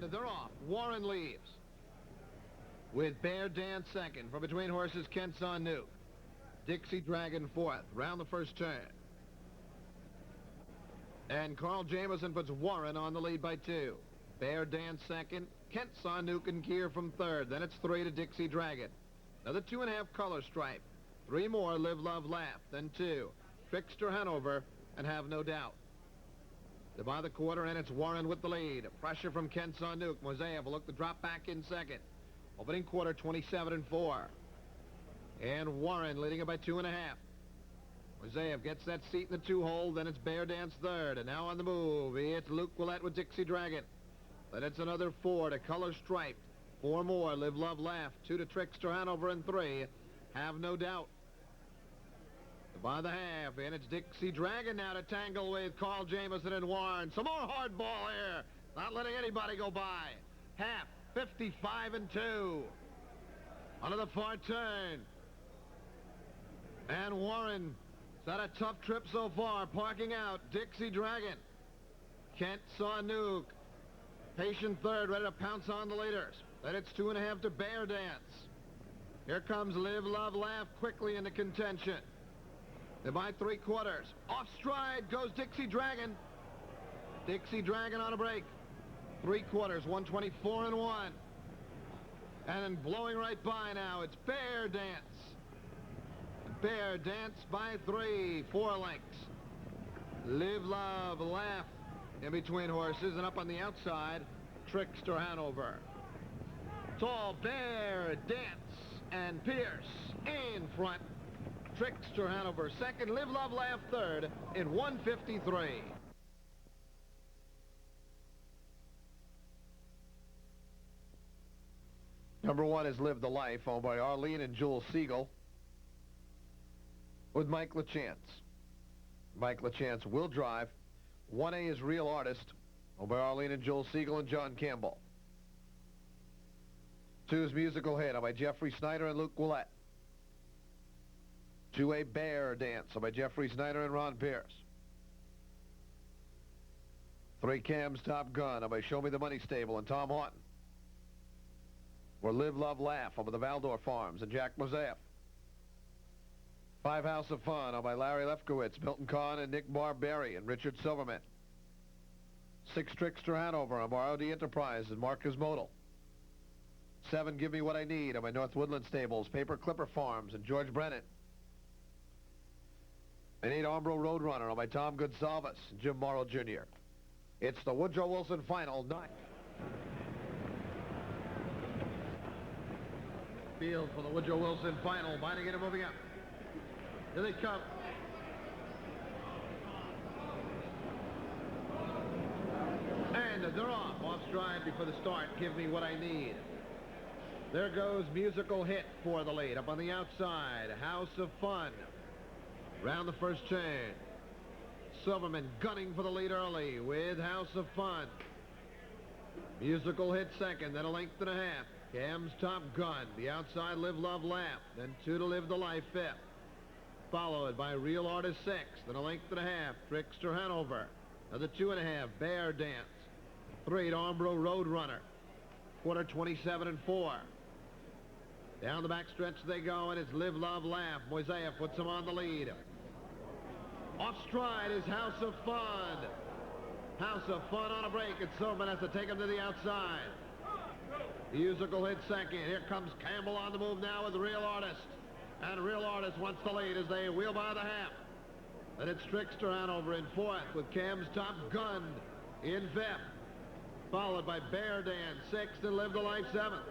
And they're off. Warren leaves. With Bear Dance second. From between horses, Kent's on Nuke. Dixie Dragon fourth. Round the first turn. And Carl Jamieson puts Warren on the lead by 2. Bear Dance second. Kent's on Nuke and Kier from third. Then it's 3 to Dixie Dragon. Another 2.5 Color Stripe. 3 more Live, Love, Laugh. Then 2. Trickster Hanover and Have No Doubt. They're by the quarter, and it's Warren with the lead. Pressure from Kent's on Nuke. Mosaic will look to drop back in second. Opening quarter, 27-4. And Warren leading it by 2.5. Mosaic gets that seat in the 2-hole. Then it's Bear Dance third. And now on the move, it's Luke Willett with Dixie Dragon. Then it's another 4 to Color Striped. 4 more, Live, Love, Laugh. 2 to Trickster Hanover, and 3, Have No Doubt. By the half, and it's Dixie Dragon now to tangle with Carl Jamieson and Warren. Some more hard ball here. Not letting anybody go by. Half, 55-2. Onto the far turn. And Warren has had a tough trip so far, parking out. Dixie Dragon. Kent saw Nuke. Patient third, ready to pounce on the leaders. Then it's 2.5 to Bear Dance. Here comes Live, Love, Laugh quickly into contention. They're by 3/4. Off stride goes Dixie Dragon. Dixie Dragon on a break. 3/4, 124-1. And then blowing right by now, it's Bear Dance. Bear Dance by 3, 4 lengths. Live, Love, Laugh in between horses, and up on the outside, Trickster Hanover. It's all Bear Dance and Pierce in front. Trickster Hanover second, Live, Love, Laugh third in 153. Number 1 is Live the Life, owned by Arlene and Jules Siegel, with Mike LaChance. Mike LaChance will drive. 1A is Real Artist, owned by Arlene and Jules Siegel and John Campbell. 2 is Musical Hit, owned by Jeffrey Snyder and Luke Willett. 2A Bear Dance, by Jeffrey Snyder and Ron Pierce. 3 Cam's Top Gun, by Show Me the Money Stable and Tom Horton. Or Live, Love, Laugh, by the Valdor Farms and Jack Mosaic. 5 House of Fun, by Larry Lefkowitz, Milton Kahn, and Nick Barberry and Richard Silverman. 6 Trickster Hanover, by ROD Enterprise and Marcus Modal. 7 Give Me What I Need, by North Woodland Stables, Paper Clipper Farms, and George Brennan. And 8 Ombro Roadrunner, by Tom Gonsalves and Jim Morrow Jr. It's the Woodrow Wilson Final 9. Field for the Woodrow Wilson Final. Binding it and moving up. Here they come. And they're off. Off stride before the start. Give Me What I Need. There goes Musical Hit for the lead. Up on the outside, House of Fun. Round the first turn. Silverman gunning for the lead early with House of Fun. Musical Hit second, then a length and a half. Cam's Top Gun. The outside, Live, Love, Laugh. Then 2 to Live the Life fifth. Followed by Real Artist sixth, then a length and a half. Trickster Hanover. Another 2.5, Bear Dance. 3 to Ombro Roadrunner. Quarter 27-4. Down the back stretch they go, and it's Live, Love, Laugh. Mosaic puts him on the lead. Off stride is House of Fun. House of Fun on a break, and Silverman has to take him to the outside. Musical Hit second. Here comes Campbell on the move now with Real Artist. And Real Artist wants the lead as they wheel by the half. Then it's Trickster Hanover in fourth with Cam's Top Gun in fifth. Followed by Bear Dance sixth and Live the Life seventh.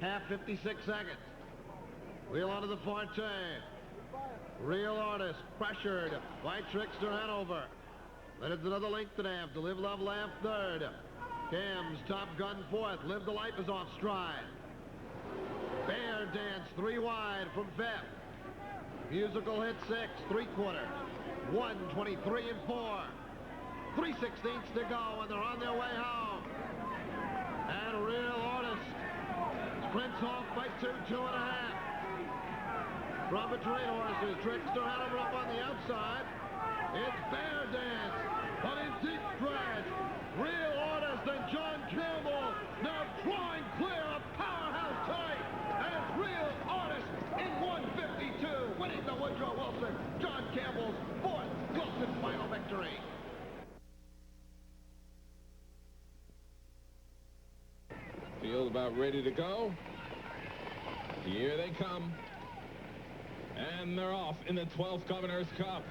Half 56 seconds. Wheel onto the far turn. Real Artist pressured by Trickster Hanover. Then it's another length and a half to Live, Love, Laugh third. Cam's Top Gun fourth. Live the Life is off stride. Bear Dance 3 wide from fifth. Musical Hit sixth, 3/4. 1:23-4. 3/16 to go, and they're on their way home. And Real Artist sprints off by 2, 2.5. From between horses, Trickster Hanover up on the outside. It's Bear Dance, but in deep stretch, Real Artist and John Campbell about ready to go. Here they come. And they're off in the 12th Governor's Cup.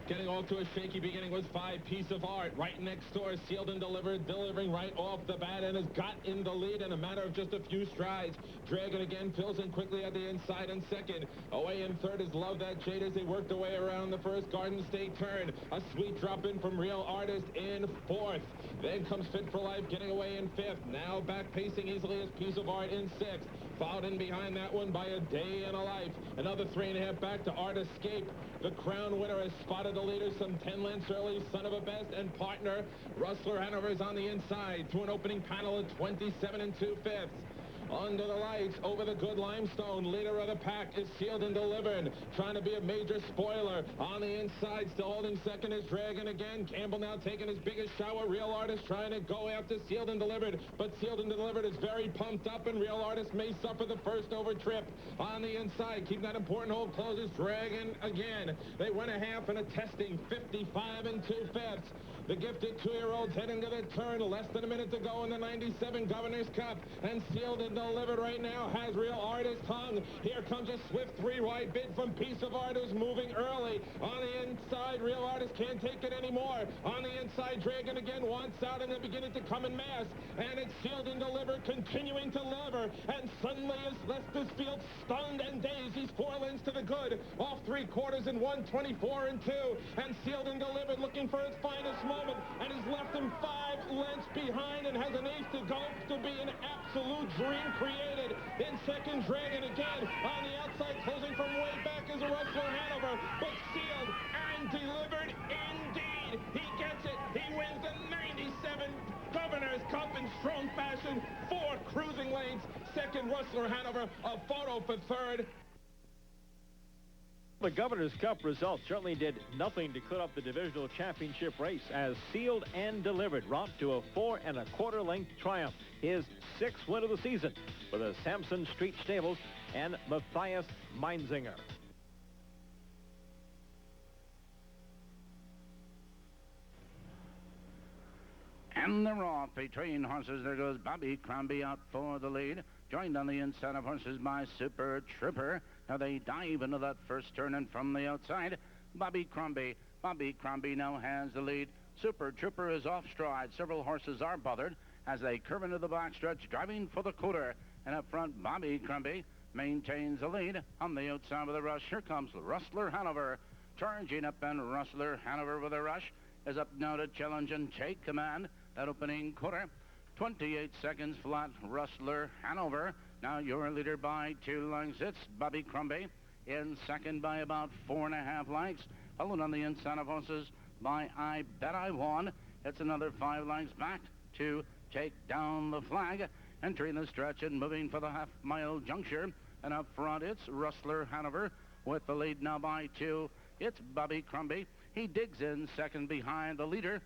Getting off to a shaky beginning was 5 Piece of Art. Right next door, Sealed and Delivered, delivering right off the bat and has got in the lead in a matter of just a few strides. Dragon again fills in quickly at the inside in second. Away in third is Love That Jade as they work their way around the first Garden State turn. A sweet drop in from Real Artist in fourth. Then comes Fit for Life getting away in fifth. Now back pacing easily as Piece of Art in sixth. Followed in behind that one by A Day in a Life. Another 3.5 back to Art Escape. The crown winner has spotted the leader some 10 lengths early. Son of a Best and Partner. Rustler Hanover is on the inside through an opening panel at 27 2/5. Under the lights, over the good limestone, leader of the pack is Sealed and Delivered, trying to be a major spoiler. On the inside, still holding second is Dragon again. Campbell now taking his biggest shower. Real Artist trying to go after Sealed and Delivered, but Sealed and Delivered is very pumped up, and Real Artist may suffer the first over trip. On the inside, keeping that important hold close is Dragon again. They went a half and a testing, 55 2/5. The gifted 2-year-olds heading to the turn. Less than a minute to go in the 97 Governor's Cup. And Sealed and Delivered right now has Real Artist hung. Here comes a swift 3-wide bid from Piece of Art, who's moving early. On the inside, Real Artist can't take it anymore. On the inside, Dragon again wants out, and they're beginning to come in mass. And it's Sealed and Delivered continuing to deliver. And suddenly is Leicestersfield stunned and dazed. He's 4 lengths to the good. Off 3/4 in 1:24 2. And Sealed and Delivered looking for its finest moment, and has left him 5 lengths behind and has an ace to go to be an absolute dream created. In second, Dragon again. On the outside, closing from way back is a Rustler Hanover, but Sealed and Delivered indeed. He gets it. He wins the 97 Governor's Cup in strong fashion. 4 cruising lanes. Second, Rustler Hanover. A photo for third. The Governor's Cup result certainly did nothing to clear up the divisional championship race as Sealed and Delivered romped to a 4 1/4 length triumph. His 6th win of the season for the Sampson Street Stables and Matthias Meinzinger. And they're off between horses. There goes Bobby Crombie out for the lead. Joined on the inside of horses by Super Trooper. Now they dive into that first turn, and from the outside, Bobby Crombie now has the lead. Super Trooper is off stride. Several horses are bothered as they curve into the backstretch, driving for the quarter. And up front, Bobby Crombie maintains the lead. On the outside of the rush, here comes Rustler Hanover. Charging up, and Rustler Hanover with a rush is up now to challenge and take command. That opening quarter, 28 seconds flat, Rustler Hanover. Now your leader by 2 lengths. It's Bobby Crombie in second by about 4.5 lengths. Followed on the inside of horses by I Bet I Won. It's another 5 lengths back to take down the flag. Entering the stretch and moving for the half-mile juncture. And up front, it's Rustler Hanover with the lead now by 2. It's Bobby Crombie. He digs in second behind the leader.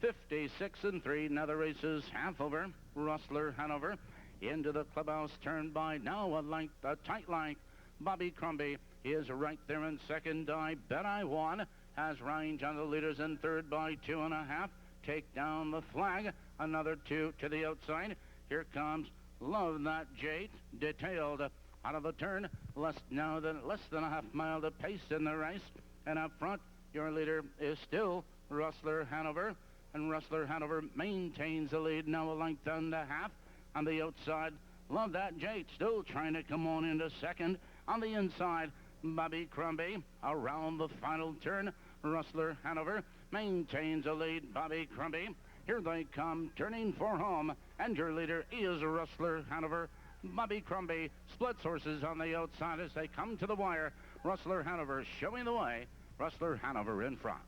56 3. Now the race is half over. Rustler Hanover into the clubhouse turn by now a tight length. Bobby Crombie is right there in second. I Bet I Won has range on the leaders in third by 2.5. Take down the flag. Another 2 to the outside. Here comes Love That Jade, detailed out of the turn. Less than a half mile to pace in the race. And up front, your leader is still Rustler Hanover. And Rustler Hanover maintains the lead, now a length and a half. On the outside, Love That Jade still trying to come on into second. On the inside, Bobby Crombie around the final turn. Rustler Hanover maintains the lead. Bobby Crombie, here they come, turning for home. And your leader is Rustler Hanover. Bobby Crombie splits horses on the outside as they come to the wire. Rustler Hanover showing the way. Rustler Hanover in front.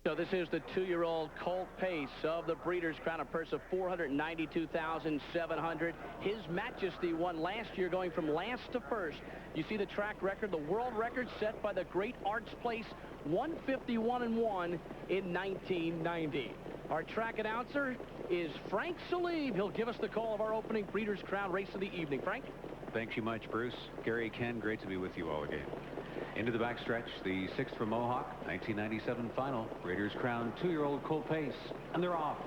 So this is the 2-year-old Colt Pace of the Breeders' Crown, a purse of $492,700. His Majesty won last year, going from last to first. You see the track record, the world record set by the Great Arts Place, 151-1 in 1990. Our track announcer, is Frank Salive. He'll give us the call of our opening Breeders' Crown race of the evening. Frank? Thanks you much, Bruce. Gary, Ken, great to be with you all again. Into the backstretch, the 6th from Mohawk, 1997 final. Breeders' Crown 2-year-old Colt Pace, and they're off.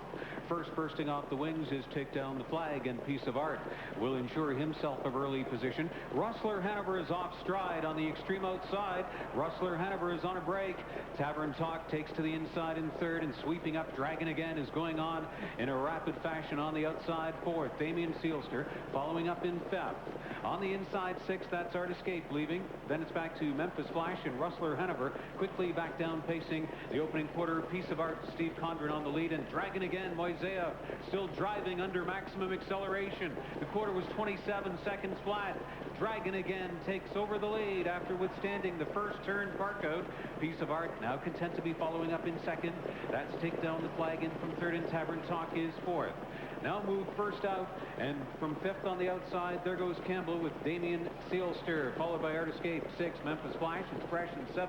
First bursting off the wings is Take Down the Flag, and Piece of Art will ensure himself a early position. Rustler Hanover is off stride on the extreme outside. Rustler Hanover is on a break. Tavern Talk takes to the inside in 3rd, and sweeping up Dragon Again is going on in a rapid fashion on the outside 4th. Damien Sealster following up in 5th. On the inside 6th, that's Art Escape leaving. Then it's back to Memphis Flash and Rustler Hanover quickly back down pacing the opening quarter. Piece of Art, Steve Condren on the lead, and Dragon Again, Moiseyev still driving under maximum acceleration. The quarter was 27 seconds flat. Dragon Again takes over the lead after withstanding the first turn barcode. Piece of Art now content to be following up in 2nd. That's Take Down the Flag in from 3rd, and Tavern Talk is 4th. Now move first out, and from 5th on the outside, there goes Campbell with Damien Sealster, followed by Art Escape 6th, Memphis Flash is fresh in 7th.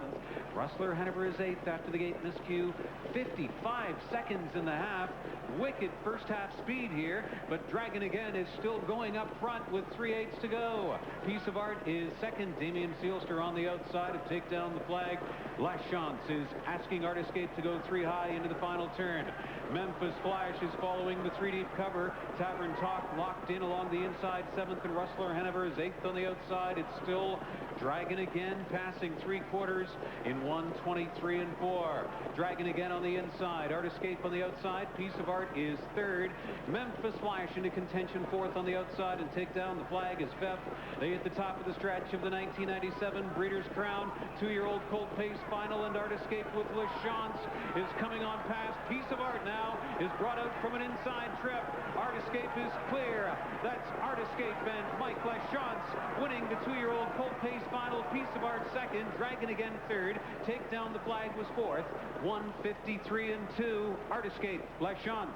Rustler Hanover is 8th after the gate miscue. 55 seconds in the half. Wicked first half speed here, but Dragon Again is still going up front with 3/8 to go. Piece of Art is 2nd. Damien Sealster on the outside of Take Down the Flag. La Chance is asking Art Escape to go 3 high into the final turn. Memphis Flash is following the 3 deep cover. Tavern Talk locked in along the inside 7th, and Rustler Hanover is 8th on the outside. It's still Dragon Again passing 3/4 in 1:23 and 4. Dragon Again on the inside. Art Escape on the outside. Piece of Art is 3rd. Memphis Flash into contention 4th on the outside, and Take Down the Flag is 5th. They hit the top of the stretch of the 1997 Breeders' Crown 2-year-old Colt Pace final, and Art Escape with La Chance is coming on past. Piece of Art now is brought out from an inside trip. Art Escape is clear. That's Art Escape and Mike La Chance winning the 2-year-old Colt Pace final. Piece of Art 2nd. Dragon Again 3rd. Take Down the Flag was 4th. 1:53 and 2. Art Escape, La Chance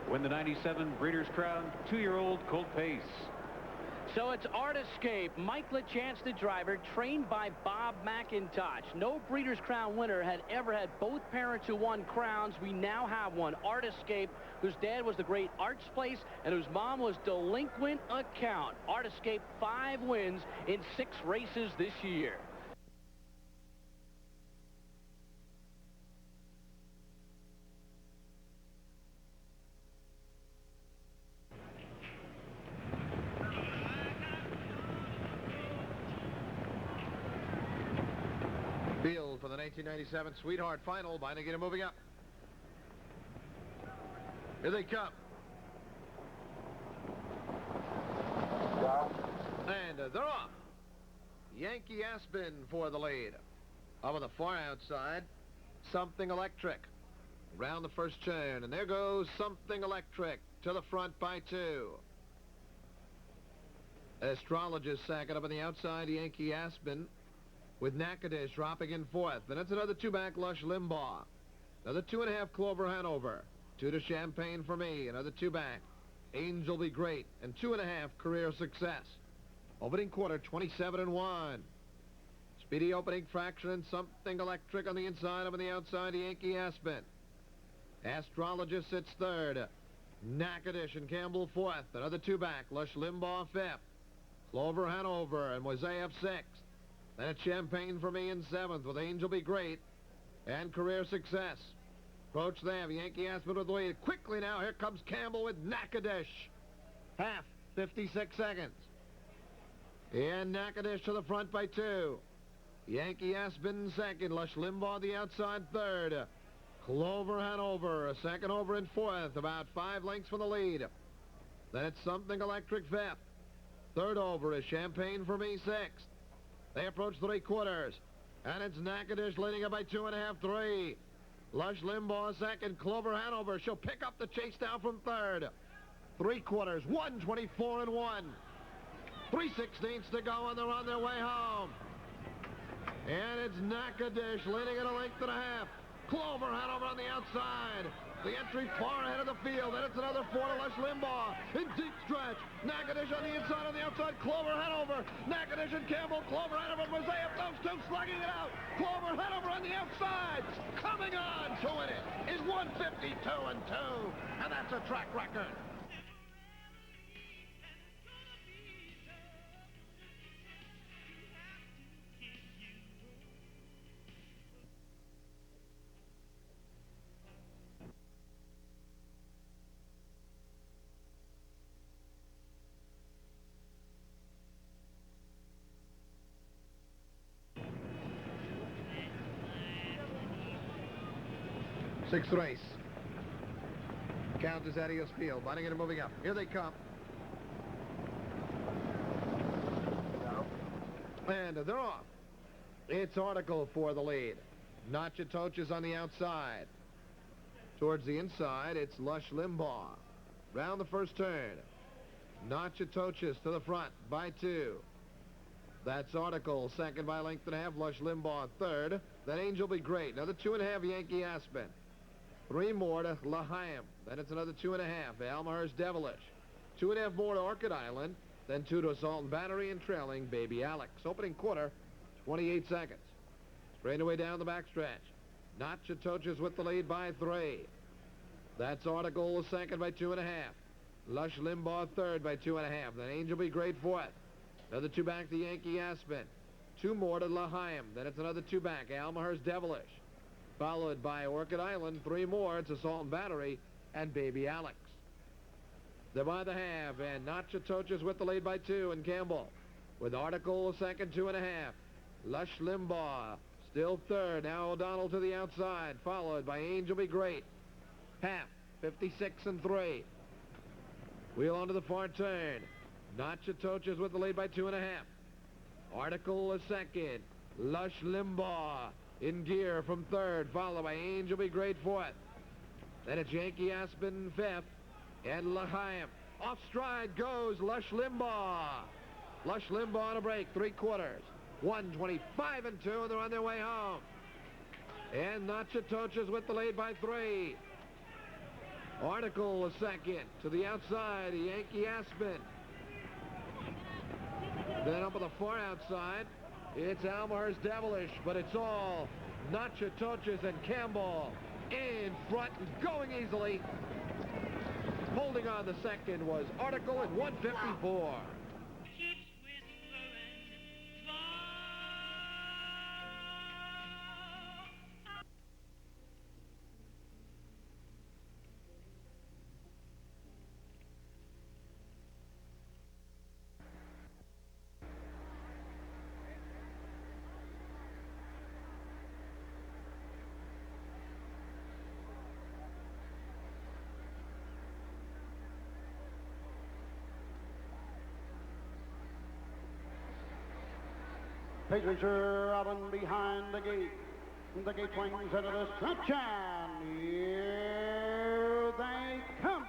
win the 97 Breeders' Crown 2-year-old Colt Pace. So it's Art Escape, Mike LaChance, the driver, trained by Bob McIntosh. No Breeders' Crown winner had ever had both parents who won crowns. We now have one. Art Escape, whose dad was the great Arts Place and whose mom was Delinquent Account. Art Escape, 5 wins in 6 races this year. Field for the 1997 Sweetheart Final. Beinecke moving up. Here they come. And they're off. Yankee Aspen for the lead. Over the far outside, Something Electric. Round the first turn, and there goes Something Electric to the front by 2. Astrologist second up on the outside, Yankee Aspen, with Natchitoches dropping in 4th. Then it's another 2-back Lush Limbaugh. Another 2.5 Clover Hanover. 2 to Champagne for Me. Another 2-back Angel Be Great. And 2.5 Career Success. Opening quarter, 27 and 1. Speedy opening fraction and Something Electric on the inside. Up on the outside, Yankee Aspen. Astrologist sits 3rd. Natchitoches and Campbell 4th. Another 2-back Lush Limbaugh 5th. Clover Hanover and Moiseyev 6th. Then it's Champagne for Me in 7th with Angel Be Great and Career Success. Approach there, Yankee Aspen with the lead. Quickly now, here comes Campbell with Natchitoches. Half, 56 seconds. And Natchitoches to the front by 2. Yankee Aspen 2nd. Lush Limbaugh the outside 3rd. Clover Hanover, a 2nd over in 4th, about 5 lengths from the lead. Then it's Something Electric 5th. 3rd over is Champagne for Me 6th. They approach 3/4, and it's Natchitoches leading it by 2.5, 3. Lush Limbaugh 2nd, Clover Hanover. She'll pick up the chase down from 3rd. 3/4, 1:24 and 1. 3/16 to go, and they're on their way home. And it's Natchitoches leading it 1.5 lengths. Clover Hanover on the outside. The entry far ahead of the field. Then it's another 4 to Les Limbaugh. In deep stretch. Nakanish on the inside, on the outside. Clover Hanover. Nakanish and Campbell. Clover Hanover. Moiseyev. Those two slugging it out. Clover Hanover on the outside. Coming on to win it is 152-2. And that's a track record. Sixth race. Count is at Eos Field. Bunting and moving up. Here they come. And they're off. It's Article for the lead. Nachitoches on the outside. Towards the inside, it's Lush Limbaugh. Round the first turn. Nachitoches to the front by 2. That's Article, second by a length and a half. Lush Limbaugh, third. That Angel Be Great. Another 2.5, Yankee Aspen. 3 more to L'Chaim. Then it's another 2.5, Almahurst Devilish. 2.5 more to Orchid Island. Then 2 to Assault and Battery, and trailing Baby Alex. Opening quarter, 28 seconds. Straightaway down the backstretch. Nachitoches with the lead by 3. That's Article, second by 2.5. Lush Limbaugh, third by 2.5. Then Angel Be Great, fourth. Another 2 back to Yankee Aspen. 2 more to L'Chaim. Then it's another 2 back, Almahurst Devilish. Followed by Orchid Island. 3 more. It's Assault and Battery and Baby Alex. They're by the half, and Nachitoches with the lead by 2, and Campbell with Article second, 2.5. Lush Limbaugh still third. Now O'Donnell to the outside, followed by Angel Be Great. Half, 56 and 3. Wheel onto the far turn. Nachitoches with the lead by 2.5. Article second. Lush Limbaugh in gear from third, followed by Angel Be Great, fourth. Then it's Yankee Aspen, fifth, and L'Chaim. Off stride goes Lush Limbaugh. Lush Limbaugh on a break, 3/4. 125 and 2, and they're on their way home. And Nachitoches with the lead by 3. Article second to the outside, Yankee Aspen. Then up on the far outside, it's Almahurst Devilish, but it's all Nachitoches and Campbell in front and going easily. Holding on the second was Article at 154. Patriots are out and behind the gate. The gate swings into the stretch, and here they come.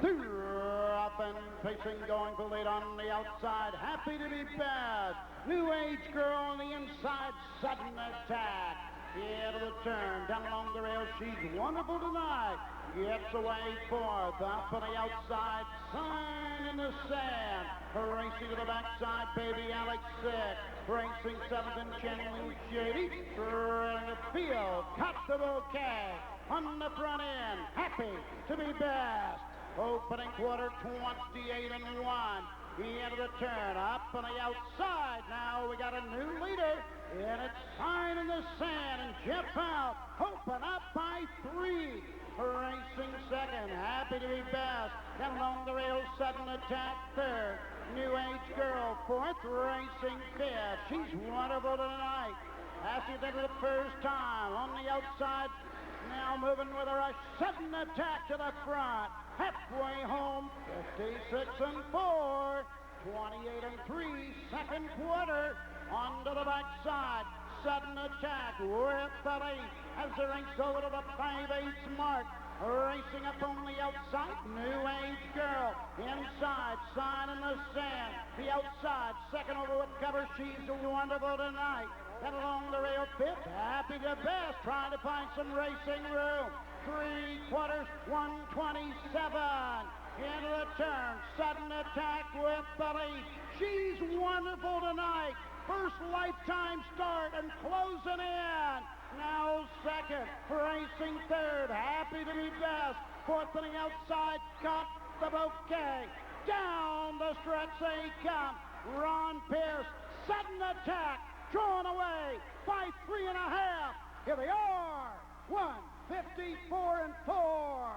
They're up and pacing, going for lead on the outside. Happy to be fast. New Age Girl on the inside. Sudden attack. Into the turn, down along the rail, she's wonderful tonight. Gets away fourth, up on the outside, Sign in the Sand. Racing to the backside, Baby Alex sixth. Racing seventh and Chandler Shady. Running the field, cut the bouquet. On the front end, happy to be best. Opening quarter, 28 and 1. Into the turn, up on the outside. Now we got a new leader. And it's Sign in the Sand, and Jeff out, open up by 3. Racing second, Happy to be best. Down along the rails, Sudden Attack third. New Age Girl fourth, racing fifth. She's wonderful tonight. As she did it the first time, on the outside, now moving with a rush. Sudden Attack to the front. Halfway home, 56 and 4. 28 and 3, second quarter. Onto the backside, Sudden Attack with the lead as the race over to the 5/8 mark. Racing up on the outside, New Age Girl. Inside, Sign in the Sand. The outside, second over with cover. She's wonderful tonight. And along the rail pit, Happy to Best, trying to find some racing room. 3/4, 127. Into the turn, Sudden Attack with the lead. She's wonderful tonight. First lifetime start and closing in. Now second, racing third, Happy to Be Best. Fourth on the outside, got the bouquet. Down the stretch they come. Ron Pierce, Sudden Attack, drawn away by 3.5. Here they are, 154 and 4.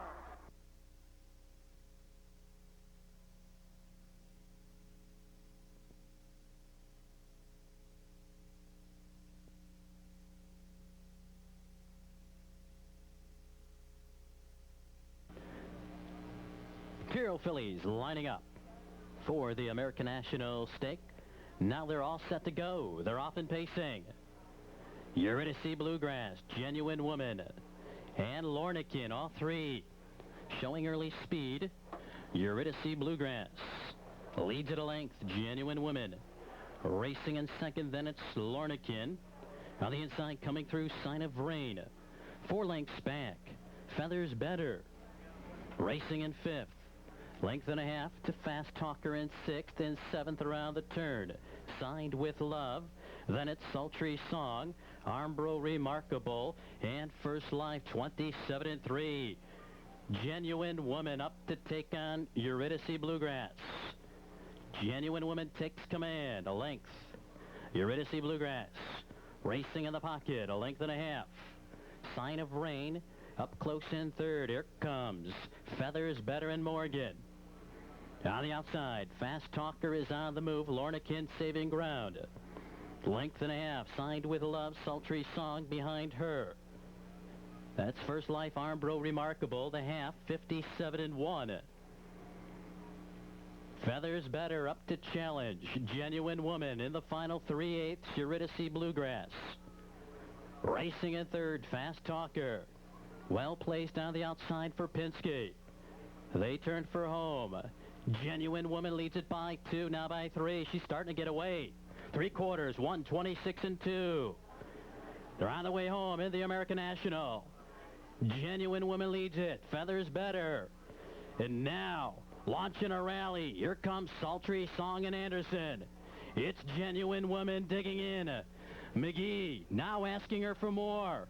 Hero fillies lining up for the American National Stake. Now they're all set to go. They're off and pacing. Eurydice Bluegrass, Genuine Woman, and Lornikin, all three showing early speed. Eurydice Bluegrass leads at a length. Genuine Woman racing in second, then it's Lornikin. On the inside coming through, Sign of Rain. 4 lengths back, Feathers Better racing in fifth. Length and a half to Fast Talker in sixth, and seventh around the turn. Signed with Love. Then it's Sultry Song, Armbro Remarkable, and First Life 27 and 3. Genuine Woman up to take on Eurydice Bluegrass. Genuine Woman takes command, a length. Eurydice Bluegrass racing in the pocket, a length and a half. Sign of Rain up close in third. Here comes Feathers Better and Morgan. On the outside, Fast Talker is on the move. Lornikin saving ground. Length and a half, Signed with Love, Sultry Song behind her. That's First Life, Armbro Remarkable, the half, 57 and 1. Feathers Better up to challenge. Genuine Woman in the final 3/8. Eurydice Bluegrass. Racing in third, Fast Talker. Well placed on the outside for Pinsky. They turn for home. Genuine Woman leads it by 2, now by 3. She's starting to get away. 3/4, 126 and 2. They're on the way home in the American National. Genuine Woman leads it. Feathers Better. And now, launching a rally. Here comes Sultry Song and Anderson. It's Genuine Woman digging in. McGee now asking her for more.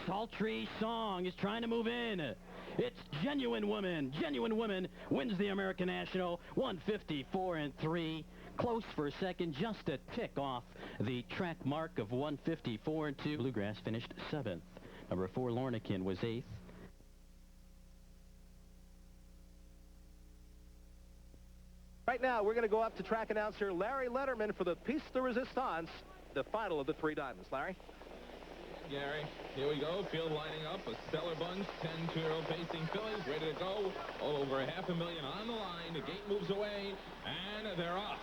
Sultry Song is trying to move in. It's Genuine Woman. Genuine Woman wins the American National, 154 and 3. Close for second, just a tick off the track mark of 154 and 2. Bluegrass finished 7th. Number 4, Lornikin, was 8th. Right now, we're going to go up to track announcer Larry Letterman for the Piece de Resistance, the final of the 3 diamonds. Larry? Gary, here we go. Field lining up. A stellar bunch. 10 two-year-old pacing fillies ready to go. All over $500,000 on the line. The gate moves away, and they're off.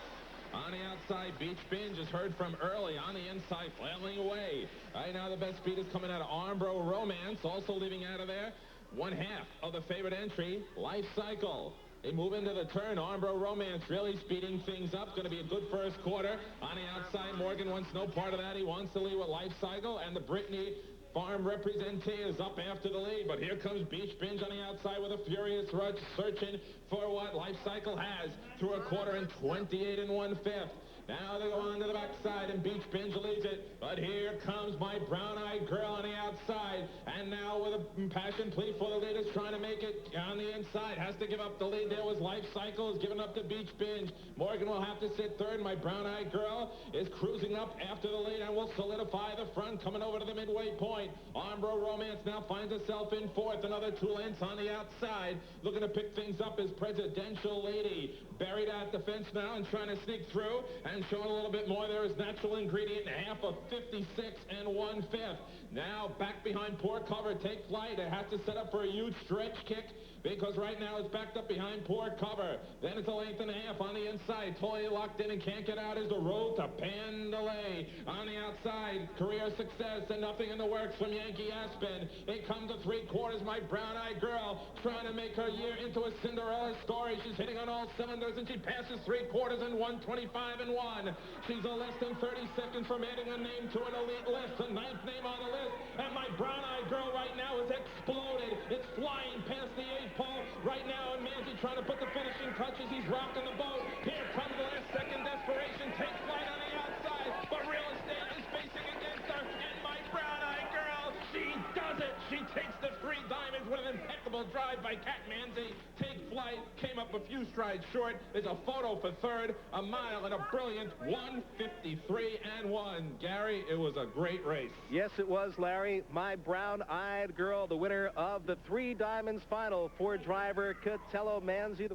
On the outside, Beach Binge is heard from early. On the inside, flailing away. Right now, the best speed is coming out of Armbro Romance. Also leaving out of there, 1/2 of the favorite entry, Life Cycle. They move into the turn. Armbro Romance really speeding things up. Going to be a good first quarter. On the outside, Morgan wants no part of that. He wants to lead with Life Cycle. And the Brittany Farm Representee is up after the lead. But here comes Beach Binge on the outside with a furious rush, searching for what Life Cycle has through a quarter and 28 and 1/5. Now they go on to the backside, and Beach Binge leads it. But here comes my brown-eyed girl on the outside. And now with a impassioned plea for the lead is trying to make it on the inside. Has to give up the lead. There was Life Cycle. Is given up to Beach Binge. Morgan will have to sit third. My brown-eyed girl is cruising up after the lead and will solidify the front, coming over to the midway point. Armbro Romance now finds herself in fourth. Another 2 lengths on the outside. Looking to pick things up is Presidential Lady. Buried at the fence now and trying to sneak through. And showing a little bit more there is Natural Ingredient, half of 56 and 1/5. Now back behind Poor Cover, Take Flight. It has to set up for a huge stretch kick because right now it's backed up behind poor cover. Then it's a length and a half on the inside. Toy locked in and can't get out is the road to Pandalay. On the outside, Career Success and Nothing in the Works from Yankee Aspen. It comes to 3/4, my brown-eyed girl, trying to make her year into a Cinderella story. She's hitting on all cylinders, and she passes 3/4 in 1:25.1. She's a less than 30 seconds from adding a name to an elite list, the 9th name on the list, and my brown-eyed girl right now is exploded. It's flying past the 8th pole right now, and Manzi trying to put the finishing touches. He's rocking the boat. Here comes the last-second desperation. Takes flight on the outside, but Real Estate is facing against her, and my brown-eyed girl, she does it. She takes the 3 diamonds with an impeccable drive by Cat Manzi. Take Flight came up a few strides short. There's a photo for 3rd, a mile and a brilliant 1:53.1. Gary, it was a great race. Yes, it was, Larry. My brown-eyed girl, the winner of the 3 Diamonds final for driver Catello Manzi.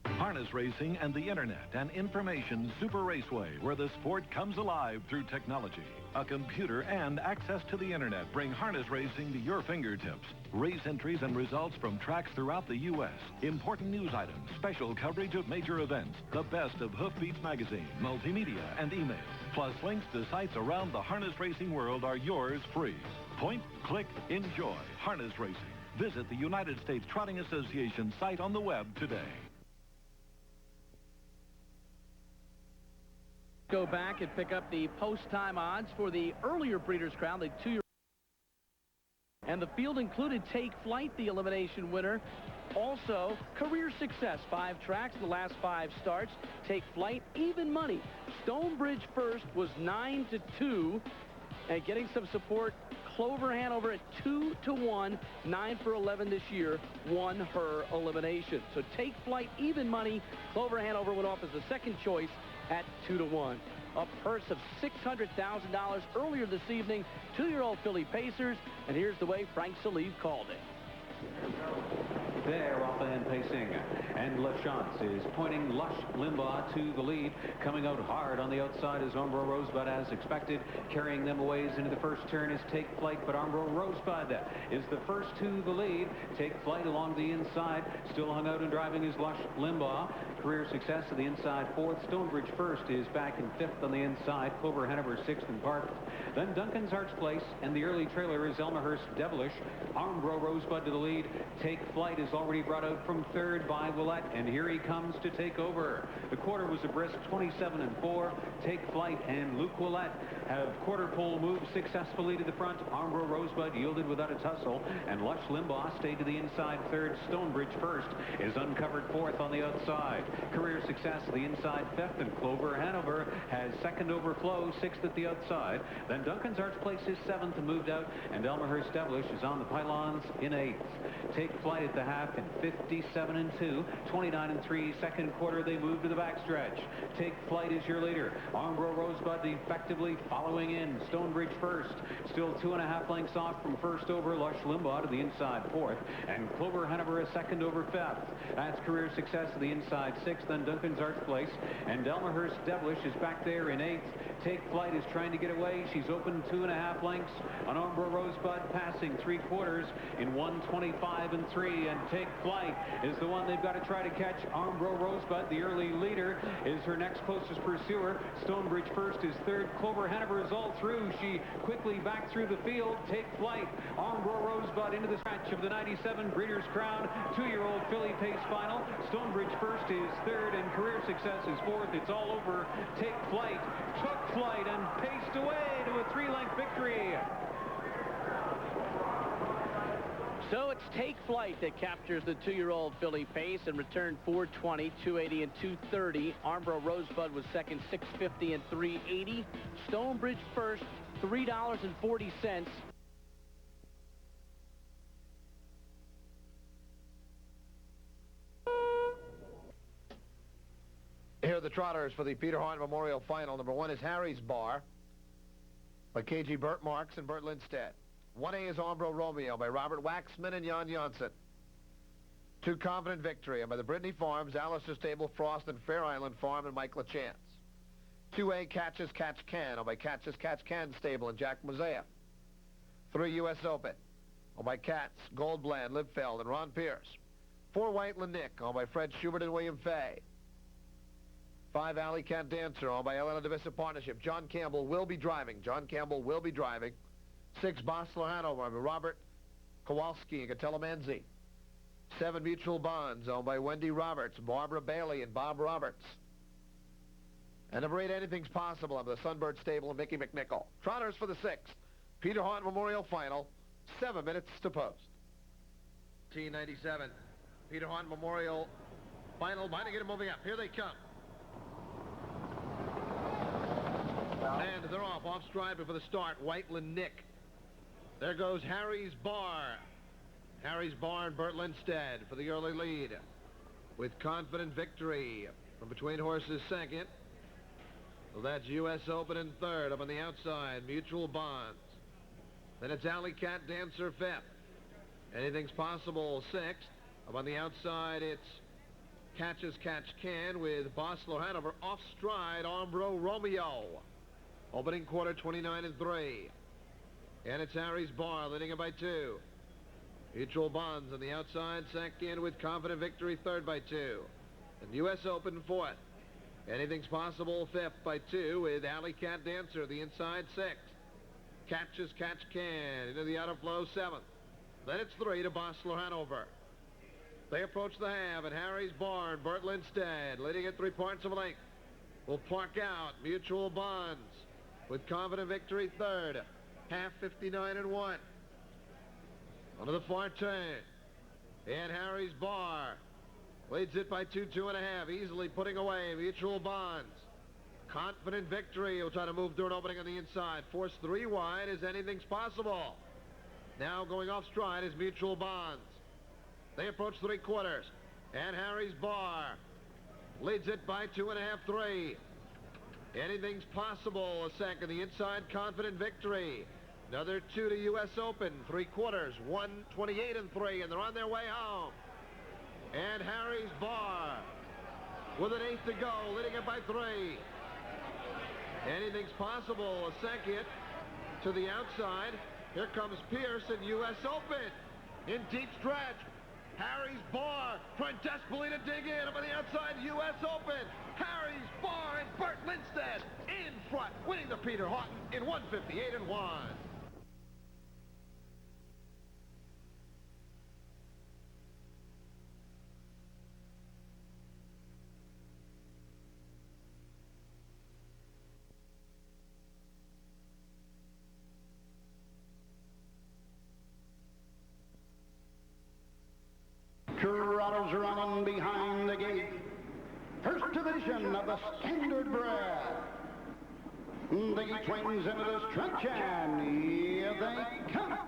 Harness racing and the internet, an information super raceway where the sport comes alive through technology. A computer and access to the internet bring harness racing to your fingertips. Race entries and results from tracks throughout the U.S. Important news items, special coverage of major events, the best of Hoofbeats magazine, multimedia, and email. Plus links to sites around the harness racing world are yours free. Point, click, enjoy harness racing. Visit the United States Trotting Association site on the web today. Go back and pick up the post-time odds for the earlier Breeders' Crown, the 2-year. And the field included Take Flight, the elimination winner. Also, Career Success, 5 tracks, the last 5 starts. Take Flight, even money. Stonebridge First was 9-2. And getting some support, Clover Hanover at 2-1, 9 for 11 this year, won her elimination. So Take Flight, even money. Clover Hanover went off as the second choice at 2-1. A purse of $600,000 earlier this evening, 2-year-old filly Pacers, and here's the way Frank Salive called it. They're off and pacing, and LaChance is pointing Lush Limbaugh to the lead. Coming out hard on the outside is Armbro Rosebud as expected. Carrying them away into the first turn is Take Flight, but Armbro Rosebud is the first to the lead. Take Flight along the inside. Still hung out and driving is Lush Limbaugh. Career Success to the inside 4th. Stonebridge First is back in 5th on the inside. Clover Hanover 6th and parked. Then Duncan's Arch Place, and the early trailer is Elmhurst Devilish. Armbro Rosebud to the lead. Take Flight is already brought out from 3rd by Willette, and here he comes to take over. The quarter was a brisk 27-4. Take Flight and Luke Willette have quarter pole moved successfully to the front. Armbro Rosebud yielded without a tussle, and Lush Limbaugh stayed to the inside 3rd. Stonebridge First is uncovered 4th on the outside. Career Success the inside 5th, and Clover Hanover has 2nd overflow, 6th at the outside. Then Duncan's Arch Place is 7th and moved out, and Elmhurst Devilish is on the pylons in 8th. Take Flight at the half in 57-2, 29-3. Second quarter, they move to the backstretch. Take Flight is your leader. Armbro Rosebud effectively following in. Stonebridge First, still 2.5 lengths off from first over. Lush Limbaugh to the inside 4th, and Clover Hanover a 2nd over 5th. That's Career Success to the inside 6th, then Duncan's Arch Place, and Elmhurst Devilish is back there in 8th. Take Flight is trying to get away. She's open 2.5 lengths on Armbro Rosebud, passing 3/4 in 1:25.3, and Take Flight is the one they've got to try to catch. Armbro Rosebud, the early leader, is her next closest pursuer. Stonebridge First is 3rd. Clover Hanover is all through. She quickly back through the field. Take Flight. Armbro Rosebud into the stretch of the 97 Breeders' Crown 2-year-old filly pace final. Stonebridge First is 3rd, and Career Success is 4th. It's all over. Take Flight took flight and paced away to a 3-length victory. So it's Take Flight that captures the 2-year-old filly pace and returned 420, 280, and 230. Armbro Rosebud was second, 650 and 380. Stonebridge First, $3.40. Here are the trotters for the Peter Horn Memorial Final. Number 1 is Harry's Bar by K.G. Burt Marks and Burt Lindstedt. 1A is Armbro Romeo by Robert Waxman and Jan Janssen. 2 Confident Victory by the Brittany Farms, Alistair Stable, Frost and Fair Island Farm and Mike LaChance. 2A Catches Catch Can by Catches Catch Can Stable and Jack Mosea. 3 U.S. Open. owned by Katz, Goldbland, Livfeld, and Ron Pierce. 4 Whiteland Nick, owned by Fred Schubert and William Fay. 5 Alley Cat Dancer, owned by Elena Divisive Partnership. John Campbell will be driving. 6 Bosler Hanover, owned by Robert Kowalski and Gatella Manzi. 7 Mutual Bonds, owned by Wendy Roberts, Barbara Bailey, and Bob Roberts. And number 8, Anything's Possible, of the Sunbird Stable and Mickey McNichol. Trotters for the 6th Peter Haughton Memorial Final, 7 minutes to post. 1997 Peter Haughton Memorial Final. Might get them moving up. Here they come. And they're off stride before the start. Whiteland Nick. There goes Harry's Bar. Harry's Bar and Bert Lindstedt for the early lead. With Confident Victory from between horses second. So that's U.S. Open in third. Up on the outside, Mutual Bonds. Then it's Alley Cat Dancer fifth. Anything's Possible sixth. Up on the outside, it's Catch as Catch Can with Bosler Hanover off stride, Armbro Romeo. Opening quarter 29-3. And it's Harry's Bar leading it by 2. Mutual Bonds on the outside, second with Confident Victory, third by 2. And U.S. Open fourth. Anything's Possible fifth by 2 with Alley Cat Dancer, the inside sixth. Catch as Catch Can into the outer flow seventh. Then it's 3 to Bosler Hanover. They approach the half at Harry's Barn. Bert Lindstedt leading at 3 points of a length. Will park out Mutual Bonds with Confident Victory third. Half 59-1. Onto the far turn. And Harry's Bar leads it by 2.5. Easily putting away Mutual Bonds. Confident Victory will try to move through an opening on the inside. Force 3 wide as Anything's Possible. Now going off stride is Mutual Bonds. They approach 3/4. And Harry's Bar leads it by 2.5, 3. Anything's Possible a second. The inside Confident Victory. Another 2 to U.S. Open. 3/4. 1:28-3. And they're on their way home. And Harry's Bar with an 8th to go, leading it by 3. Anything's Possible a second to the outside. Here comes Pierce in U.S. Open. In deep stretch. Harry's Bar trying desperately to dig in. Up on the outside, U.S. Open. Harry's Bar and Bert Lindstedt in front, winning the Peter Haughton in 1:58-1. Trotters running behind the gate. First division of the Standard Bred. The twins into the stretch, and here they come.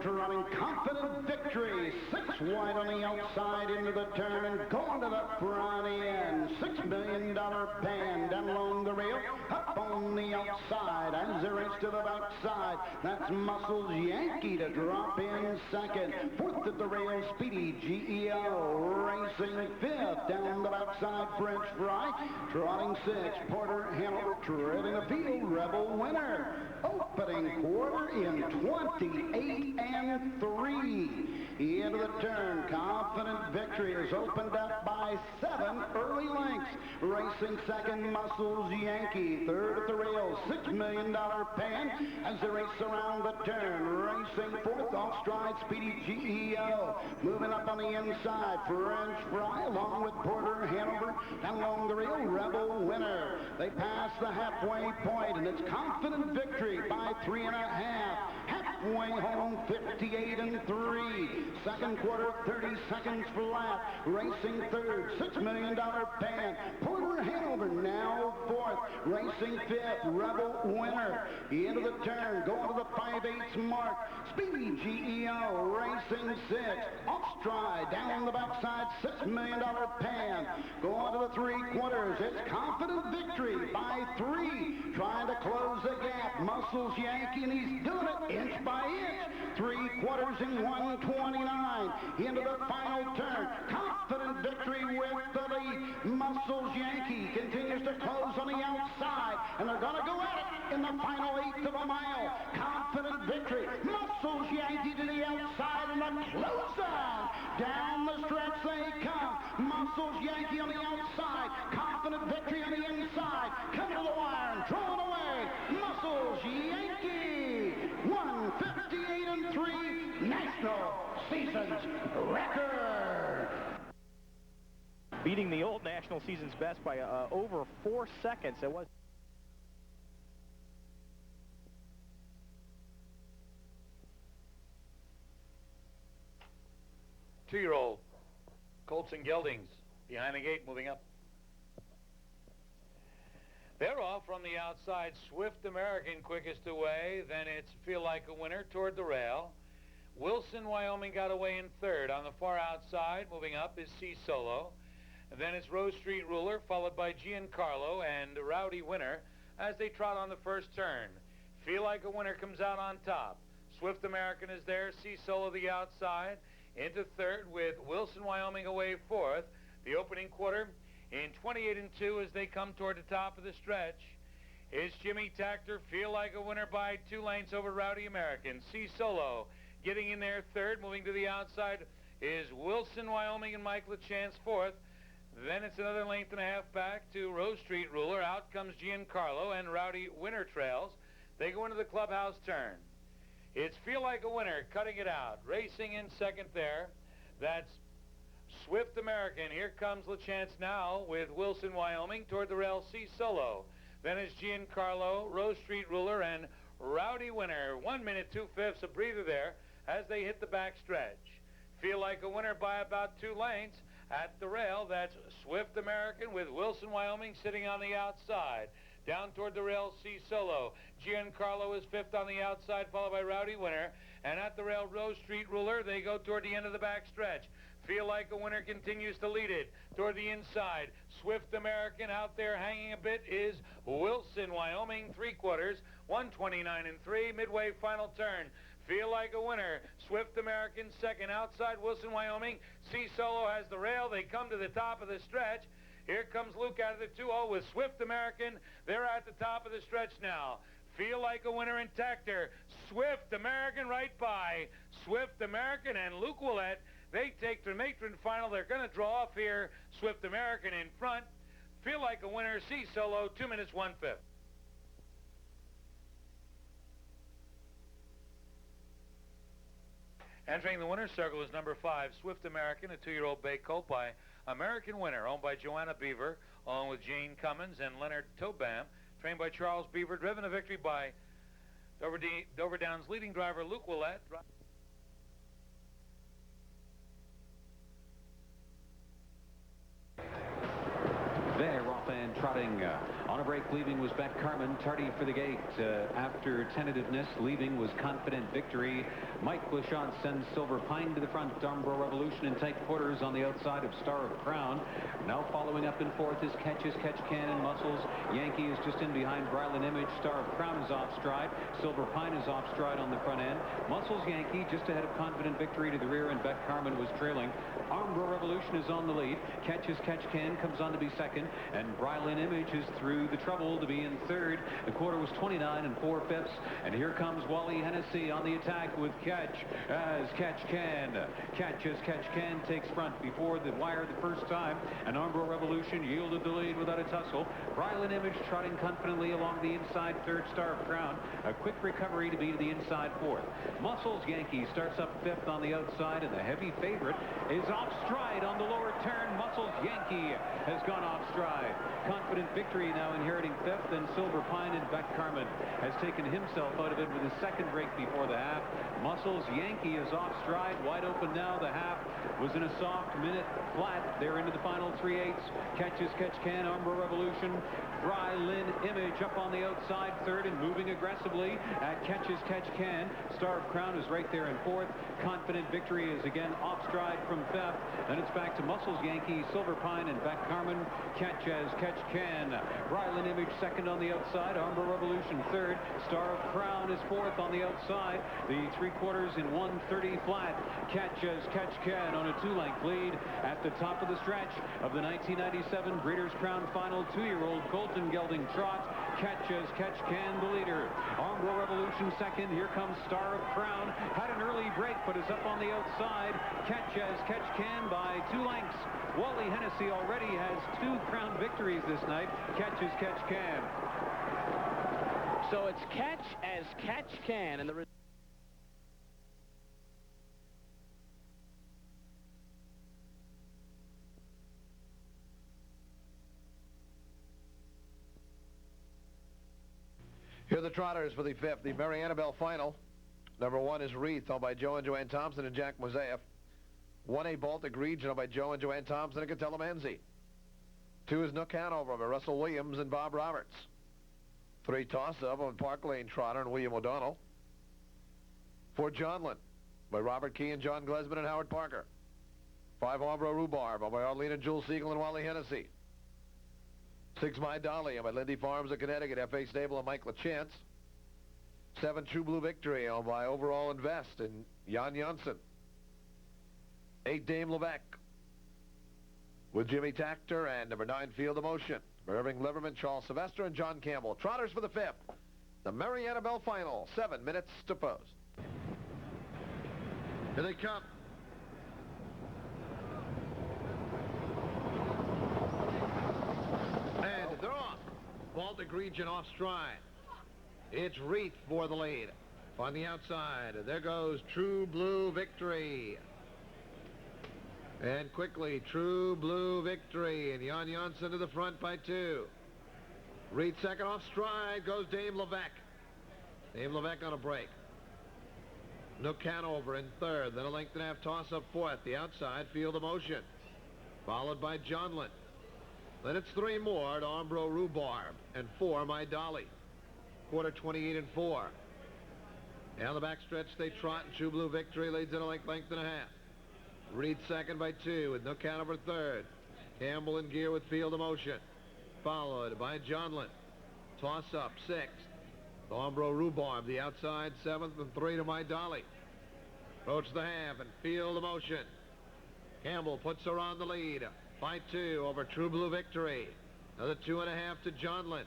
Running Confident Victory, 6 wide on the outside into the turn and going to the front end. $6 million pan down along the rail, up on the outside as they race to the backside. That's Muscles Yankee to drop in second. Fourth at the rail, Speedy GEO racing fifth. Down the backside, French Fry trotting 6. Porter Hanover treading the field, Rebel Winner. Opening quarter in 28-3. Into the turn, Confident Victory is opened up by 7 early lengths. Racing second, Muscles Yankee. Third at the rail, $6 million pan as they race around the turn. Racing fourth, off stride, Speedy GEO. Moving up on the inside, French Fry along with Porter Hanover. Down along the rail, Rebel Winner. They pass the halfway point, and it's Confident Victory by 3.5. Halfway home, 58-3. Second quarter, 30 seconds flat. Racing third, $6 million pan. Porter Hanover now fourth. Racing fifth, Rebel Winner. Into the turn, going to the 5/8 mark. Speedy GEO racing sixth. Off stride, down the backside, $6 million pan. Going to the 3/4. It's Confident Victory by 3. Trying to close the gap. Muscles Yankee, and he's doing it inch by inch. 3/4. 3/4 in 129. Into the final turn. Confident Victory with the lead. Muscles Yankee continues to close on the outside, and they're going to go at it in the final 1/8 of a mile. Confident Victory. Muscles Yankee to the outside, and the close down. Down the stretch they come. Muscles Yankee on the outside. Confident Victory on the inside. Coming to the wire and throwing away. Muscles Yankee. 1:58.3. National Seasons record. Beating the old national season's best by over 4 seconds. It was. Two-year-old Colts and Geldings behind the gate, moving up. They're off from the outside. Swift American quickest away. Then it's Feel Like a Winner toward the rail. Wilson, Wyoming got away in third. On the far outside, moving up, is C Solo. And then it's Rose Street Ruler, followed by Giancarlo and Rowdy Winner as they trot on the first turn. Feel Like a Winner comes out on top. Swift American is there. C Solo the outside. Into third with Wilson, Wyoming away fourth. The opening quarter in 28.2 as they come toward the top of the stretch. Is Jimmy Takter. Feel Like a Winner by 2 lengths over Rowdy American. C Solo getting in there third. Moving to the outside is Wilson, Wyoming and Mike LeChance fourth. Then it's another length and a half back to Rose Street Ruler. Out comes Giancarlo and Rowdy Winner trails. They go into the clubhouse turn. It's Feel Like a Winner cutting it out. Racing in second there. That's Swift American. Here comes LeChance now with Wilson, Wyoming toward the rail. C Solo. Then it's Giancarlo, Rose Street Ruler, and Rowdy Winner. 1 minute 2/5, a breather there as they hit the back stretch. Feel Like a Winner by about 2 lengths. At the rail, that's Swift American with Wilson, Wyoming sitting on the outside. Down toward the rail, C Solo. Giancarlo is fifth on the outside, followed by Rowdy Winner. And at the rail, Rose Street Ruler. They go toward the end of the back stretch. Feel Like a Winner continues to lead it toward the inside. Swift American out there hanging a bit is Wilson, Wyoming, 3/4, 1:29.3, midway final turn. Feel Like a Winner. Swift American second. Outside Wilson, Wyoming. C Solo has the rail. They come to the top of the stretch. Here comes Luke out of the 2-0 with Swift American. They're at the top of the stretch now. Feel Like a Winner and Takter. Swift American right by. Swift American and Luke Willett. They take the matron final. They're going to draw off here. Swift American in front. Feel Like a Winner. C Solo, 2 minutes 1/5. Entering the winner's circle is number 5, Swift American, a 2-year-old bay colt by American Winner, owned by Joanna Beaver, along with Jane Cummins and Leonard Tobam, trained by Charles Beaver, driven to victory by Dover Downs leading driver Luke Willett. They're off and trotting. On a break, leaving was Beck Carman, tardy for the gate. After tentativeness, leaving was Confident Victory. Mike LeChance sends Silver Pine to the front. Umbro Revolution in tight quarters on the outside of Star of Crown. Now following up in fourth is Catch Can and Muscles. Yankee is just in behind Brylan Image. Star of Crown is off stride. Silver Pine is off stride on the front end. Muscles Yankee just ahead of Confident Victory to the rear, and Beck Carman was trailing. Umbro Revolution is on the lead. Catch Can comes on to be second, and Brylan Image is through the trouble to be in third. The quarter was 29 4/5, and here comes Wally Hennessy on the attack with Catch Can. Catch Can takes front before the wire the first time, and Umbro Revolution yielded the lead without a tussle. Brylan Image trotting confidently along the inside third. Star of Crown, a quick recovery to be to the inside fourth. Muscles Yankee starts up fifth on the outside, and the heavy favorite is off stride on the lower turn. Muscles Yankee has gone off stride. Confident Victory now inheriting fifth, and Silver Pine and Beck Carman has taken himself out of it with his second break before the half. Muscles Yankee is off stride, wide open now. The half was in a soft minute flat. They're into the final 3/8. Catch Can, Umbro Revolution. Brylan Image up on the outside third and moving aggressively at Catch Can. Star of Crown is right there in fourth. Confident Victory is again off stride from fifth. Then it's back to Muscles Yankee, Silver Pine, and Beck Carman. Catch Can. Brylan Genuine Image second on the outside. Armbro Revolution third. Star of Crown is fourth on the outside. The 3/4 in 1:30 flat. Catch as Catch Can on a 2-length lead at the top of the stretch of the 1997 Breeders' Crown Final. 2-year-old Colton Gelding Trot. Catch as Catch Can the leader. Armbro Revolution second. Here comes Star of Crown. Had an early break but is up on the outside. Catch as Catch Can by 2 lengths. Wally Hennessy already has 2 Crown victories this night. Catch as Catch Can. So it's Catch as Catch Can, and the Here are the trotters for the 5th, the Mary Annabelle Final. Number 1 is Wreath, owned by Joe and Joanne Thompson and Jack Mozaeff. 1A Baltic Region, owned by Joe and Joanne Thompson and Catella Manzi. 2 is Nook Hanover by Russell Williams and Bob Roberts. 3 Toss-Up on Park Lane Trotter and William O'Donnell. 4 Johnlin by Robert Key and John Glesman and Howard Parker. 5 Armbro Rhubarb by Arlene and Jules Siegel and Wally Hennessy. 6 My Dolly by Lindy Farms of Connecticut, F.A. Stable and Mike LaChance. 7 True Blue Victory owned by Overall Invest and Jan Janssen. 8 Dame Levesque with Jimmy Takter, and number 9 Field of Motion by Irving Liverman, Charles Sylvester, and John Campbell. Trotters for the 5th, the Mary Annabelle Final, 7 minutes to pose. Here they come. And they're off. Baltic Region off stride. It's Wreath for the lead. On the outside, there goes True Blue Victory. And quickly, True Blue Victory, and Jan Janssen to the front by 2. Wreath second off stride, goes Dame Levesque. Dame Levesque on a break. Nook Hanover in third, then a 1.5 length toss-up fourth. The outside, Field of Motion, followed by Johnlin. Then it's 3 more to Armbro Rhubarb, and 4 My Dolly. Quarter 28 and 4. Down the backstretch they trot, and True Blue Victory leads in a length and a half. Reed second by 2 with Nook Hanover third. Campbell in gear with Field of Motion, followed by Johnlin. Toss-up 6th. Armbro Rhubarb, the outside 7th, and 3 to My Dolly. Approach the half and Field of Motion. Campbell puts her on the lead by 2 over True Blue Victory. Another 2.5 to Johnlin.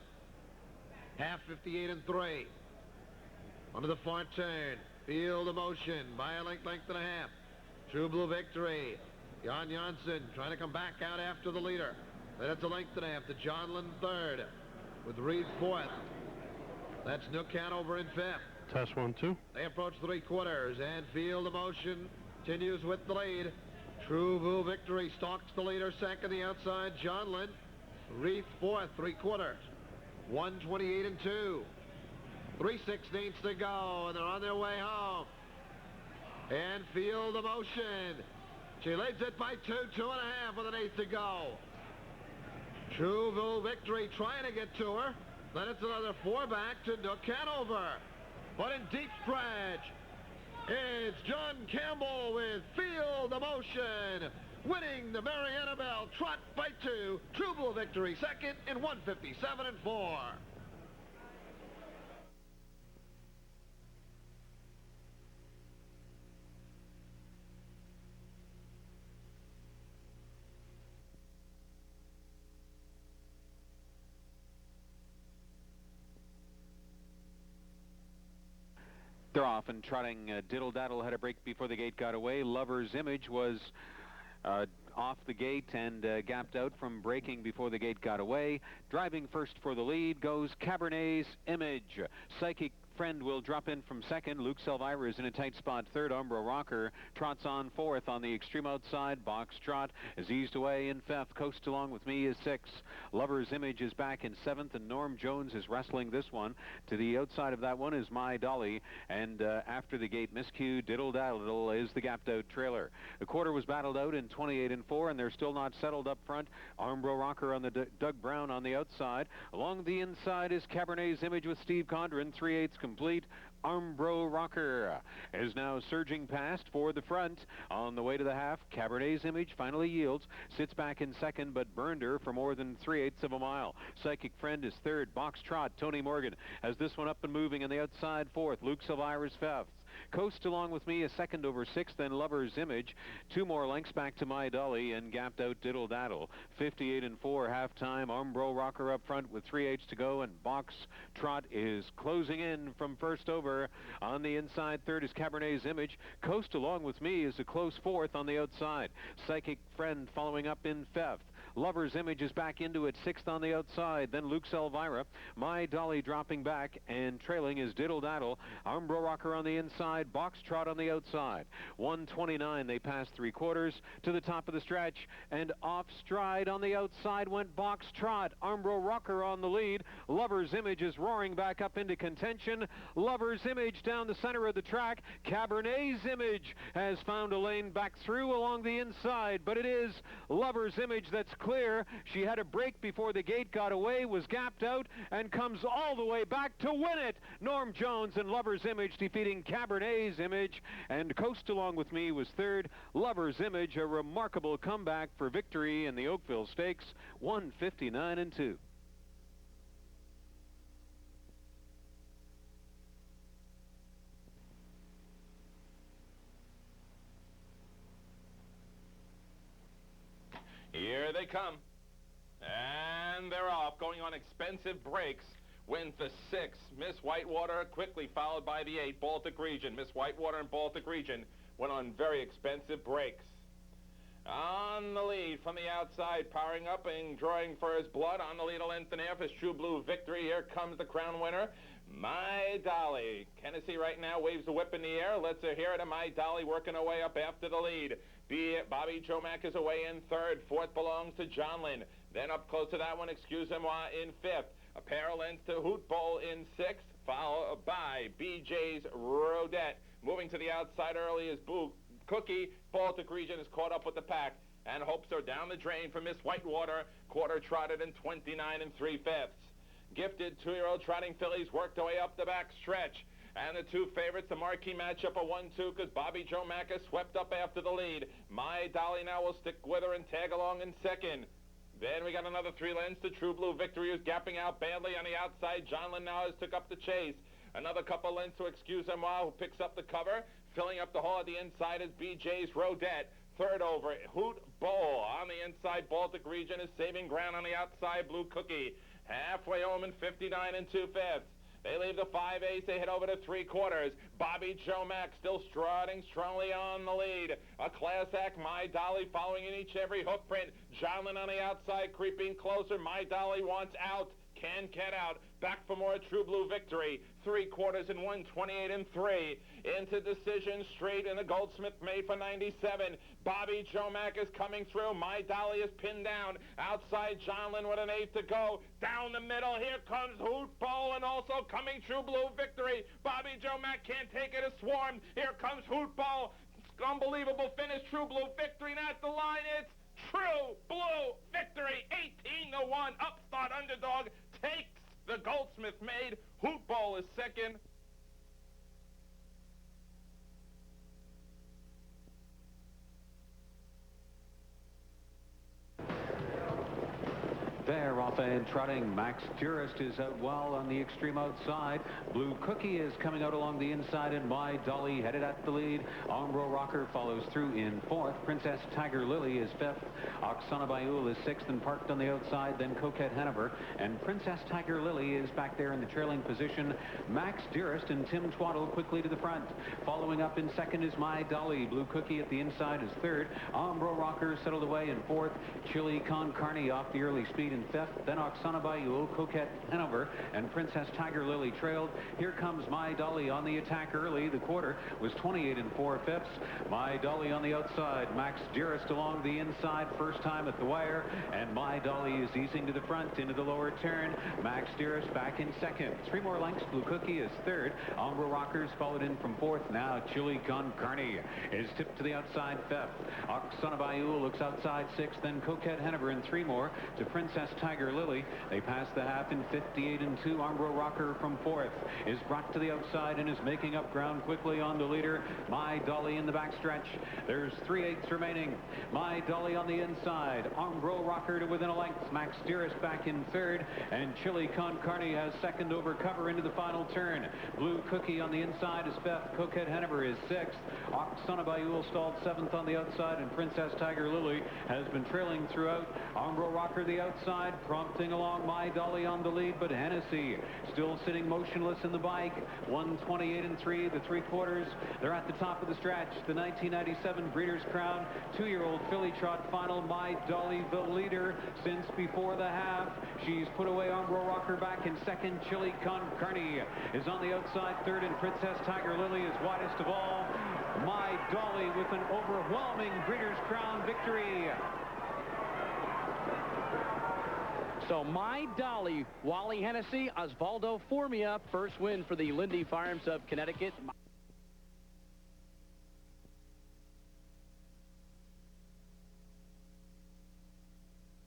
Half 58 and 3. Onto the far turn. Field of Motion by a length and a half. True Blue Victory. Jan Janssen trying to come back out after the leader. Then it's a length and a half to Johnlin third with Reed fourth. That's Nook Hanover in 5th. Test 1, 2. They approach 3/4, and Field of Motion continues with the lead. True Blue Victory stalks the leader second, the outside Johnlin. Reed fourth, 3/4. 1:28 and 2. 3/16 to go, and they're on their way home. And Field of Motion. She leads it by 2.5 with an 1/8 to go. True Blue Victory trying to get to her. Then it's another 4 back to Nook Hanover. But in deep stretch, it's John Campbell with Field of Motion, winning the Mary Annabelle Trot by 2. True Blue Victory second in 1:57 and 4. They're off and trotting. Diddle Daddle had a break before the gate got away. Lover's Image was off the gate and gapped out from braking before the gate got away. Driving first for the lead goes Cabernet's Image. Psychic Friend will drop in from second. Luke Selvaira is in a tight spot third. Umbro Rocker trots on fourth. On the extreme outside, Box Trot is eased away in fifth. Coast Along With Me is sixth. Lover's Image is back in seventh, and Norm Jones is wrestling this one. To the outside of that one is My Dolly, and after the gate miscue, Diddle Daddle is the gapped out trailer. The quarter was battled out in 28 and 4, and they're still not settled up front. Umbro Rocker on the Doug Brown on the outside. Along the inside is Cabernet's Image with Steve Condren, 3/8 complete. Armbro Rocker is now surging past for the front. On the way to the half, Cabernet's Image finally yields, sits back in second, but burned her for more than 3/8 of a mile. Psychic Friend is third. Box Trot, Tony Morgan has this one up and moving on the outside fourth. Luke Silvira's fifth. Coast Along With Me a second over sixth, then Lover's Image. 2 more lengths back to My Dolly and gapped out Diddle Daddle. 58 and 4 halftime. Armbro Rocker up front with 3/8 to go, and Box Trot is closing in from first over. On the inside third is Cabernet's Image. Coast Along With Me is a close fourth on the outside. Psychic Friend following up in fifth. Lover's Image is back into it, sixth on the outside. Then Luke Elvira. My Dolly dropping back, and trailing is Diddle Daddle. Armbro Rocker on the inside, Box Trot on the outside. 1:29, they passed 3/4 to the top of the stretch, and off stride on the outside went Box Trot. Armbro Rocker on the lead. Lover's Image is roaring back up into contention. Lover's Image down the center of the track. Cabernet's Image has found a lane back through along the inside, but it is Lover's Image that's clear. She had a break before the gate got away, was gapped out, and comes all the way back to win it. Norm Jones and Lover's Image defeating Cabernet's Image, and Coast Along With Me was third. Lover's Image, a remarkable comeback for victory in the Oakville Stakes, 1:59 and 2. Here they come. And they're off, going on expensive breaks. Wins the 6, Miss Whitewater, quickly followed by the 8, Baltic Region. Miss Whitewater and Baltic Region went on very expensive breaks. On the lead from the outside, powering up and drawing for his blood. On the lead, a length and a half is True Blue Victory. Here comes the crown winner, My Dolly. Hennessy right now waves the whip in the air. Let's hear it. My Dolly working her way up after the lead. Bobby Jomack is away in third. Fourth belongs to John Lynn. Then up close to that one, Excuse-moi in fifth. A pair of lengths to Hoot Bowl in sixth, followed by BJ's Rodette. Moving to the outside early is Boo Cookie. Baltic Region is caught up with the pack, and hopes are down the drain for Miss Whitewater. Quarter trotted in 29 3/5. Gifted 2-year-old trotting fillies worked their way up the back stretch. And the 2 favorites, the marquee matchup, a 1-2, because Bobby Jomack is swept up after the lead. My Dolly now will stick with her and tag along in second. Then we got another 3 lengths to True Blue Victory, who's gapping out badly on the outside. John Lynn now has took up the chase. Another couple lengths to Excuse-moi, who picks up the cover. Filling up the hole at the inside is BJ's Rodette. Third over, Hoot Bowl. On the inside, Baltic Region is saving ground on the outside, Blue Cookie. Halfway home in 59 2/5. They leave the 5/8. They head over to 3/4. Bobby Jomack still strutting strongly on the lead. A class act, My Dolly following in each every hoof print. John Lynn on the outside creeping closer. My Dolly wants out. Can get out. Back for more True Blue Victory. 3/4 in 1:28 3. Into decision straight in the Goldsmith made for 97. Bobby Jomack is coming through. My Dolly is pinned down. Outside John Lynn with an 8 to go. Down the middle, here comes Hoot Bowl, and also coming True Blue Victory. Bobby Jomack can't take it, a swarm. Here comes Hoot Bowl. Unbelievable finish, True Blue Victory, and at the line it's True Blue Victory. 18-1. Upstart underdog takes the Goldsmith made. Hoot Bowl is second. There, off and trotting, Max Tourist is out well on the extreme outside. Blue Cookie is coming out along the inside, and My Dolly headed at the lead. Armbro Rocker follows through in fourth. Princess Tiger Lily is fifth. Oksana Bayul is sixth and parked on the outside. Then Coquette Hanover, and Princess Tiger Lily is back there in the trailing position. Max Dearest and Tim Twaddle quickly to the front. Following up in second is My Dolly. Blue Cookie at the inside is third. Armbro Rocker settled away in fourth. Chili Con Carne off the early speed in fifth. Then Oksana Bayul, Coquette Hanover, and Princess Tiger Lily trailed. Here comes My Dolly on the attack early. The quarter was 28 4/5. My Dolly on the outside. Max Dearest along the inside, first time at the wire, and My Dolly is easing to the front into the lower turn. Max Dearest back in second. 3 more lengths. Blue Cookie is third. Armbro Rockers followed in from fourth. Now Chili Con Carne is tipped to the outside fifth. Oksana Bayul looks outside sixth. Then Coquette Hanover in 3 more to Princess S. Tiger Lily. They pass the half in 58-2. Armbro Rocker from fourth is brought to the outside and is making up ground quickly on the leader. My Dolly in the backstretch. There's 3/8 remaining. My Dolly on the inside. Armbro Rocker to within a length. Max Dearest back in third, and Chili Con Carne has second over cover into the final turn. Blue Cookie on the inside is fifth. Coquette Hanover is sixth. Oksana Bayul stalled seventh on the outside, and Princess Tiger Lily has been trailing throughout. Armbro Rocker the outside, prompting along My Dolly on the lead, but Hennessy still sitting motionless in the bike. 1:28 3, the 3/4. They're at the top of the stretch. The 1997 Breeders' Crown 2-year-old filly trot final. My Dolly the leader since before the half. She's put away Armbro Rocker back in second. Chili Con Carne is on the outside third, and Princess Tiger Lily is widest of all. My Dolly with an overwhelming Breeders' Crown victory. So My Dolly, Wally Hennessy, Osvaldo Formia, first win for the Lindy Farms of Connecticut.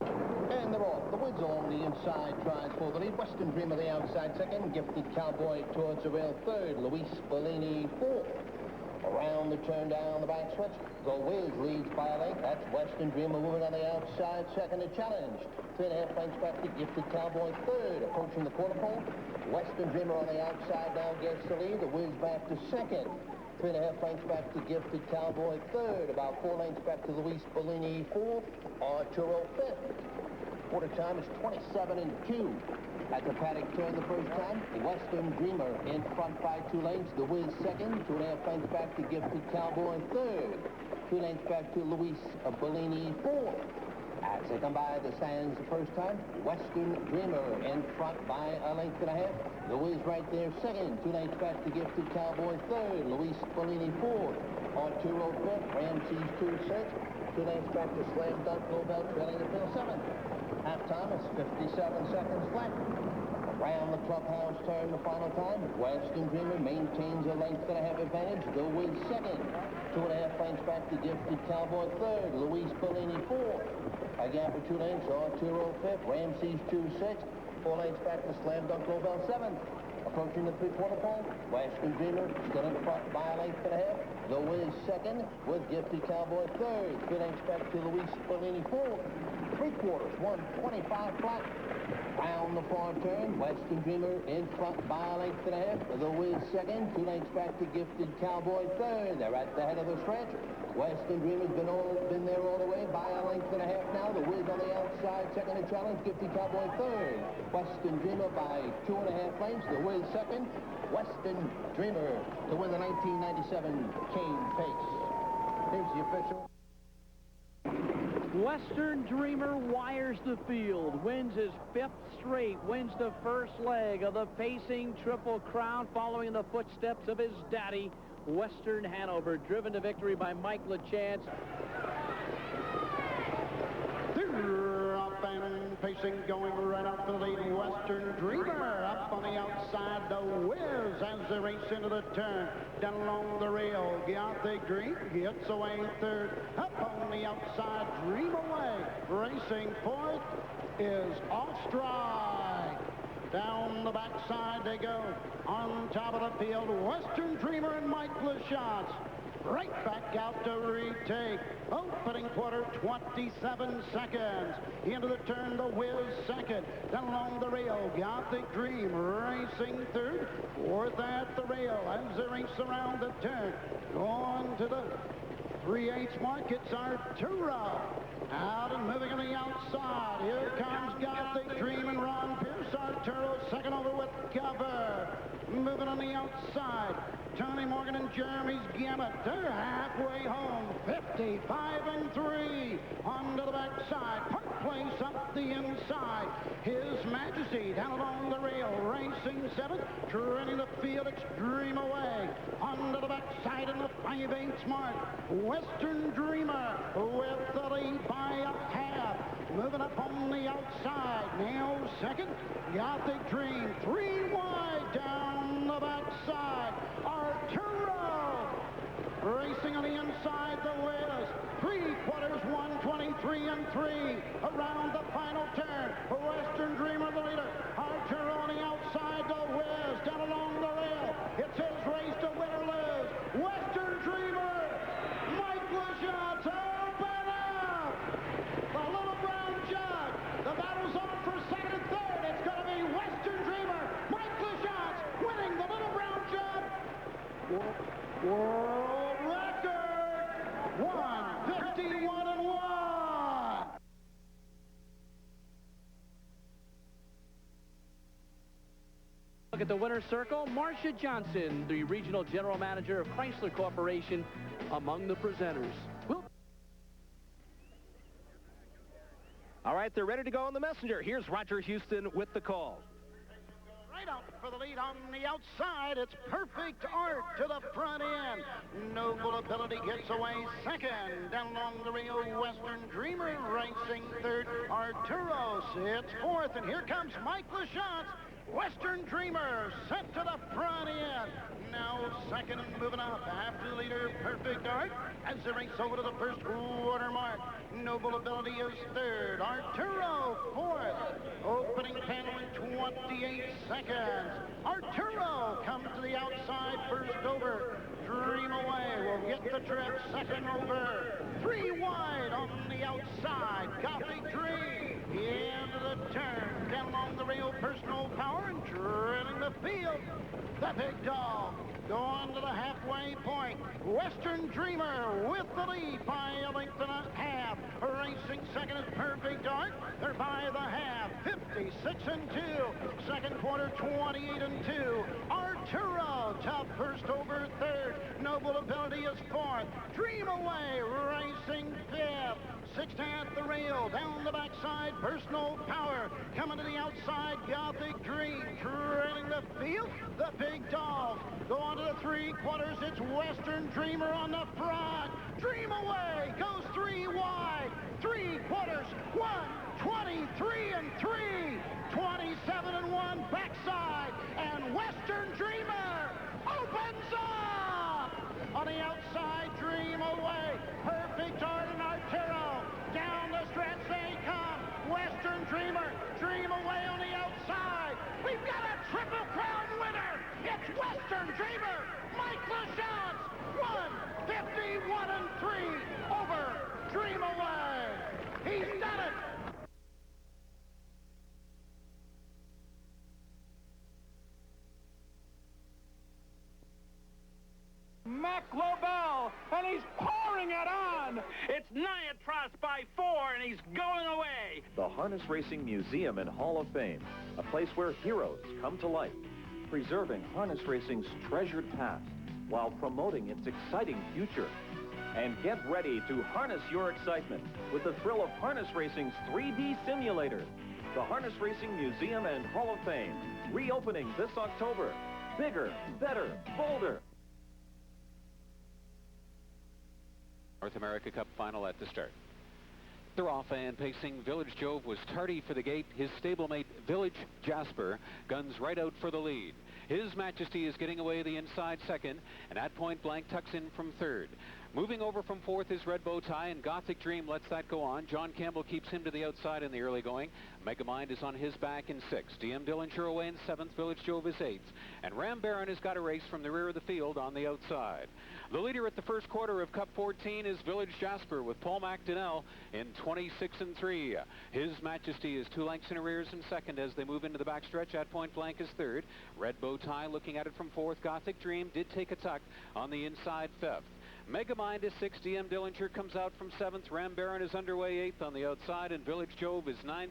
And they're off. The Woods on the inside tries for the lead. Western Dream on the outside second. Gifted Cowboy towards the rail third. Luis Bellini fourth. Around the turn down the back switch. The Wiz leads by a length. That's Western Dreamer moving on the outside second to challenge. 3.5 lengths back to Gifted Cowboy third. Approaching the quarter pole. Western Dreamer on the outside now gets the lead. The Wiz back to second. 3.5 lengths back to Gifted Cowboy third. About 4 lengths back to Luis Bellini fourth. Arturo fifth. Quarter time is 27-2. At the paddock turn the first time, Western Dreamer in front by 2 lengths. The Wiz second. 2.5 lengths back to Gifted Cowboy third. 2 lengths back to Luis Bellini fourth. As they come by the stands the first time, Western Dreamer in front by 1.5 lengths. The Wiz right there second. 2 lengths back to Gifted Cowboy third. Luis Bellini fourth. Arturo fifth. Ramses 2 sixth. 2 lengths back to Slam Dunk Nobel trailing the field seventh. Halftime is 57 seconds left. Around the clubhouse turn the final time. Western Dreamer maintains a 1.5 length advantage. The Wiz second. 2.5 lengths back to Gifted Cowboy third. Luis Bellini fourth. A gap of 2 lengths. Arturo fifth. Ramses 2 sixth. 4 lengths back to Slam Dunk Nobel seventh. Approaching the 3/4 pole. Western Dreamer still in front by 1.5 lengths. The Wiz second with Gifted Cowboy third. 3 lengths back to Luis Bellini fourth. 3/4, 1:25 flat. Round the far turn, Western Dreamer in front by 1.5 lengths. The Wiz second. 2 lengths back to Gifted Cowboy third. They're at the head of the stretch. Western Dreamer's been there all the way by 1.5 lengths now. The Wiz on the outside, second to challenge. Gifted Cowboy third. Western Dreamer by 2.5 lengths. The Wiz second. Western Dreamer to win the 1997 Cane Pace. Here's the official. Western Dreamer wires the field, wins his 5th straight, wins the first leg of the pacing Triple Crown following the footsteps of his daddy, Western Hanover, driven to victory by Mike LaChance. They're up and pacing, going right out to the lead. Western Dreamer up on the outside. The Wiz as they race into the turn. Down along the rail. Gothic Dream gets away third. Up on the outside. Dream away. Racing fourth is Off-Stride. Down the backside they go. On top of the field, Western Dreamer and Mike LaChance. Right back out to retake. Opening quarter, 27 seconds. Into the turn, the Wiz second. Down along the rail, Gothic Dream racing third. Fourth at the rail as they race around the turn. On to the 3/8 mark, it's Arturo. Out and moving on the outside. Here comes Gothic Dream and Ron Pierce. Arturo second over with cover. Moving on the outside. Tony Morgan and Jeremy's Gamut. They're halfway home. 55-3. Onto the backside. Park Place up the inside. His Majesty down along the rail. Racing seventh. Training the field. Extreme away. Onto the backside in the 5/8 mark. Western Dreamer with the lead by a half. Moving up on the outside. Now second. Gothic Dream. 3 wide down the backside. Arturo racing on the inside. The Wiz. 3/4, 1:23 three around the final turn. Western Dreamer the leader. Arturo on the outside to Whiz down along the rail. It's his race to win or lose. Western Dreamer, Mike LaChanze, open up. The Little Brown Jug. The battle's on for second and third. It's going to be Western Dreamer, Mike LaChanze winning the Little Brown Jug. World record, 151-1. Look at the winner's circle. Marcia Johnson, the regional general manager of Chrysler Corporation, among the presenters. All right, they're ready to go on the messenger. Here's Roger Houston with the call. Right up for the lead on the outside. It's Perfect Art to the front end. Noble Ability gets away second. Down along the rail, Western Dreamer racing third. Arturo sits fourth. And here comes Mike LaChanze. Western Dreamer sent to the front end. Now second and moving up after the leader, Perfect Art, as they race over to the first quarter mark. Noble Ability is third. Arturo fourth. Opening panel in 28 seconds. Arturo comes to the outside first over. Dream Away will get the trip second over. Three wide on the outside. Gothic Dream into the turn. Down along the rail, Personal Power, and drilling the field. The Big Dog going to the halfway point. Western Dreamer with the lead by a length and a half. Racing second is Perfect Art. They're by the half, 56-2. Second quarter, 28-2. Arturo top first over third. Noble Ability is fourth. Dream Away racing fifth. Sixth at the rail, down the backside, Personal Power. Coming to the outside, Gothic Dream. Trailing the field, the Big Dog. Go on to the three quarters, it's Western Dreamer on the front. Dream Away goes three wide. Three quarters, 1:23-3. 27-1 backside. And Western Dreamer opens up. On the outside, Dream Away. Perfect Art and Arturo. Down the stretch they come. Western Dreamer. Dream Away on the outside. We've got a Triple Crown winner. It's Western Dreamer. Mike LaChanze. 151-3 over Dream Away. He's done it. Mac Lobel, and he's pouring it on. It's Niatros by 4, and he's going away. The Harness Racing Museum and Hall of Fame, a place where heroes come to life, preserving harness racing's treasured past while promoting its exciting future. And get ready to harness your excitement with the thrill of harness racing's 3D simulator. The Harness Racing Museum and Hall of Fame, reopening this October. Bigger, better, bolder. North America Cup final at the start. They're off and pacing. Village Jove was tardy for the gate. His stablemate, Village Jasper, guns right out for the lead. His Majesty is getting away the inside second, and at point blank tucks in from third. Moving over from fourth is Red Bow Tie, and Gothic Dream lets that go on. John Campbell keeps him to the outside in the early going. Megamind is on his back in sixth. DM Dillinger away in seventh. Village Jove is eighth. And Ram Baron has got a race from the rear of the field on the outside. The leader at the first quarter of Cup 14 is Village Jasper with Paul McDonnell in 26-3. His Majesty is 2 lengths in arrears in second as they move into the backstretch. At point blank is third. Red Bow Tie looking at it from fourth. Gothic Dream did take a tuck on the inside fifth. Megamind is 6th. DM Dillinger comes out from 7th. Ram Baron is underway 8th on the outside, and Village Jove is 9th.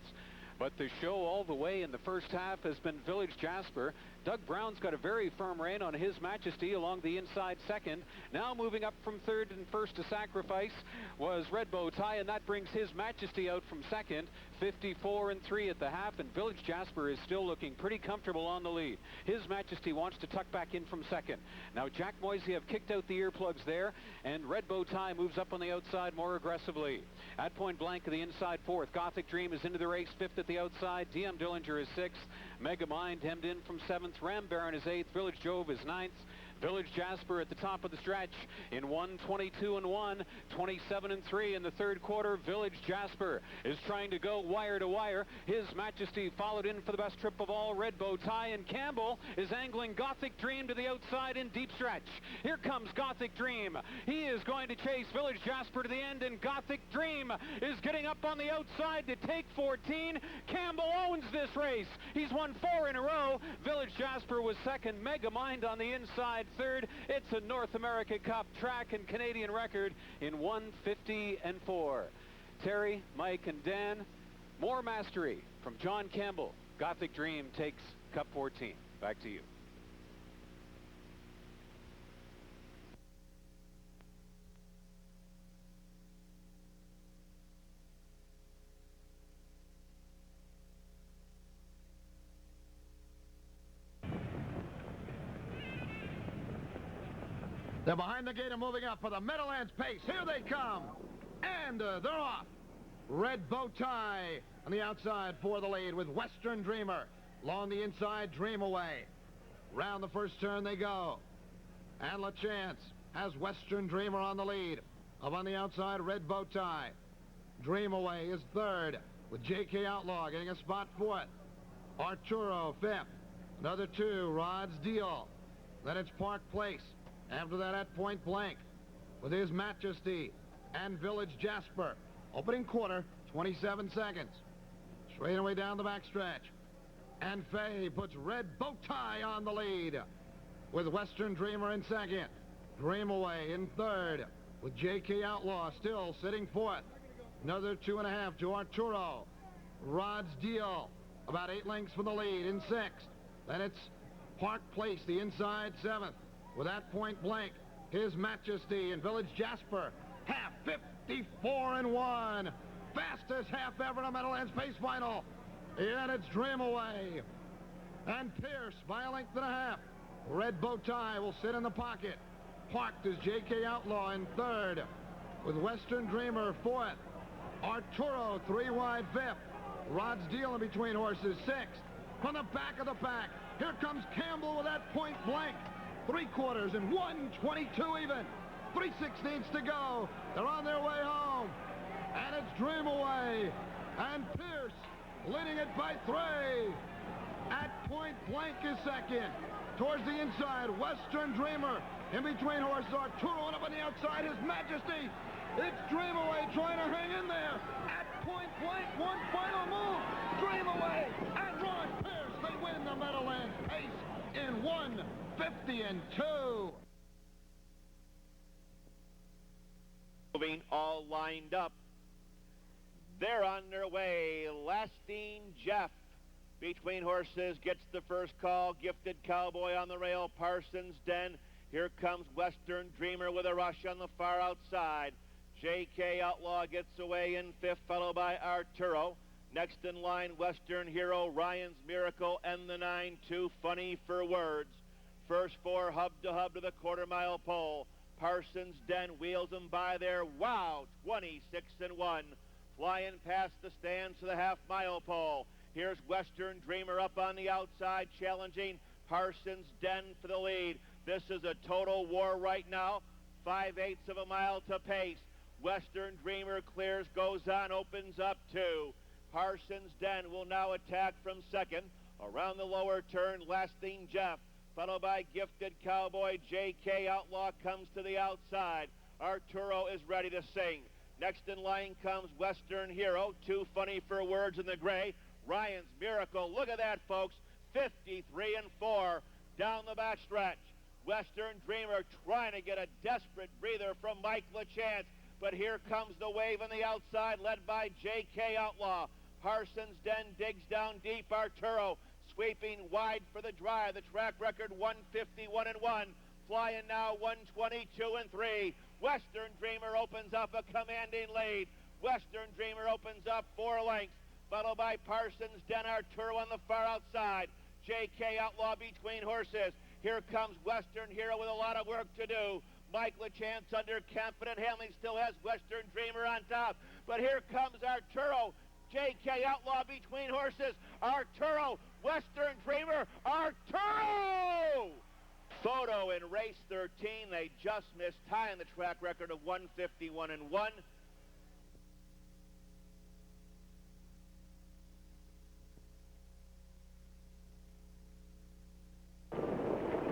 But the show all the way in the first half has been Village Jasper. Doug Brown's got a very firm rein on His Majesty along the inside second. Now moving up from third and first to sacrifice was Red Bow Tie, and that brings His Majesty out from second. 54-3 at the half, and Village Jasper is still looking pretty comfortable on the lead. His Majesty wants to tuck back in from second. Now Jack Moisey have kicked out the earplugs there, and Red Bow Tie moves up on the outside more aggressively. At point blank of the inside fourth. Gothic Dream is into the race, fifth at the outside. DM Dillinger is 6th. Megamind hemmed in from 7th. Ram Baron is 8th. Village Jove is 9th. Village Jasper at the top of the stretch in 1:22.1, 27.3 in the third quarter. Village Jasper is trying to go wire to wire. His Majesty followed in for the best trip of all, Red Bow Tie, and Campbell is angling Gothic Dream to the outside in deep stretch. Here comes Gothic Dream. He is going to chase Village Jasper to the end, and Gothic Dream is getting up on the outside to take 14. Campbell owns this race. He's won 4 in a row. Village Jasper was second. Megamind on the inside third. It's a North America Cup track and Canadian record in 1:50.4. Terry, Mike, and Dan, more mastery from John Campbell. Gothic Dream takes Cup 14. Back to you. They're behind the gate and moving up for the Meadowlands pace. Here they come. And they're off. Red Bow Tie on the outside for the lead with Western Dreamer. Along the inside, Dream Away. Round the first turn they go. And LaChance has Western Dreamer on the lead. Up on the outside, Red Bow Tie. Dream Away is third with J.K. Outlaw getting a spot fourth. Arturo fifth. Another 2, Rod's Deal. Then it's Park Place. After that, at Point Blank with His Majesty and Village Jasper. Opening quarter, 27 seconds. Straight away down the backstretch. And Fay puts Red Bow Tie on the lead with Western Dreamer in second. Dream Away in third with J.K. Outlaw still sitting fourth. Another 2.5 to Arturo. Rod's Deal about 8 lengths from the lead in sixth. Then it's Park Place, the inside seventh. With that Point Blank, His Majesty and Village Jasper. Half 54.1. Fastest half ever in a Meadowlands pace final. And it's Dream Away. And Pierce by a length and a half. Red Bow Tie will sit in the pocket. Parked is J.K. Outlaw in third. With Western Dreamer fourth. Arturo 3 wide fifth. Rod's Deal in between horses sixth. From the back of the pack, here comes Campbell with that Point Blank. 3/4 and 1:22 even. 3/16 to go. They're on their way home. And it's Dream Away. And Pierce leading it by 3. At Point Blank is second. Towards the inside, Western Dreamer. In between horses, Arturo, and up on the outside, His Majesty. It's Dream Away trying to hang in there. At Point Blank, one final move. Dream Away and Ron Pierce. They win the Meadowlands pace in 1:50.2. Moving all lined up. They're on their way. Lasting Jeff between horses gets the first call. Gifted Cowboy on the rail. Parsons Den. Here comes Western Dreamer with a rush on the far outside. J.K. Outlaw gets away in fifth, followed by Arturo. Next in line, Western Hero, Ryan's Miracle, and the 9, Too Funny for Words. First 4 hub to the quarter-mile pole. Parsons Den wheels them by there. Wow, 26-1. Flying past the stands to the half-mile pole. Here's Western Dreamer up on the outside, challenging Parsons Den for the lead. This is a total war right now. 5/8 of a mile to pace. Western Dreamer clears, goes on, opens up 2. Parsons Den will now attack from second. Around the lower turn, Lasting Jeff, followed by Gifted Cowboy. J.K. Outlaw comes to the outside. Arturo is ready to sing. Next in line comes Western Hero, Too Funny for Words in the gray. Ryan's Miracle, look at that, folks, 53-4 down the backstretch. Western Dreamer trying to get a desperate breather from Mike LaChance, but here comes the wave on the outside, led by J.K. Outlaw. Parsons Den digs down deep. Arturo sweeping wide for the drive. The track record 151-1. Flying now 122-3. Western Dreamer opens up a commanding lead. Western Dreamer opens up 4 lengths, followed by Parsons Den. Arturo on the far outside. J.K. Outlaw between horses. Here comes Western Hero with a lot of work to do. Mike LaChance under confident handling still has Western Dreamer on top. But here comes Arturo. J.K. Outlaw between horses. Arturo, Western Dreamer, Arturo! Photo in race 13. They just missed tying the track record of 151-1.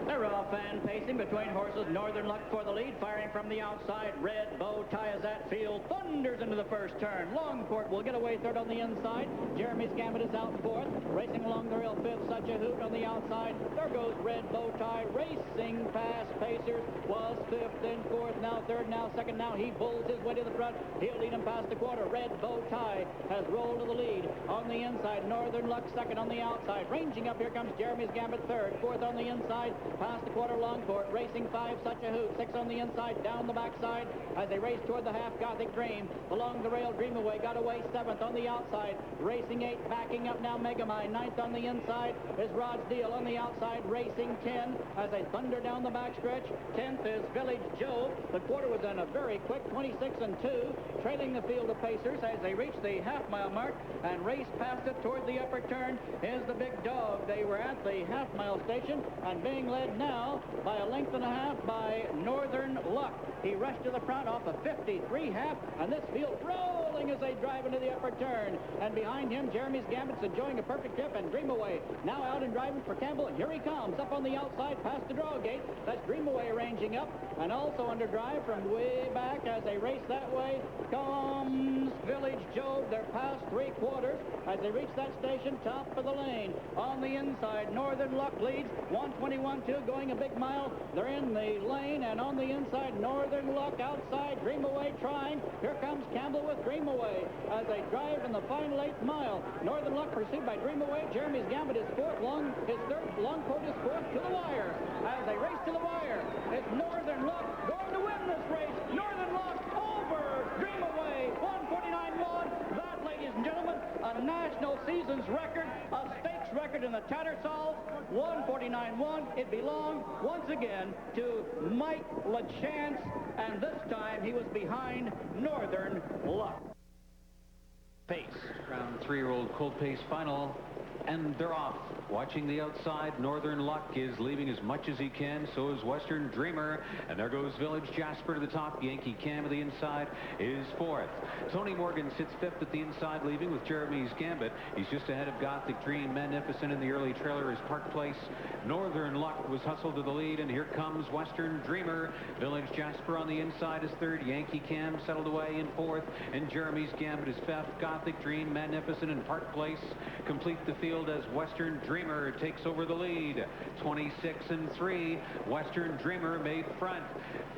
They're off and pacing between horses. Northern Luck for the lead, firing from the outside. Red Bow Tie as that field thunders into the first turn. Longport will get away third on the inside. Jeremy's Gambit is out fourth. Racing along the rail fifth, Such a Hoot on the outside. There goes Red Bow Tie racing past Pacers. Was fifth, then fourth, now third, now second. Now he bulls his way to the front. He'll lead him past the quarter. Red Bow Tie has rolled to the lead. On the inside, Northern Luck second on the outside. Ranging up, here comes Jeremy's Gambit third. Fourth on the inside. Past the quarter, Longport, racing five, Such a Hoot, six on the inside, down the backside, as they race toward the half, Gothic Dream, along the rail, Dream Away, got away seventh on the outside, racing eight, backing up now, Megamind, ninth on the inside, is Rod's Deal on the outside, racing 10, as they thunder down the backstretch, 10th is Village Joe, the quarter was in a very quick 26-2, trailing the field of Pacers as they reach the half-mile mark, and race past it toward the upper turn, is the Big Dog. They were at the half-mile station, and being led now by a length and a half by Northern Luck. He rushed to the front off a 53 half, and this field rolling as they drive into the upper turn. And behind him, Jeremy's Gambit's enjoying a perfect trip, and Dream Away now out and driving for Campbell, and here he comes up on the outside past the draw gate. That's Dream Away ranging up, and also under drive from way back as they race that way comes Village Joe. They're past three quarters as they reach that station, top of the lane. On the inside, Northern Luck leads 121-2, going a big mile. They're in the lane, and on the inside, Northern Luck outside, Dream Away trying. Here comes Campbell with Dream Away as they drive in the final 8th mile. Northern Luck pursued by Dream Away. Jeremy's Gambit is fourth, his third, Longport is fourth to the wire. As they race to the wire, it's Northern Luck going to win this race. Northern Luck over Dream Away, 149-1. That, ladies and gentlemen, a national seasons record, a stakes record in the Tattersalls, 149-1. It belonged once again to Mike LaChance, and this time he was behind Northern Luck. Pace. Round 3-year-old Colt Pace final, and they're off. Watching the outside, Northern Luck is leaving as much as he can. So is Western Dreamer. And there goes Village Jasper to the top. Yankee Cam at the inside is fourth. Tony Morgan sits fifth at the inside, leaving with Jeremy's Gambit. He's just ahead of Gothic Dream. Magnificent in the early trailer is Park Place. Northern Luck was hustled to the lead, and here comes Western Dreamer. Village Jasper on the inside is third. Yankee Cam settled away in fourth, and Jeremy's Gambit is fifth. Gothic Dream, Magnificent, and Park Place complete the field as Western Dreamer takes over the lead. 26-3. Western Dreamer made front.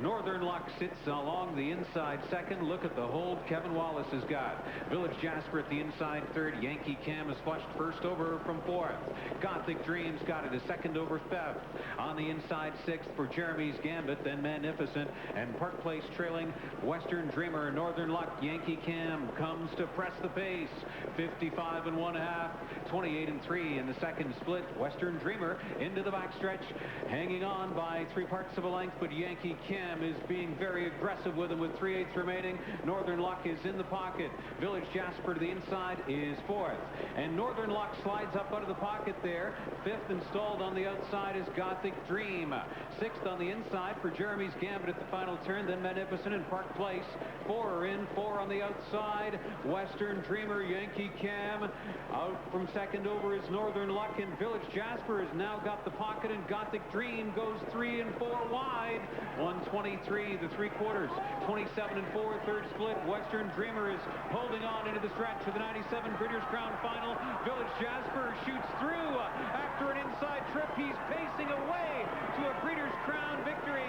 Northern Luck sits along the inside second. Look at the hold Kevin Wallace has got. Village Jasper at the inside third. Yankee Cam is flushed first over from fourth. Gothic Dreams got it a second over fifth. On the inside sixth for Jeremy's Gambit, then Magnificent, and Park Place trailing Western Dreamer. Northern Luck, Yankee Cam comes to press the pace. 55 1/2, 28-3 in the second split. Western Dreamer into the backstretch, hanging on by 3/4 of a length, but Yankee Cam is being very aggressive with him with 3/8 remaining. Northern Luck is in the pocket. Village Jasper to the inside is fourth, and Northern Luck slides up out of the pocket there. Fifth installed on the outside is Gothic Dream. Sixth on the inside for Jeremy's Gambit at the final turn, then Magnificent and Park Place. Four are in, four on the outside. Western Dreamer, Yankee Cam. Out from second over is Northern Luck, and Village Jasper has now got the pocket, and Gothic Dream goes 3 and 4 wide. 123 the 3/4, 27 and 4 third split. Western Dreamer is holding on into the stretch for the 97 Breeders' Crown final. Village Jasper shoots through after an inside trip. He's pacing away to a Breeders' Crown victory.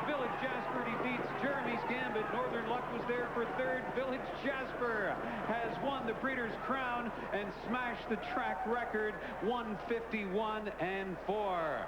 Village Jasper defeats Jeremy's Gambit. Northern Luck was there for third. Village Jasper has won the Breeders' Crown and smashed the track record, 151 and 4.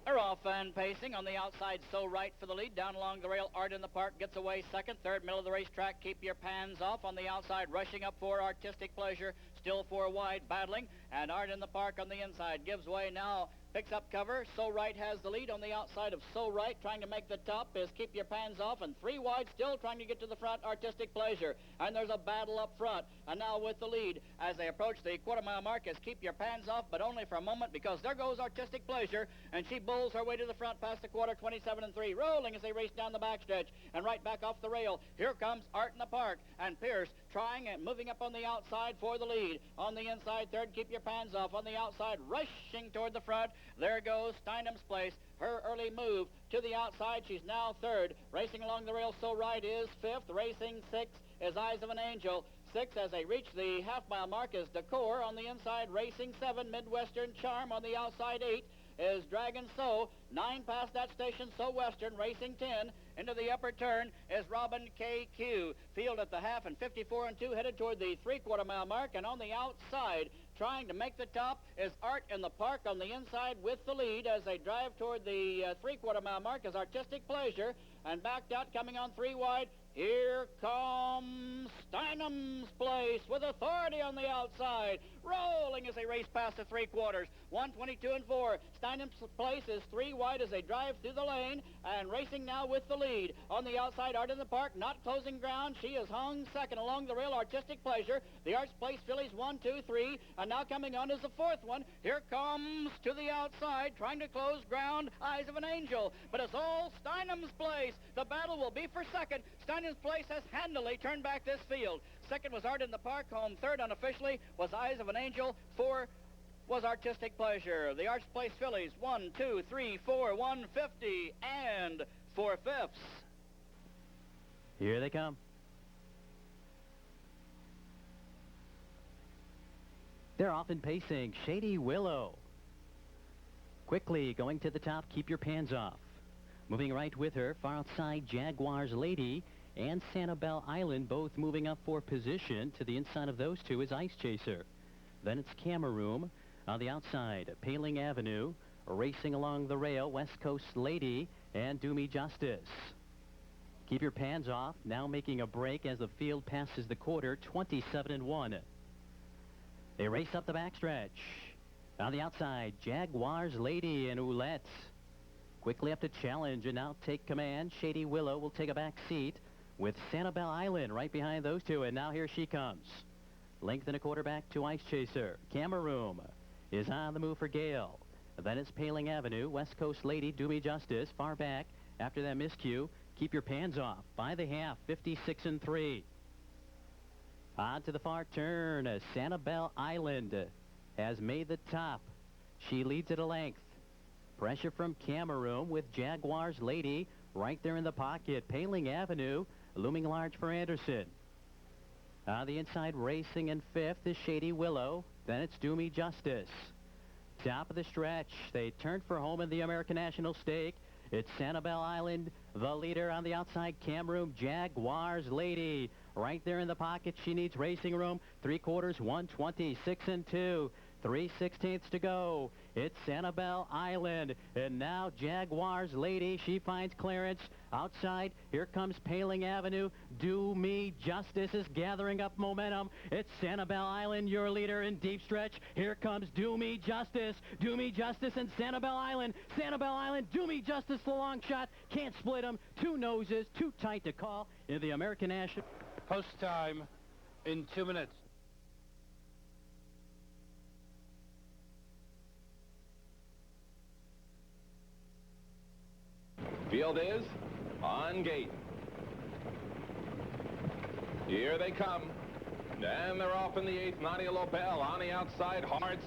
They're off and pacing on the outside, So Right for the lead. Down along the rail, Art in the Park gets away second. Third, middle of the racetrack, Keep Your Pans Off on the outside. Rushing up for Artistic Pleasure. still 4 wide, battling, and Art in the Park on the inside. Gives way now, picks up cover. So Right has the lead on the outside of So Right. Trying to make the top is Keep Your Pans Off, and 3 wide, still trying to get to the front, Artistic Pleasure. And there's a battle up front, and now with the lead as they approach the quarter-mile mark is Keep Your Pans Off, but only for a moment, because there goes Artistic Pleasure, and she bulls her way to the front past the quarter, 27-3, rolling as they race down the backstretch and right back off the rail. Here comes Art in the Park, and Pierce trying and moving up on the outside for the lead. On the inside, third, Keep Your Pans Off. On the outside, rushing toward the front, there goes Steinem's Place. Her early move to the outside. She's now third. Racing along the rail, So Right is fifth. Racing sixth is Eyes of an Angel. Sixth, as they reach the half-mile mark, is Decor. On the inside, Racing 7. Midwestern Charm. On the outside, 8 is Dragon So. 9 past that station, So Western. Racing 10. Into the upper turn is Robin KQ. Field at the half and 54-2 headed toward the 3/4 mile mark. And on the outside, trying to make the top, is Art in the Park on the inside with the lead as they drive toward the 3/4 mile mark is Artistic Pleasure. And backed out, coming on 3 wide, here comes Steinem's Place with authority on the outside, rolling as they race past the 3/4. 1:22-4. Steinem's Place is 3 wide as they drive through the lane, and racing now with the lead. On the outside, Art in the Park, not closing ground. She is hung second along the rail, Artistic Pleasure. The Arts Place fillies 1, 2, 3, and now coming on is the 4th one. Here comes to the outside, trying to close ground, Eyes of an Angel. But it's all Steinem's Place. The battle will be for second. Steinem's Place has handily turned back this field. Second was Art in the Park. Home third unofficially was Eyes of an Angel. 4 was Artistic Pleasure. The Arts Place fillies 1, 2, 3, 4, 150 and 4/5. Here they come. They're off and pacing. Shady Willow. Quickly going to the top, Keep Your Pans Off. Moving right with her, far outside, Jaguar's Lady and Sanibel Island, both moving up for position. To the inside of those two is Ice Chaser. Then it's Cameroon. On the outside, Paling Avenue. Racing along the rail, West Coast Lady and Do Me Justice. Keep Your Pans Off, now making a break as the field passes the quarter, 27-1. They race up the backstretch. On the outside, Jaguar's Lady and Oulette. Quickly up to challenge and now take command. Shady Willow will take a back seat with Sanibel Island right behind those two. And now here she comes. Length and a quarter back to Ice Chaser. Cameroon is on the move for Gale. Then it's Paling Avenue. West Coast Lady, Do Me Justice. Far back after that miscue. Keep Your Pans Off. By the half, 56-3. On to the far turn. Sanibel Island has made the top. She leads at a length. Pressure from Cameroon with Jaguar's Lady right there in the pocket. Paling Avenue looming large for Anderson. On the inside, racing in 5th is Shady Willow. Then it's Do Me Justice. Top of the stretch. They turn for home in the American National Stake. It's Sanibel Island, the leader. On the outside, Cameroon, Jaguar's Lady. Right there in the pocket. She needs racing room. 3/4, 126-2. 3/16 to go. It's Sanibel Island. And now Jaguar's Lady. She finds clearance. Outside, here comes Paling Avenue. Do Me Justice is gathering up momentum. It's Sanibel Island, your leader in deep stretch. Here comes Do Me Justice. Do Me Justice and Sanibel Island. Sanibel Island, Do Me Justice, the long shot. Can't split them. 2 noses, too tight to call in the American National. Post time in 2 minutes. Field is on gate. Here they come. And they're off in the 8th. Nadia Lobel on the outside. Hard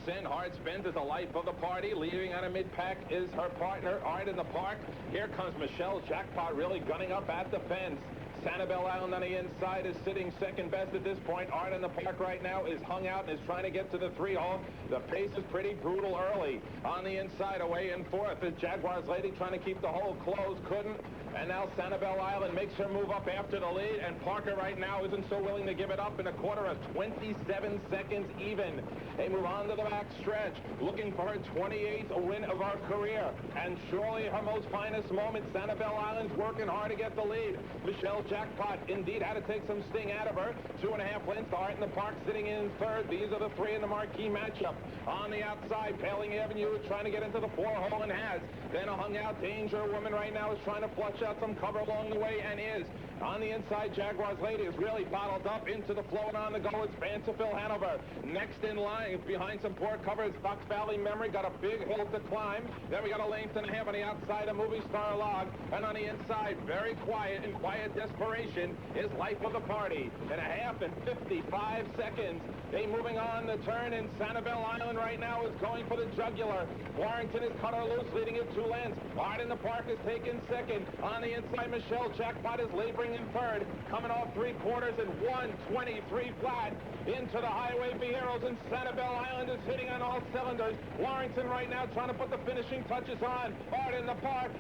Spins is the life of the party. Leading out of mid-pack is her partner, Art in the Park. Here comes Michelle Jackpot really gunning up at the fence. Sanibel Island on the inside is sitting second best at this point. Art in the Park right now is hung out and is trying to get to the 3-hole. The pace is pretty brutal early. On the inside, away in 4th is Jaguar's Lady trying to keep the hole closed. Couldn't. And now Sanibel Island makes her move up after the lead. And Parker right now isn't so willing to give it up in a quarter of 27 seconds even. They move on to the back stretch, looking for her 28th win of her career. And surely her most finest moment. Sanibel Island's working hard to get the lead. Michelle Jackpot indeed had to take some sting out of her. 2.5 lengths. Art in the Park sitting in third. These are the three in the marquee matchup. On the outside, Paling Avenue trying to get into the 4-hole and has. Then a hung-out Danger Woman right now is trying to flush out some cover along the way and is. On the inside, Jaguar's Lady is really bottled up into the flow and on the go. It's Fanciful Hanover. Next in line, behind some poor covers, Fox Valley Memory got a big hill to climb. Then we got a length and a half on the outside, a Movie Star Log. And on the inside, very quiet, in quiet desperation, is Life of the Party. In a half and 55 seconds. They moving on the turn, and Sanibel Island right now is going for the jugular. Warrington is cut her loose, leading it 2 lengths. Art in the Park is taken second. On the inside, Michelle Jackpot is laboring in third. Coming off 3/4 and 1:23 flat. Into the Highway Vieros, and Sanibel Island is hitting on all cylinders. Warrington right now trying to put the finishing touches on. Art in the Park,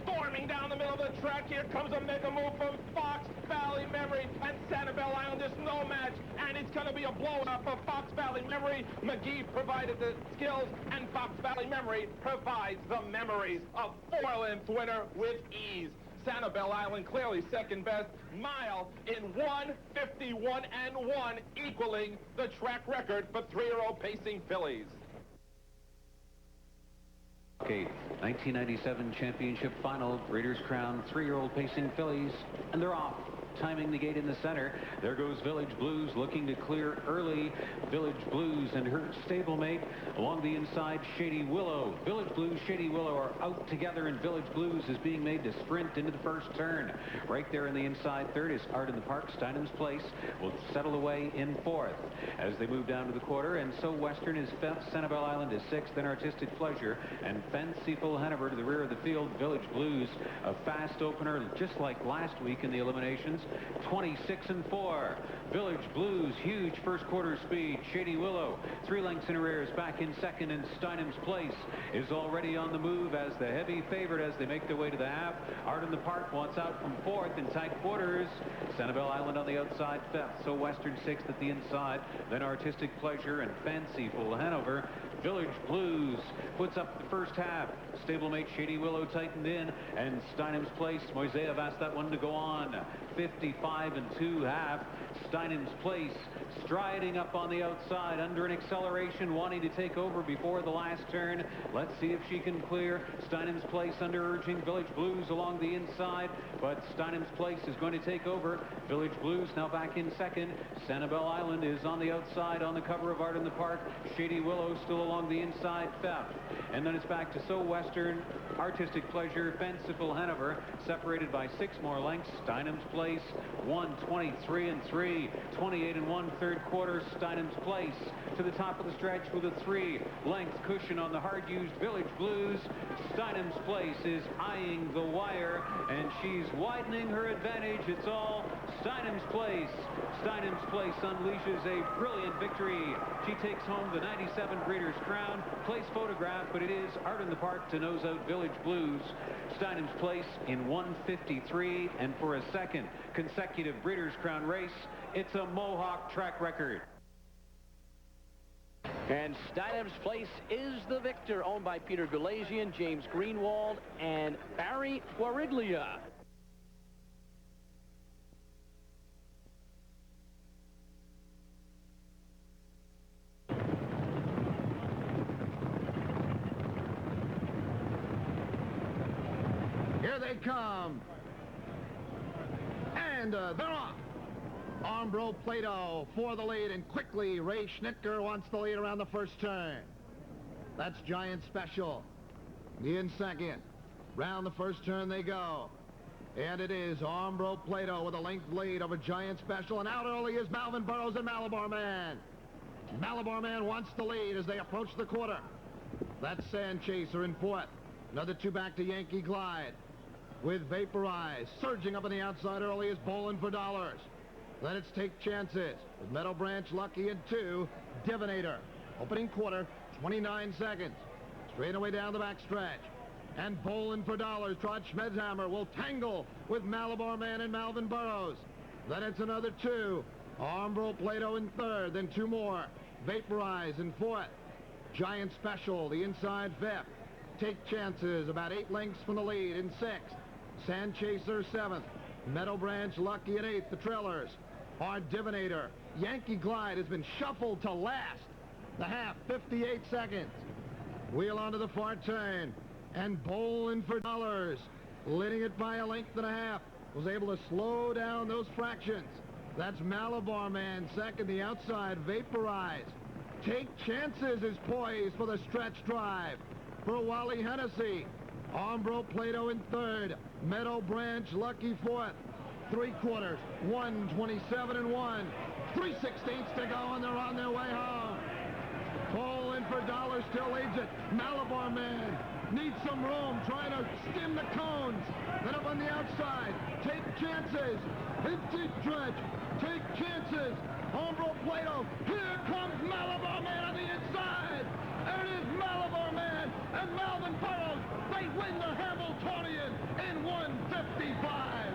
storming down the middle of the track. Here comes a mega move from Fox Valley Memory, and Sanibel Island is no match, and it's going to be a blowout for Fox Valley Memory. McGee provided the skills, and Fox Valley Memory provides the memories. A 4-length winner with ease. Sanibel Island clearly second best. Mile in 1:51 and 1, equaling the track record for 3-year-old pacing fillies. Okay, 1997 championship final. Breeders' Crown 3-year-old pacing fillies, and they're off. Timing the gate in the center. There goes Village Blues looking to clear early. Village Blues and her stablemate along the inside, Shady Willow. Village Blues, Shady Willow are out together, and Village Blues is being made to sprint into the first turn. Right there in the inside third is Art in the Park. Steinham's Place will settle away in fourth as they move down to the quarter, and So Western is fifth. Sanibel Island is sixth, then Artistic Pleasure and Fanciful Hanover to the rear of the field. Village Blues, a fast opener just like last week in the eliminations. 26 and 4. Village Blues, huge first quarter speed. Shady Willow, 3 lengths in arrears, back in second, and Steinham's Place is already on the move as the heavy favorite as they make their way to the half. Art in the Park wants out from fourth in tight quarters. Sanibel Island on the outside fifth. So Western sixth at the inside. Then Artistic Pleasure and Fanciful Hanover. Village Blues puts up the first half. Stablemate Shady Willow tightened in, and Steinham's Place, Moiseyev asked that one to go on. 55 and 2 half. Steinham's Place striding up on the outside under an acceleration, wanting to take over before the last turn. Let's see if she can clear. Steinham's Place under urging Village Blues along the inside, but Steinham's Place is going to take over. Village Blues now back in second. Sanibel Island is on the outside on the cover of Art in the Park. Shady Willow still along the inside fifth. And then it's back to So Western, Artistic Pleasure, Fanciful Hanover, separated by 6 more lengths. Steinham's Place, 1:23 and 3, 28 and 1 third quarter. Steinham's Place to the top of the stretch with a 3-length cushion on the hard-used Village Blues. Steinham's Place is eyeing the wire, and she's widening her advantage. It's all Steinham's Place. Steinham's Place unleashes a brilliant victory. She takes home the 97 Breeders' Crown. Place photograph, but it is Art in the Park to nose out Village Blues. Steinham's Place in 1:53, and for a second consecutive Breeders' Crown race, it's a Mohawk track record. And Steinham's Place is the victor, owned by Peter Galasian, James Greenwald, and Barry Guariglia. Here they come. And they're off. Armbro Plato for the lead, and quickly Ray Schnitker wants the lead around the first turn. That's Giant Special. In second. Round the first turn they go. And it is Armbro Plato with a length lead over Giant Special, and out early is Malvin Burrows and Malabar Man. Malabar Man wants the lead as they approach the quarter. That's Sand Chaser in fourth. Another 2 back to Yankee Glide. With Vaporize surging up on the outside early is Bowling for Dollars. Then it's Take Chances with Meadow Branch Lucky in 2. Divinator. Opening quarter, 29 seconds. Straight away down the backstretch. And Bowling for Dollars. Trot Schmedhammer will tangle with Malabar Man and Malvin Burrows. Then it's another 2. Armbro Plato in third. Then 2 more. Vaporize in fourth. Giant Special, the inside fifth. Take Chances, about 8 lengths from the lead in sixth. Sand Chaser seventh. Meadow Branch Lucky at 8th, the trailers. Our Divinator, Yankee Glide has been shuffled to last. The half, 58 seconds. Wheel onto the far turn. And Bowling for Dollars, leading it by a length and a half, was able to slow down those fractions. That's Malabar Man second, the outside, Vaporize. Take Chances is poised for the stretch drive. For Wally Hennessy, Ombro Plato in third, Meadow Branch Lucky fourth. 3/4, 1:27 and 1. 3/16 to go, and they're on their way home. Bowling for Dollars still leads it. Malabar Man needs some room, trying to skim the cones. Then up on the outside, Take Chances. Empty stretch, Take Chances. Ombro Plato. Here comes Malabar Man on the inside. There it is, Malabar Man and Melvin Burrows. They win the Hamiltonian in 1:55.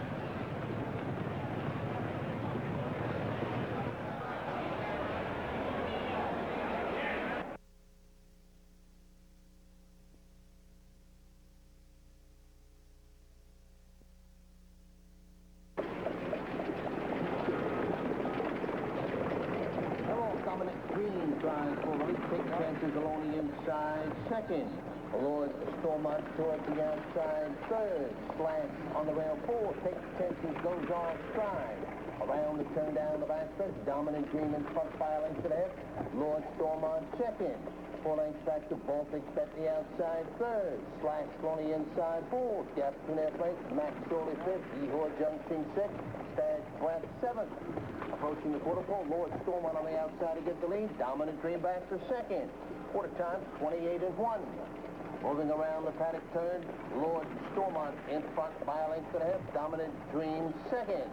Take Chances along the inside, second. Lord Stormont towards the outside, third. Slash on the rail, fourth. Take Chances goes off stride. Around the turn down the backstretch, Dominant Dream in front by a length and a half. Lord Stormont second. 4 lengths back to Baltic Bet the outside, third. Slash on the inside, fourth. Gap 2.5 lengths, Max Shorley fifth. Ehor Junction sixth. Stag Breath seventh. Approaching the quarter pole, Lord Stormont on the outside to get the lead. Dominant Dream back for second. Quarter time, 28 and 1. Moving around the paddock turn, Lord Stormont in front by a length and a half. Dominant Dream second.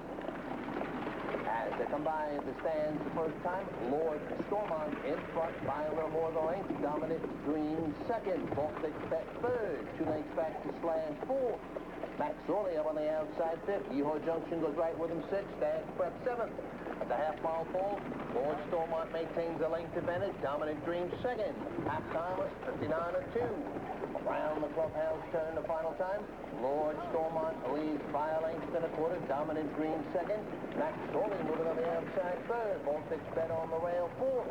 As they come by the stands the first time, Lord Stormont in front by a little more than a length. Dominant Dream second. Baltic Bet third. 2 lengths back to Slash fourth. Max Orley up on the outside fifth. Ehor Junction goes right with him sixth. Stag Prep seventh. At the half-mile pole, Lord Stormont maintains a length advantage. Dominant Dream second. Half-time was 59 and 2. Around the clubhouse turn the final time, Lord Stormont leads by a length and a quarter. Dominant Dream second. Max Orley moving on the outside third. Baltic Bet on the rail fourth.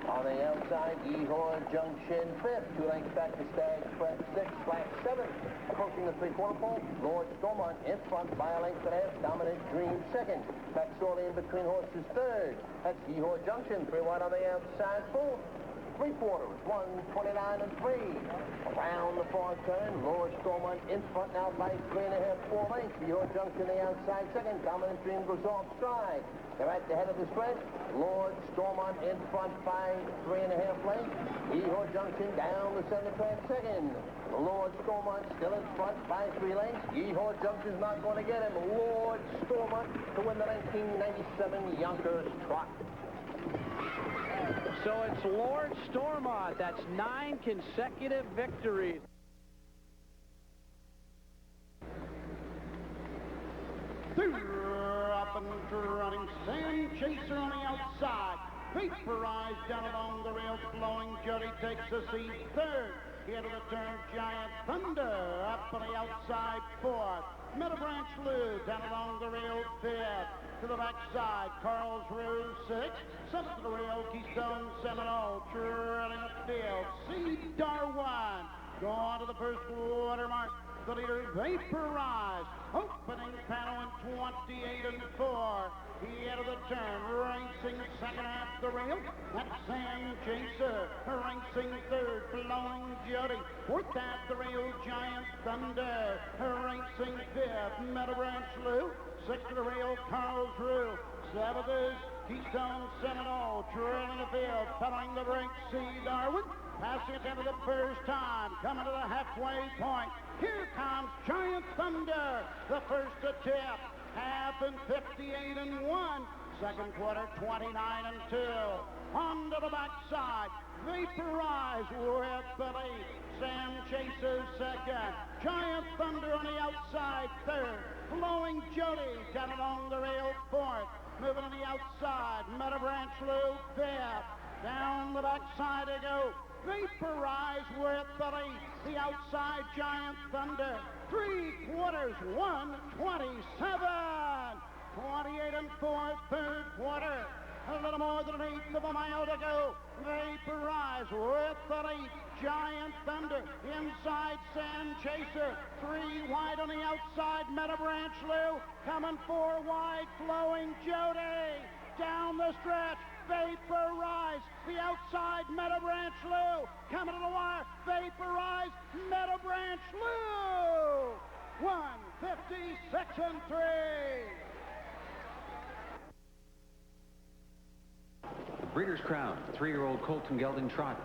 On the outside, Ehor Junction fifth. 2 lengths back to Stag Prep sixth. Slash seventh. Approaching the 3/4 pole, Lord Stormont in front by a length and a half. Dominant Dream second. Max Orley in between horses third. That's Ehor Junction. 3 wide on the outside fourth. 3/4, 1:29 and 3. Around the far turn, Lord Stormont in front now by 3.5, 4 lengths. Ehor Junction the outside second. Dominant Dream goes off stride. They're at the head of the stretch. Lord Stormont in front by 3.5 lengths. Ehor Junction down the center track second. Lord Stormont still in front by 3 lengths. Ehor Junction's not going to get him. Lord Stormont to win the 1997 Yonkers Trot. So it's Lord Stormont. That's 9 consecutive victories. Up and running, Sam Chaser on the outside. Vaporize down along the rail, Flowing Jody takes the seat third. Into the turn, Giant Thunder up on the outside fourth. Meadow Branch Lou down along the rail fifth. To the backside, Carlsruhe sixth. Seventh to the rail, Keystone Seminole trailing the field. Cedar one. Go on to the first quarter mark. The leader, Vaporize. Opening panel in 28 and 4. He out of the turn, racing second half the rail. That's Sam Chaser, racing third, Flowing Jody. Fourth half the rail, Giant Thunder, racing fifth, Meadow Branch Lou. Sixth to the rail, Carlsruhe. Seventh is Keystone Seminole, trailing the field, following the break, C. Darwin. Passing it down to the first time, coming to the halfway point. Here comes Giant Thunder, the first to tip. Half and 58 and 1. Second quarter, 29 and 2. On to the backside, Vaporize with the lead. Sam Chaser second. Giant Thunder on the outside third. Flowing Jody down along the rail fourth. Moving on the outside, Meadow Branch Lou fifth. Down the backside they go. Vaporize with the lead. The outside, Giant Thunder. 3/4, There's 127. 28 and 4, third quarter. A little more than an eighth of a mile to go. Vaporize with the lead. Giant Thunder inside Sand Chaser. 3 wide on the outside. Meadow Branch Lou coming 4 wide. Flowing Jody down the stretch. Vaporize the outside. Meadow Branch Lou coming to the wire. Vaporize Meadow Branch Lou. 156 and 3. Breeders' Crown, 3-year-old Colton Gelding Trot,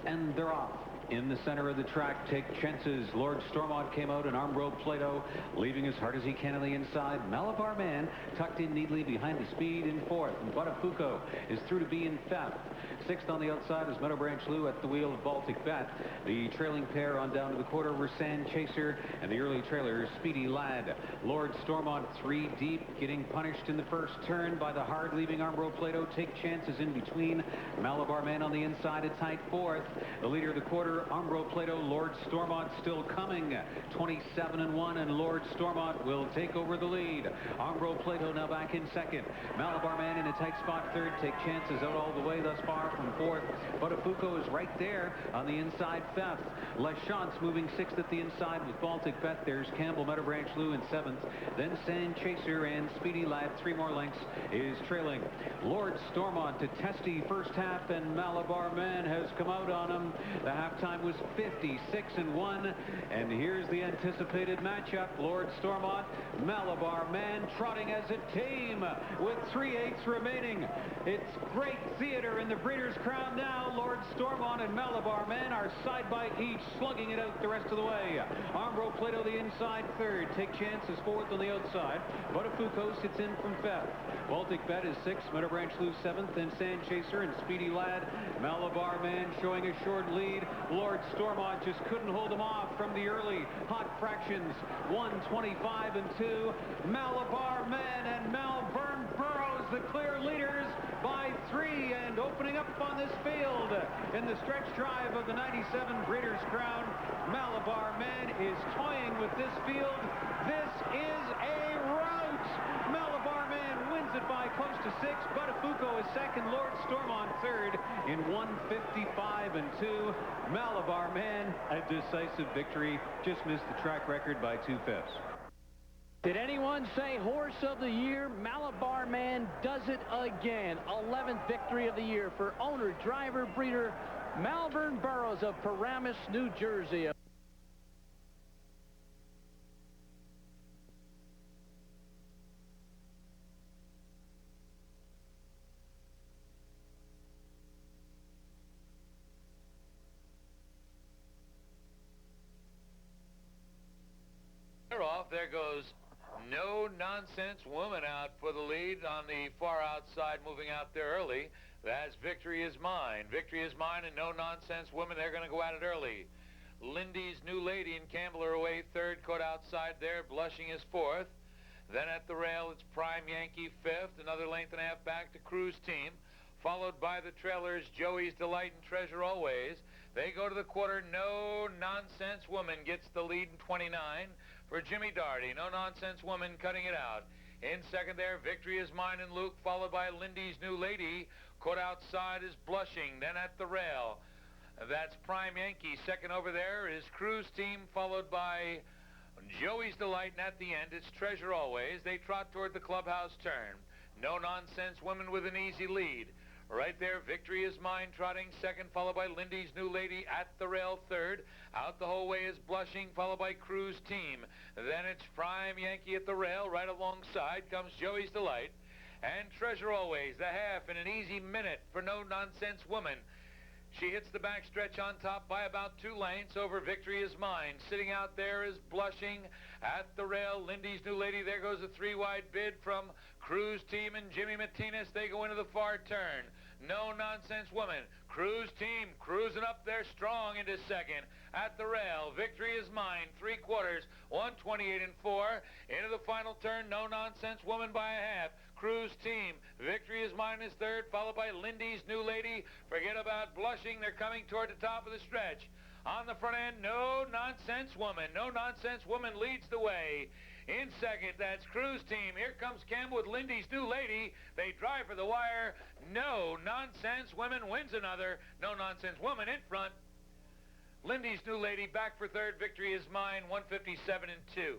and they're off. In the center of the track, take chances. Lord Stormont came out in Armbro Plato, leaving as hard as he can on the inside. Malabar Man tucked in neatly behind the speed in fourth. And Buttafuoco is through to be in fifth. Sixth on the outside is Meadow Branch Lou at the wheel of Baltic Bet. The trailing pair on down to the quarter were Sand Chaser and the early trailer Speedy Lad. Lord Stormont 3 deep, getting punished in the first turn by the hard leaving Armbro Plato. Take chances in between. Malabar Man on the inside, a tight fourth. The leader of the quarter, Armbro Plato. Lord Stormont still coming, 27 and 1, and Lord Stormont will take over the lead. Armbro Plato now back in second. Malabar Man in a tight spot third. Take chances out all the way thus far from fourth. Buttafuoco is right there on the inside fifth. LaChance moving sixth at the inside with Baltic Bet. There's Campbell, Meadow Branch Lou in seventh. Then Sand Chaser and Speedy Lad, 3 more lengths, is trailing. Lord Stormont, a testy first half, and Malabar Man has come out on him. The halftime was 56 and 1, and here's the anticipated matchup. Lord Stormont, Malabar Man trotting as a team with 3/8 remaining. It's great theater in the Breeders' Crown now. Lord Stormont and Malabar Man are side by each, slugging it out the rest of the way. Armbro Plato the inside third. Take chances fourth on the outside. Buttafuoco sits in from fifth. Baltic Bet is sixth. Meadow Branch Lou seventh. Then Sand Chaser and Speedy Lad. Malabar Man showing a short lead. Lord Stormont just couldn't hold him off from the early hot fractions. 125 and 2. Malabar Man and Malvern Burrows, the clear leaders by 3, and opening up on this field in the stretch drive of the 97 Breeders' Crown. Malabar Man is toying with this field. This is a rout. Malabar Man wins it by close to 6. Buttafuoco is second. Lord Stormont third in 155 and 2. Malabar Man, a decisive victory. Just missed the track record by 2/5. Did anyone say horse of the year? Malabar Man does it again. 11th victory of the year for owner, driver, breeder Malvern Burrows of Paramus, New Jersey. They're off. There goes No Nonsense Woman out for the lead on the far outside, moving out there early. That's Victory Is Mine. Victory Is Mine and No Nonsense Woman. They're going to go at it early. Lindy's New Lady and Campbell are away third, caught outside there. Blushing is fourth. Then at the rail, it's Prime Yankee fifth. Another length and a half back to Cruise Team, followed by the trailers Joey's Delight and Treasure Always. They go to the quarter. No Nonsense Woman gets the lead in 29. For Jimmy Darty, No Nonsense Woman cutting it out. In second there, Victory Is Mine and Luke, followed by Lindy's New Lady. Caught outside is Blushing. Then at the rail, that's Prime Yankee. Second over there is Cruise Team, followed by Joey's Delight. And at the end, it's Treasure Always. They trot toward the clubhouse turn. No Nonsense Woman with an easy lead. Right there, Victory Is Mine trotting second, followed by Lindy's New Lady at the rail third. Out the whole way is Blushing, followed by Cruise Team. Then it's Prime Yankee at the rail. Right alongside comes Joey's Delight. And Treasure Always, the half in an easy minute for No Nonsense Woman. She hits the backstretch on top by about 2 lengths over Victory Is Mine. Sitting out there is Blushing. At the rail, Lindy's New Lady. There goes a 3-wide bid from Cruise Team and Jimmy Martinez. They go into the far turn. No Nonsense Woman. Cruise Team cruising up there strong into second. At the rail, Victory Is Mine, 3/4, 128 and 4. Into the final turn, No Nonsense Woman by a half. Cruise Team, Victory Is Mine is third, followed by Lindy's New Lady. Forget about Blushing. They're coming toward the top of the stretch. On the front end, No Nonsense Woman. No Nonsense Woman leads the way. In second, that's Cruz team. Here comes Campbell with Lindy's New Lady. They drive for the wire. No Nonsense Women wins another. No Nonsense Woman in front. Lindy's New Lady back for third. Victory is Mine, 157 and 2.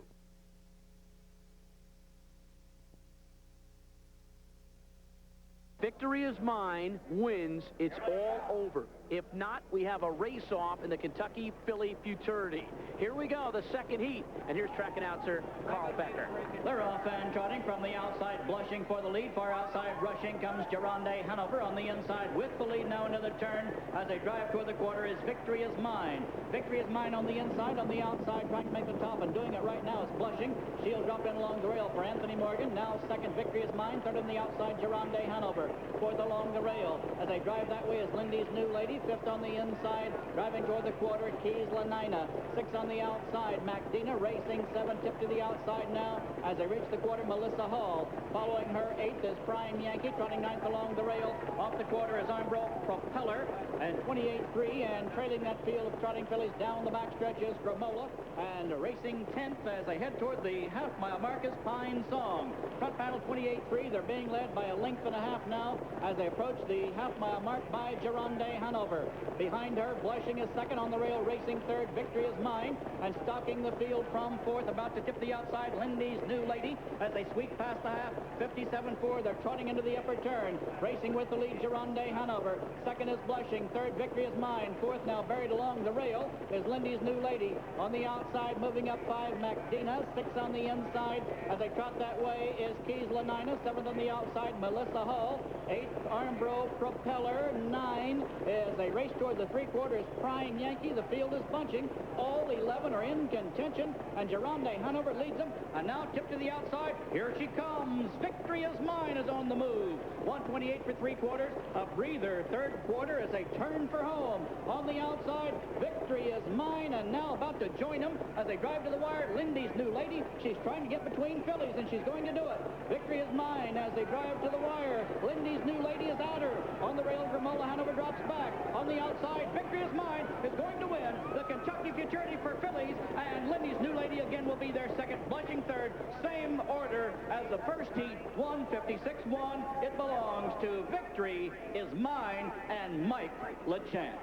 Victory is Mine wins. It's all over. If not, we have a race-off in the Kentucky Filly Futurity. Here we go, the second heat. And here's track announcer Carl Becker. They're off and trotting from the outside, blushing for the lead. Far outside, rushing comes Geronde Hanover on the inside with the lead now into the turn. As they drive toward the quarter is Victory is Mine. Victory is Mine on the inside, on the outside, trying to make the top, and doing it right now is Blushing. She'll drop in along the rail for Anthony Morgan. Now second, Victory is Mine. Third on the outside, Geronde Hanover. Fourth along the rail. As they drive that way is Lindy's New Lady. Fifth on the inside, driving toward the quarter, Keys Lanina. Six on the outside, MacDina racing. Seven tip to the outside now. As they reach the quarter, Melissa Hall. Following her, eighth is Prime Yankee, trotting ninth along the rail. Off the quarter is Armbro Propeller, and 28-3, and trailing that field of trotting fillies down the backstretch is Gramola, and racing 10th as they head toward the half-mile mark is Pine Song. Front panel 28-3, they're being led by a length and a half now as they approach the half-mile mark by Geronde Hanover. Behind her, Blushing is second on the rail, racing third, Victory is Mine, and stalking the field from fourth, about to tip the outside, Lindy's New Lady, as they sweep past the half, 57-4, they're trotting into the upper turn, racing with the lead, Geronde Hanover. Second is Blushing, third, Victory is Mine, fourth now buried along the rail is Lindy's New Lady. On the outside, moving up five, MacDina, six on the inside, as they trot that way is Keys Lanina, seventh on the outside, Melissa Hull, eighth, Armbro Propeller, nine, as they race toward the three-quarters, Prime Yankee. The field is bunching. All 11 are in contention, and Geronde Hanover leads them. And now tip to the outside. Here she comes. Victory is Mine is on the move. 128 for three-quarters. A breather third quarter as they turn for home. On the outside, Victory is Mine, and now about to join them as they drive to the wire. Lindy's New Lady. She's trying to get between fillies, and she's going to do it. Victory is Mine as they drive to the wire. Lindy's New Lady is at her. On the rail, Gramola Hanover drops back. On the outside, Victory is Mine is going to win the Kentucky Futurity for fillies, and Lindy's New Lady again will be their second, Blushing third. Same order as the first heat, 156-1. It belongs to Victory is Mine and Mike LaChance.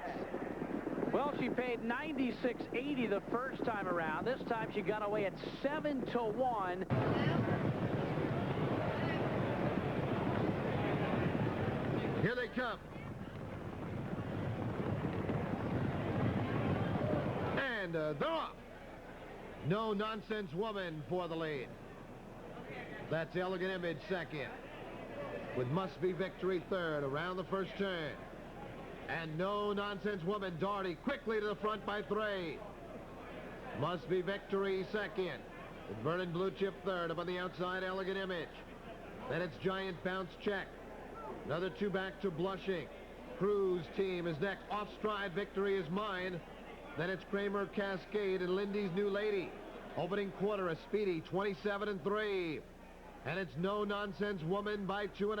Well, she paid $96.80 the first time around. This time she got away at 7-1. Here they come. And they're off. No Nonsense Woman for the lead. That's Elegant Image second. With Must Be Victory third around the first turn. And No Nonsense Woman, Darty, quickly to the front by three. Must Be Victory second. With Vernon Blue Chip third. Up on the outside, Elegant Image. Then it's Giant Bounce Check. Another two back to Blushing. Cruz team is next. Off stride, Victory is Mine. Then it's Kramer Cascade and Lindy's New Lady. Opening quarter, a speedy 27-3. And it's No Nonsense Woman by 2.5.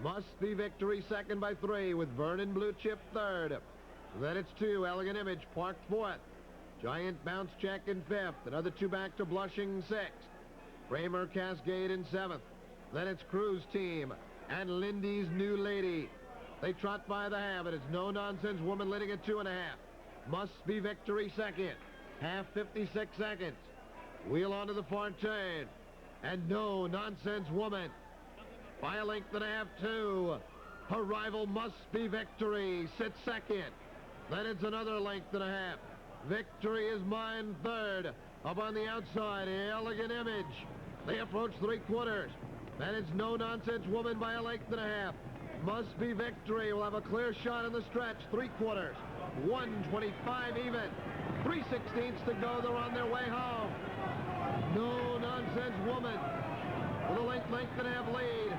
Must Be Victory second by 3 with Vernon Blue Chip third. Then it's two, Elegant Image parked fourth. Giant Bounce Check in fifth. Another two back to Blushing sixth. Kramer Cascade in seventh. Then it's Cruz team and Lindy's New Lady. They trot by the half, and it's No Nonsense Woman leading at 2.5. Must Be Victory second. Half 56 seconds. Wheel onto the far turn. And No Nonsense Woman by a length and a half, two. Her rival Must Be Victory sits second. Then it's another length and a half. Victory is Mine third. Up on the outside, Elegant Image. They approach three-quarters. Then it's No Nonsense Woman by a length and a half. Must Be Victory will have a clear shot in the stretch. Three-quarters. 125 even. 3/16 to go. They're on their way home. No Nonsense Woman with a length and a half lead.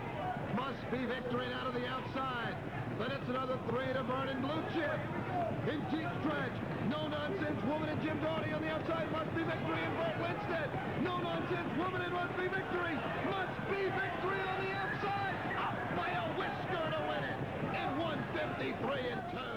Must Be Victory now to the outside. Then it's another three to Vernon Blue Chip. In deep stretch. No Nonsense Woman and Jim Doherty on the outside. Must Be Victory and Bert Winstead. No Nonsense Woman and Must Be Victory. Must Be Victory on the outside. Up by a whisker to win it in 153-2.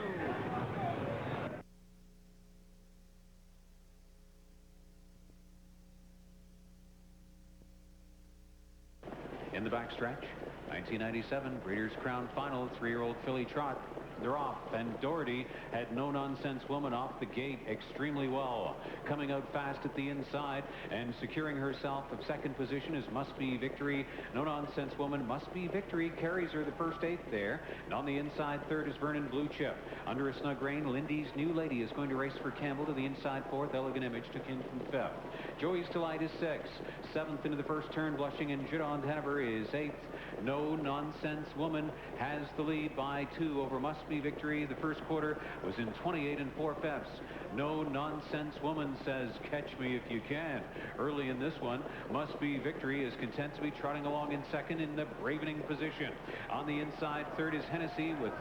In the backstretch, 1997 Breeders' Crown Final, 3-year-old filly trot. They're off, and Doherty had No Nonsense Woman off the gate extremely well. Coming out fast at the inside and securing herself a second position is Must Be Victory. No Nonsense Woman, Must Be Victory carries her the first 8 there. And on the inside third is Vernon Blue Chip. Under a snug rein, Lindy's New Lady is going to race for Campbell to the inside fourth. Elegant Image took in from fifth. Joey's Delight is sixth. Seventh into the first turn, Blushing, and Judon Hanover is eighth. No Nonsense Woman has the lead by 2 over Must Be Victory. The first quarter was in 28 4/5. No Nonsense Woman says, catch me if you can. Early in this one, Must Be Victory is content to be trotting along in second in the bravening position. On the inside, third is Hennessy with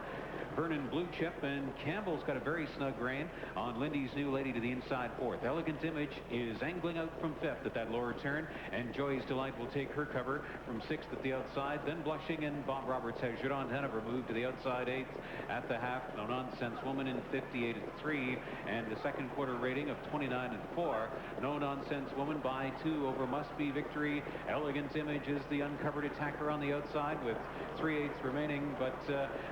Vernon Blue Chip, and Campbell's got a very snug rein on Lindy's New Lady to the inside fourth. Elegant Image is angling out from fifth at that lower turn, and Joy's Delight will take her cover from sixth at the outside. Then Blushing and Bob Roberts has Judon Hanover moved to the outside eighth at the half. No Nonsense Woman in 58 3, and the second quarter rating of 29 4. No Nonsense Woman by 2 over Must Be Victory. Elegant Image is the uncovered attacker on the outside with 3/8 remaining, but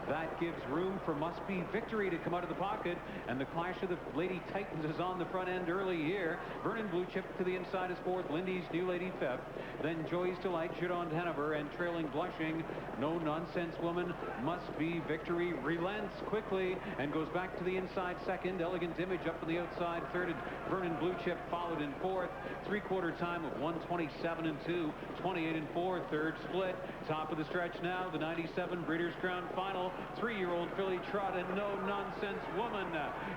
that gives room for Must Be Victory to come out of the pocket, and the clash of the Lady Titans is on the front end early here. Vernon Blue Chip to the inside is fourth, Lindy's New Lady fifth, then Joy's Delight, Judon Hanover, and trailing Blushing, No Nonsense Woman, Must Be Victory relents quickly and goes back to the inside second. Elegant Image up on the outside third, and Vernon Blue Chip followed in fourth. Three-quarter time of 1:27 2, 28 4, third split. Top of the stretch now, the 97 Breeders' Crown Final. 3-year-old filly trot, and No Nonsense Woman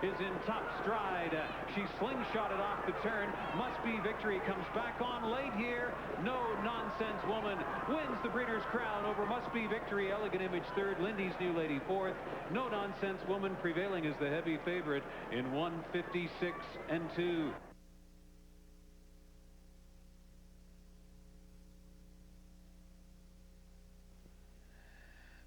is in top stride. She slingshotted off the turn. Must Be Victory comes back on late here. No Nonsense Woman wins the Breeders' Crown over Must Be Victory. Elegant Image third, Lindy's New Lady fourth. No Nonsense Woman prevailing as the heavy favorite in 1:56 2.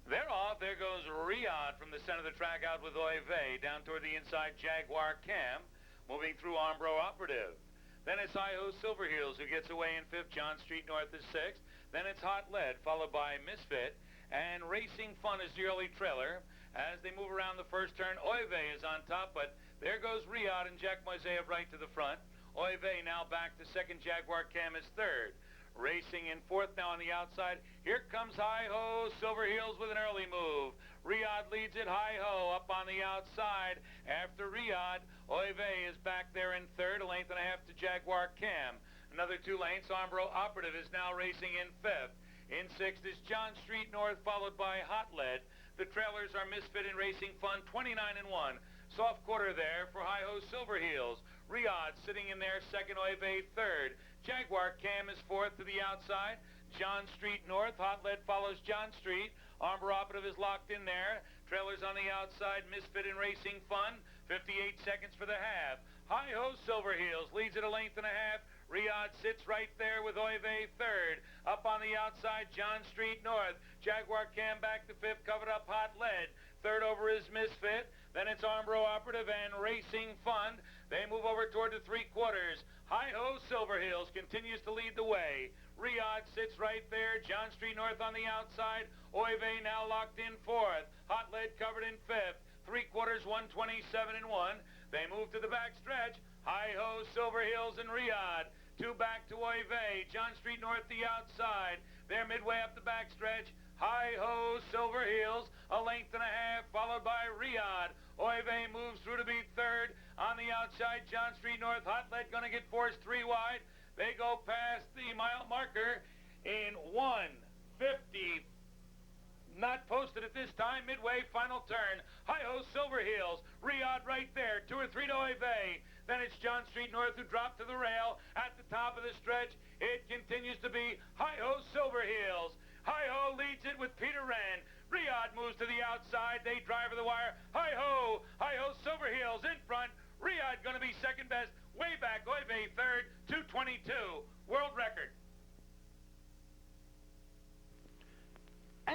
They're off. There goes Riyadh from the center of the track out with Oy Vey. Down toward the inside, Jaguar Cam. Moving through Armbro Operative. Then it's Hi-Ho Silver Heels who gets away in fifth. John Street North is sixth. Then it's Hot Lead, followed by Misfit. And Racing Fun is the early trailer. As they move around the first turn, Oy Vey is on top, but there goes Riyadh and Jack Moiseyev right to the front. Oy Vey now back to second. Jaguar Cam is third. Racing in fourth now on the outside. Here comes Hi-Ho Silver Heels with an early move. Riyadh leads it. Hi-Ho up on the outside. After Riyadh, Oy Vey is back there in third, a length and a half to Jaguar Cam. Another 2 lengths. Armbro Operative is now racing in fifth. In sixth is John Street North, followed by Hot Lead. The trailers are Misfit and Racing Fun, 29 1. Soft quarter there for Hi-Ho Silver Heels. Riyadh sitting in there second, Oy Vey third. Jaguar Cam is fourth to the outside. John Street North. Hot Lead follows John Street. Armbro Operative is locked in there. Trailers on the outside. Misfit and Racing Fun. 58 seconds for the half. Hi-Ho Silver Heels leads it a length and a half. Riyadh sits right there with Oy Vey third. Up on the outside, John Street North. Jaguar Cam back to fifth, covered up Hot Lead. Third over is Misfit. Then it's Armbro Operative and Racing Fund. They move over toward the three-quarters. Hi-Ho Silver Heels continues to lead the way. Riyadh sits right there. John Street North on the outside. Oy Vey now locked in fourth. Hot Lead covered in fifth. Three-quarters, 1:27 1. They move to the back stretch. Hi-Ho Silver Heels and Riyadh. 2 back to Oy Vey. John Street North the outside. They're midway up the back stretch. Hi-Ho Silver Heels, a length and a half, followed by Riyadh. Oy Vey moves through to be third. On the outside, John Street North. Hot Lead going to get forced 3 wide. They go past the mile marker in 1:50. Not posted at this time. Midway, final turn. Hi-Ho Silver Heels. Riyadh right there. 2 or 3 to Oy Vey. Then it's John Street North who dropped to the rail at the top of the stretch. It continues to be Hi-Ho Silver Heels. Hi-Ho leads it with Peter Wren. Riyadh moves to the outside. They drive to the wire. Hi-Ho. Hi-Ho Silver Heels in front. Riyadh going to be second best. Way back. Oy Vey third. 2:22. World record.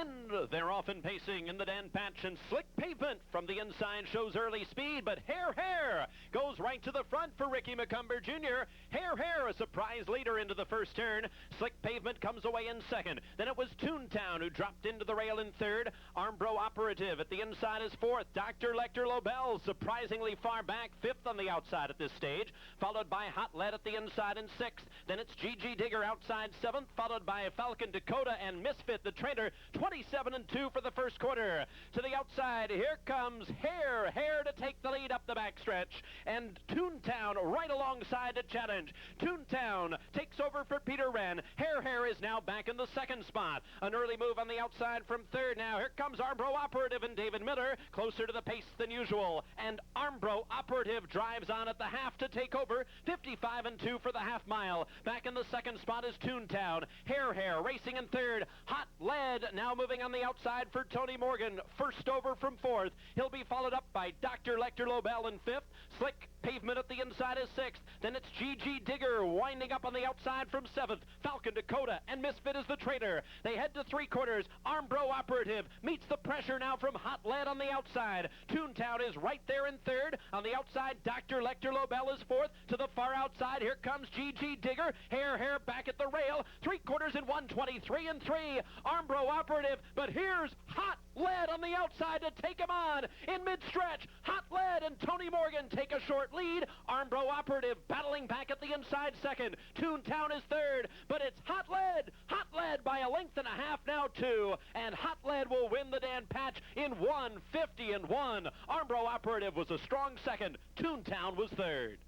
And they're off and pacing in the Dan Patch, and Slick Pavement from the inside shows early speed, but Hair goes right to the front for Ricky McCumber Jr. Hair, a surprise leader into the first turn. Slick Pavement comes away in second. Then it was Toontown who dropped into the rail in third. Armbro Operative at the inside is fourth. Dr. Lecter Lobel surprisingly far back, fifth on the outside at this stage, followed by Hot Lead at the inside in sixth. Then it's Gigi Digger outside seventh, followed by Falcon Dakota and Misfit the trainer, 27-2 for the first quarter. To the outside, here comes Hair to take the lead up the backstretch, and Toontown right alongside to challenge. Toontown takes over for Peter Wren. Hair is now back in the second spot. An early move on the outside from third. Now here comes Armbro Operative and David Miller, closer to the pace than usual, and Armbro Operative drives on at the half to take over, 55-2 for the half mile. Back in the second spot is Toontown. Hair racing in third. Hot Lead now moving on the outside for Tony Morgan, first over from fourth. He'll be followed up by Dr. Lecter Lobel in fifth. Slick Pavement at the inside is sixth. Then it's Gigi Digger winding up on the outside from seventh. Falcon Dakota and Misfit is the traitor. They head to three quarters. Armbro Operative meets the pressure now from Hot Lead on the outside. Toontown is right there in third. On the outside, Dr. Lecter Lobel is fourth. To the far outside, here comes Gigi Digger. Hair back at the rail. Three quarters in 1:23-3. Armbro Operative, but here's Hot Lead on the outside to take him on in mid-stretch. Hot Lead and Tony Morgan take a short lead. Armbro Operative battling back at the inside second. Toontown is third, but it's Hot Lead by a length and a half now too, and Hot Lead will win the Dan Patch in 1:50-1. Armbro Operative was a strong second. Toontown was third.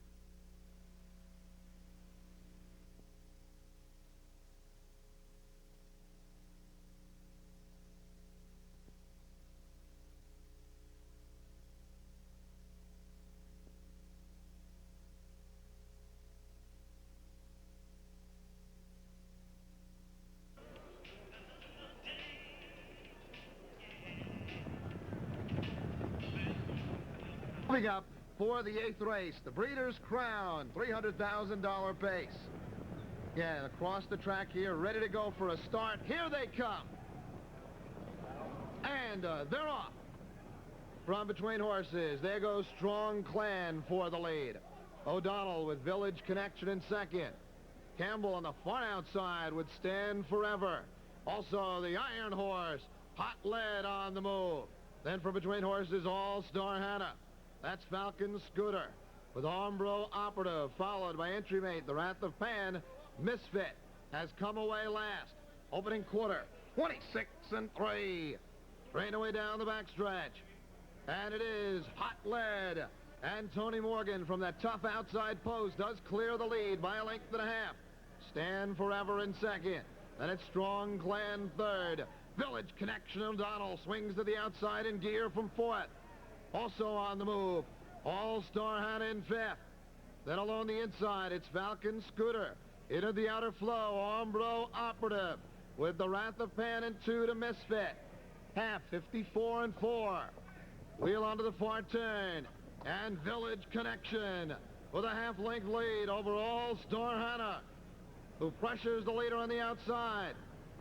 Moving up for the eighth race, the Breeders' Crown, $300,000 base. Yeah, across the track here, ready to go for a start. Here they come. And they're off. From between horses, there goes Strong Clan for the lead. O'Donnell with Village Connection in second. Campbell on the far outside with Stand Forever. Also the Iron Horse, Hot Lead on the move. Then from between horses, All-Star Hannah. That's Falcon Scooter with Armbro Operative, followed by entry mate, the Wrath of Pan. Misfit has come away last. Opening quarter, 26-3. Straight away down the backstretch. And it is Hot Lead. And Tony Morgan from that tough outside post does clear the lead by a length and a half. Stand Forever in second. Then it's Strong Clan third. Village Connection O'Donnell swings to the outside in gear from fourth. Also on the move, All-Star Hannah in fifth. Then along the inside, it's Falcon Scooter. Into the outer flow, Armbro Operative with the Wrath of Pan and two to Misfit. Half, 54-4. Wheel onto the far turn. And Village Connection with a half-length lead over All-Star Hannah, who pressures the leader on the outside.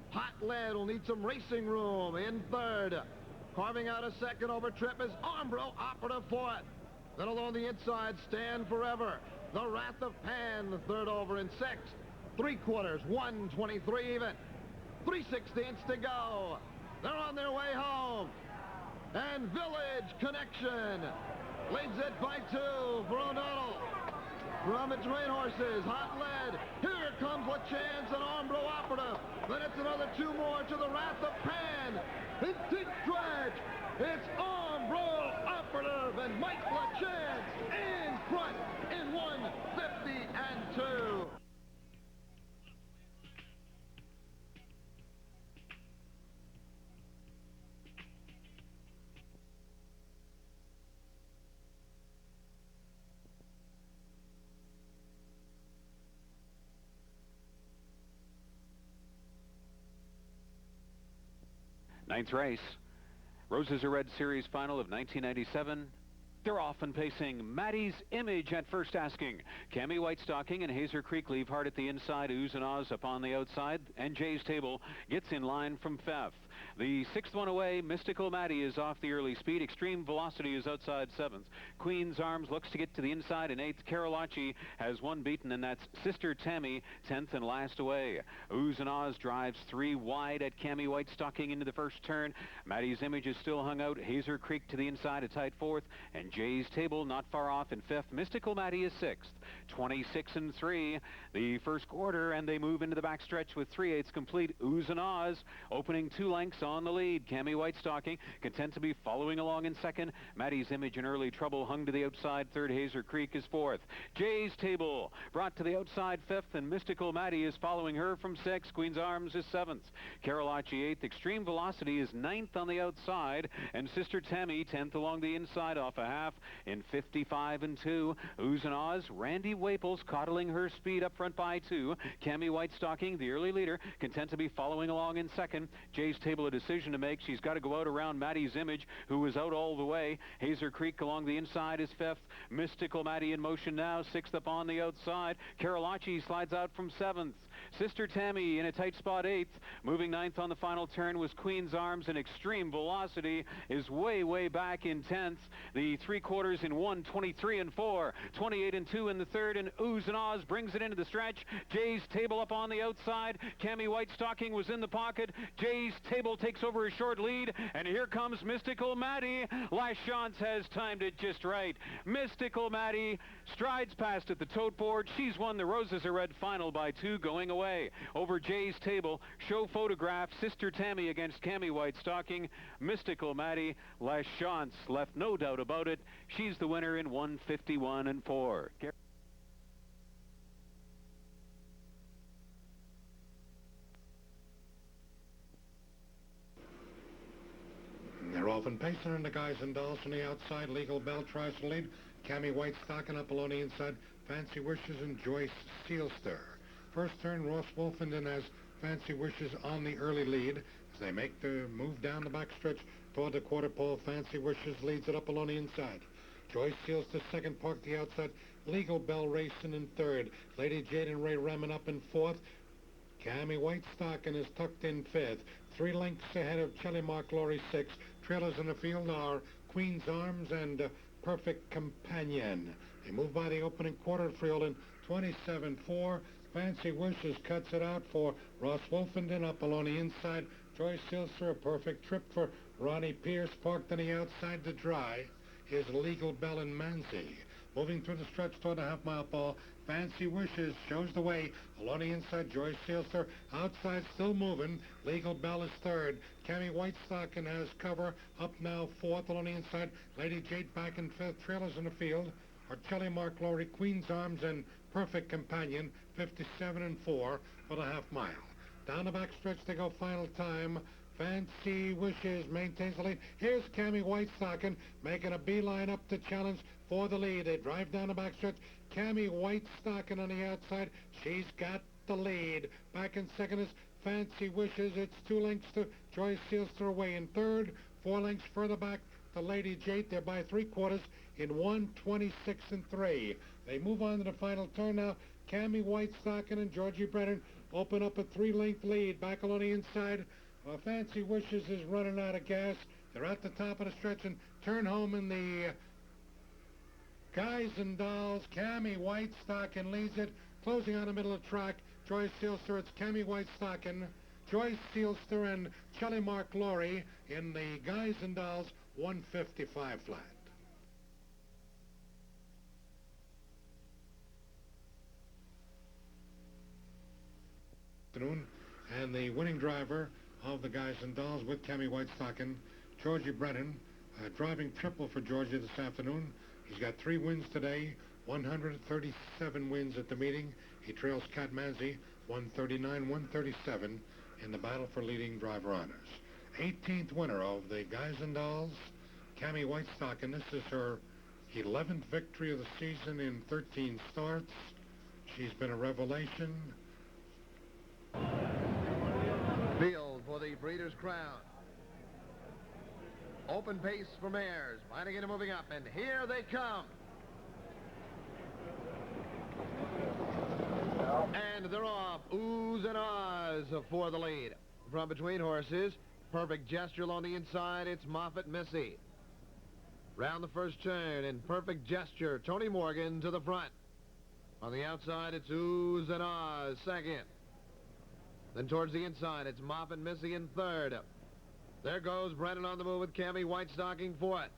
Hot Lead will need some racing room in third. Carving out a second over trip is Armbro Operative fourth. Then along the inside, Stand Forever. The Wrath of Pan, the third over in sixth. Three quarters, 1:23 even. 3/16 to go. They're on their way home. And Village Connection leads it by 2 for O'Donnell. From between horses, Hot Lead. Here comes LaChance and Armbro Operative. Then it's another 2 more to the Wrath of Pan. In deep stretch, it's Armbro Operative and Mike LaChance in front in 1:50-2. Ninth race, Roses Are Red Series final of 1997. They're off and pacing. Maddie's Image at first asking. Cammy Whitestocking and Hazer Creek leave hard at the inside. Oohs and Ahs up on the outside. And Jay's Table gets in line from Feff. The 6th one away, Mystical Maddie is off the early speed. Extreme Velocity is outside 7th. Queen's Arms looks to get to the inside in 8th. Carolacci has one beaten, and that's Sister Tammy, 10th and last away. Ooze and Oz drives 3 wide at Cammy White, stalking into the first turn. Maddie's Image is still hung out. Hazer Creek to the inside, a tight 4th, and Jay's Table not far off in 5th. Mystical Maddie is 6th. 26 and 3 the first quarter, and they move into the backstretch with 3/8 complete. Ooze and Oz opening 2 lengths on the lead. Cammy White stalking, content to be following along in 2nd. Maddie's Image in early trouble, hung to the outside 3rd. Hazer Creek is 4th. Jay's Table brought to the outside 5th, and Mystical Maddie is following her from 6th. Queen's Arms is 7th. Carolacci 8th. Extreme Velocity is 9th on the outside, and Sister Tammy 10th along the inside off a half in 55 and 2. Ooze and Oz, Randy Waples coddling her speed up front by 2. Cammy White stalking, the early leader, content to be following along in 2nd. Jay's Table a decision to make. She's got to go out around Maddie's Image, who was out all the way. Hazer Creek along the inside is 5th. Mystical Maddie in motion now, 6th up on the outside. Carolacci slides out from 7th. Sister Tammy in a tight spot 8th. Moving 9th on the final turn was Queen's Arms, and Extreme Velocity is way back in 10th. The 3/4 in 1, 23 and 4, 28 and 2 in the 3rd, and Ooze and Oz brings it into the stretch. Jay's Table up on the outside. Cammy White stalking was in the pocket. Jay's Table takes over a short lead, and here comes Mystical Maddie. Lachance has timed it just right. Mystical Maddie strides past at the tote board. She's won the Roses Are Red final by 2, going away. Over Jay's Table, show photograph, Sister Tammy against Cammy White stalking. Mystical Maddie, Lachance left no doubt about it. She's the winner in 151 and 4. They're off and pacing, and the Guys and Dolls on the outside. Legal Bell tries to lead. Cammy White stocking up along the inside. Fancy Wishes and Joyce Sealster. First turn, Ross Wolfenden has Fancy Wishes on the early lead. As they make the move down the backstretch toward the quarter pole, Fancy Wishes leads it up along the inside. Joyce Sealster second, parked the outside. Legal Bell racing in 3rd. Lady Jade and Ray Ramming up in 4th. Cammy White stocking is tucked in 5th. 3 lengths ahead of Chelly Mark Laurie 6th. Trailers in the field are Queen's Arms and Perfect Companion. They move by the opening quarter field in 27-4. Fancy Wishes cuts it out for Ross Wolfenden up along the inside. Joyce Sealster, a perfect trip for Ronnie Pierce, parked on the outside to dry. Here's Legal Bell and Manzi. Moving through the stretch toward the half-mile ball, Fancy Wishes shows the way. Along the inside, Joyce Sealster. Outside, still moving. Legal Bell is 3rd. Cammy White stocking has cover. Up now 4th along the inside. Lady Jade back in 5th. Trailers in the field are Chelly Mark Laurie, Queen's Arms, and Perfect Companion, 57 and 4 for the half mile. Down the backstretch they go final time. Fancy Wishes maintains the lead. Here's Cammy White stocking, making a beeline up to challenge for the lead. They drive down the backstretch. Cammy White stocking on the outside. She's got the lead. Back in 2nd is Fancy Wishes. It's 2 lengths to Joyce Sealster away in 3rd. 4 lengths further back to Lady Jade. They're by 3/4 in 1:26 and 3. They move on to the final turn now. Cammy White stocking and Georgie Brennan open up a 3-length lead. Back along the inside, Fancy Wishes is running out of gas. They're at the top of the stretch and turn home in the Guys and Dolls. Cammy White stocking leads it. Closing on the middle of the track, Joyce Sealster. It's Cammy White stocking, Joyce Sealster, and Chelly Mark Laurie in the Guys and Dolls 155 flat. And the winning driver of the Guys and Dolls with Cammy White stocking, Georgie Brennan, driving triple for Georgia this afternoon. He's got 3 wins today, 137 wins at the meeting. He trails Cat Manzi, 139, 137 in the battle for leading driver honors. 18th winner of the Guys and Dolls, Cammy White stocking. This is her 11th victory of the season in 13 starts. She's been a revelation. Field for the Breeders' Crown. Open pace for mares. Finding it and moving up, and here they come. And they're off. Ooze and Oz for the lead. From between horses, Perfect Gesture along the inside. It's Moffat Missy. Round the first turn in Perfect Gesture. Tony Morgan to the front. On the outside, it's Oohs and Ahs second. Then towards the inside, it's Moffat Missy in third. There goes Brennan on the move with Cammy Whitestocking fourth.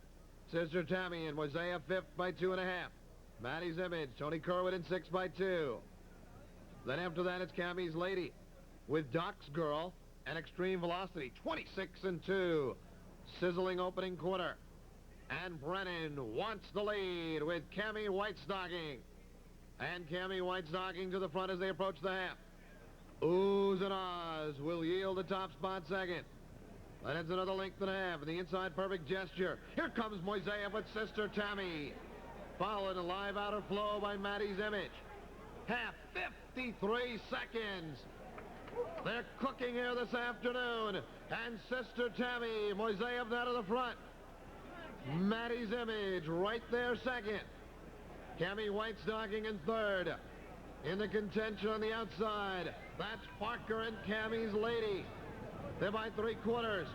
Sister Tammy and Mosaic fifth by 2.5. Maddie's Image, Tony Curwood in sixth by 2. Then after that, it's Cammy's Lady with Doc's Girl and Extreme Velocity, 26 and 2. Sizzling opening quarter. And Brennan wants the lead with Cammy Whitestocking. And Cammy Whitestocking to the front as they approach the half. Oohs and Ahs will yield the top spot second. Then it's another length and a half. And the inside Perfect Gesture. Here comes Mosaic with Sister Tammy. Followed a live outer flow by Maddie's Image. Half 53 seconds. They're cooking here this afternoon. And Sister Tammy, Mosaic out of the front. Maddie's Image right there second. Cammy Whitestocking in third. In the contention on the outside, that's Parker and Cammy's Lady. They're by 3/4.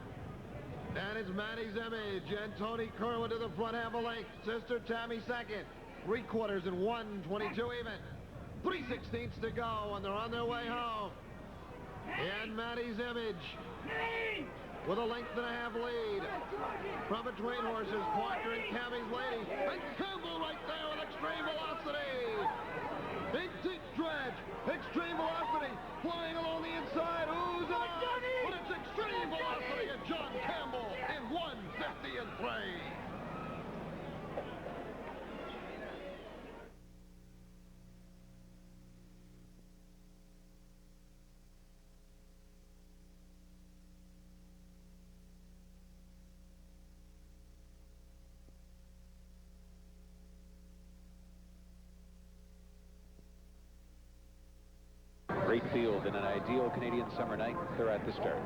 And it's Maddie's Image and Tony Curwood to the front half a length. Sister Tammy second. 3/4 and 1:22 even. 3/16 to go, and they're on their way home. And Maddie's Image with a length and a half lead. From between horses, Parker and Cammy's Lady. And Campbell right there with Extreme Velocity. Big deep dredge. Extreme Velocity flying along the inside. Oohs and Ahs. But it's Extreme Velocity and John Campbell in 1:50 and 3. Great field in an ideal Canadian summer night. They're at the start.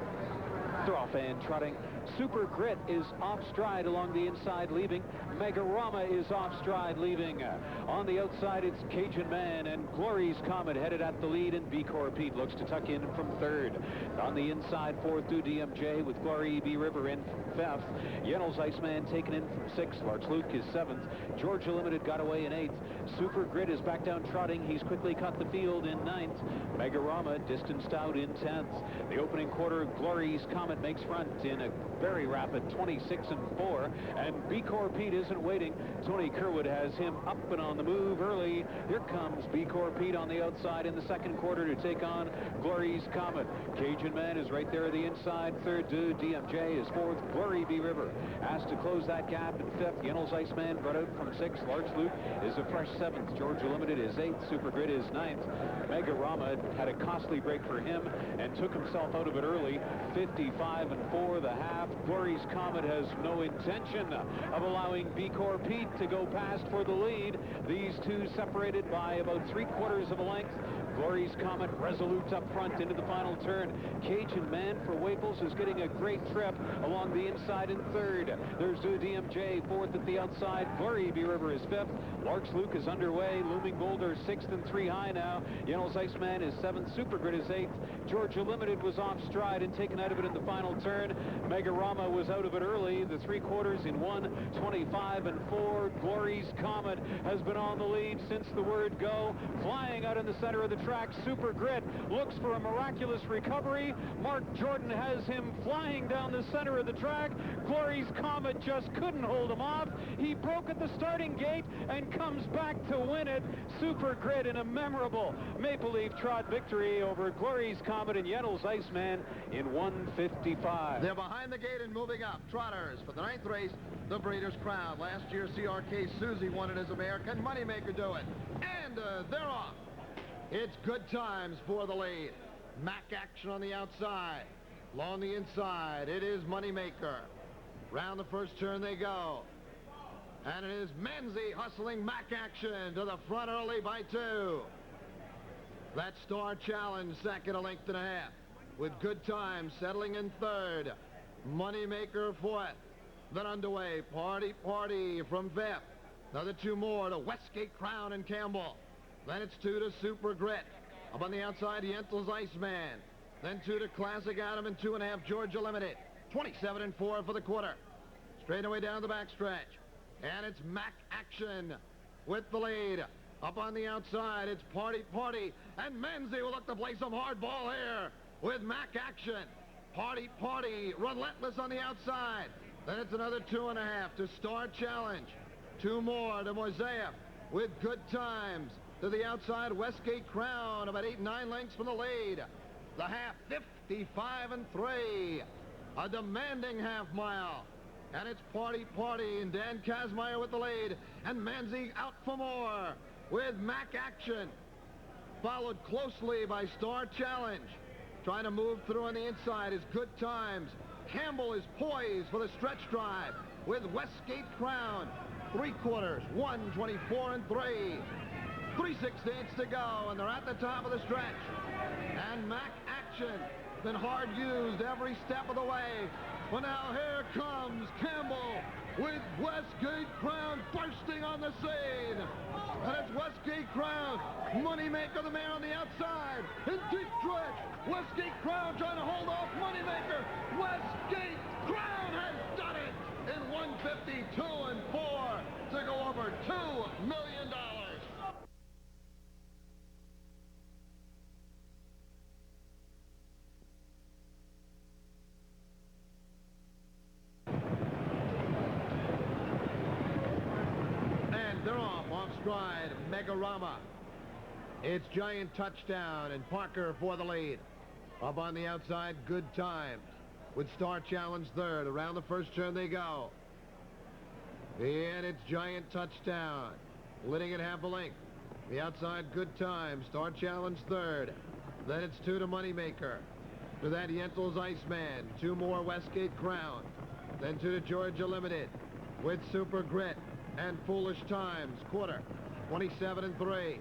They're off and trotting. Super Grit is off stride along the inside, leaving. Megarama is off stride, leaving. On the outside, it's Cajun Man and Glory's Comet headed at the lead, and B-Corps Pete looks to tuck in from third. On the inside, fourth to DMJ with Glory B River in fifth. Yennels Iceman taken in from sixth. Larch Luke is seventh. Georgia Limited got away in eighth. Super Grit is back down trotting. He's quickly cut the field in ninth. Megarama distanced out in 10th. The opening quarter, Glory's Comet makes front in a very rapid 26 and 4, and B-Corps Pete isn't waiting. Tony Curwood has him up and on the move early. Here comes B-Corps Pete on the outside in the second quarter to take on Glory's Comet. Cajun Man is right there at the inside. Third to DMJ is fourth. Glory B River asked to close that gap in fifth. Yennels Iceman brought out from sixth. Larch Luke is a fresh seventh. Georgia Limited is eighth. Super Grit is ninth. Megarama had a costly break for him and took himself out of it early. 55 and 4 the half. Glory's Comet has no intention of allowing B-Corps Pete to go past for the lead. These two separated by about 3/4 of a length. Glory's Comet resolute up front into the final turn. Cajun Man for Waples is getting a great trip along the inside in third. There's DMJ fourth at the outside. Glory B River is fifth. Larch Luke is underway. Looming Boulder 6th and 3 high now. Yennels Iceman is 7th. Super Grit is 8th. Georgia Limited was off stride and taken out of it in the final turn. Megarama was out of it early. The 3/4 in 1:25 and 4. Glory's Comet has been on the lead since the word go. Flying out in the center of the track, Super Grit looks for a miraculous recovery. Mark Jordan has him flying down the center of the track. Glory's Comet just couldn't hold him off. He broke at the starting gate and comes back to win it. Super Grit in a memorable Maple Leaf Trot victory over Glory's Comet and Yennels Iceman in 1:55. They're behind the gate and moving up. Trotters for the 9th race, the Breeders' Crown. Last year, CRK Susie won it as American Moneymaker do it. And they're off. It's Good Times for the lead. Mac action on the outside. Along the inside, it is Moneymaker. Round the first turn they go. And it is Manzi hustling Mac action to the front early by 2. That Star Challenge second, a length and a half. With Good Times settling in third. Moneymaker fourth. Then underway, Party from fifth. Another two more to Westgate Crown and Campbell. Then it's 2 to Super Grit. Up on the outside, Yentels Iceman. Then 2 to Classic Adam and 2.5 Georgia Limited. 27-4 for the quarter. Straight away down the backstretch. And it's Mac Action with the lead. Up on the outside, it's Party, and Menzie will look to play some hard ball here with Mac Action. Party, relentless on the outside. Then it's another 2.5 to Star Challenge. 2 more to Moiseev with Good Times. To the outside, Westgate Crown, about 8-9 lengths from the lead. The half, 55-3. A demanding half mile. And it's Party, and Dan Kazmaier with the lead. And Menzie out for more with Mac Action. Followed closely by Star Challenge. Trying to move through on the inside is Good Times. Campbell is poised for the stretch drive with Westgate Crown. 3/4, 1:24-3. 3/16 to go, and they're at the top of the stretch. And Mac Action, been hard used every step of the way. Well, now here comes Campbell with Westgate Crown bursting on the scene. And it's Westgate Crown, Moneymaker, the mare on the outside. In deep stretch, Westgate Crown trying to hold off Moneymaker. Westgate Crown has done it in 1:52-4 to go over $2 million. They're off stride, Megarama. It's Giant Touchdown, and Parker for the lead. Up on the outside, Good Times. With Star Challenge third. Around the first turn they go. And it's Giant Touchdown. Leading at half a length. The outside, Good Times. Star Challenge third. Then it's 2 to Moneymaker. To that, Yentl's Iceman. 2 more, Westgate Crown. Then 2 to Georgia Limited. With Super Grit and Foolish Times, quarter, 27-3.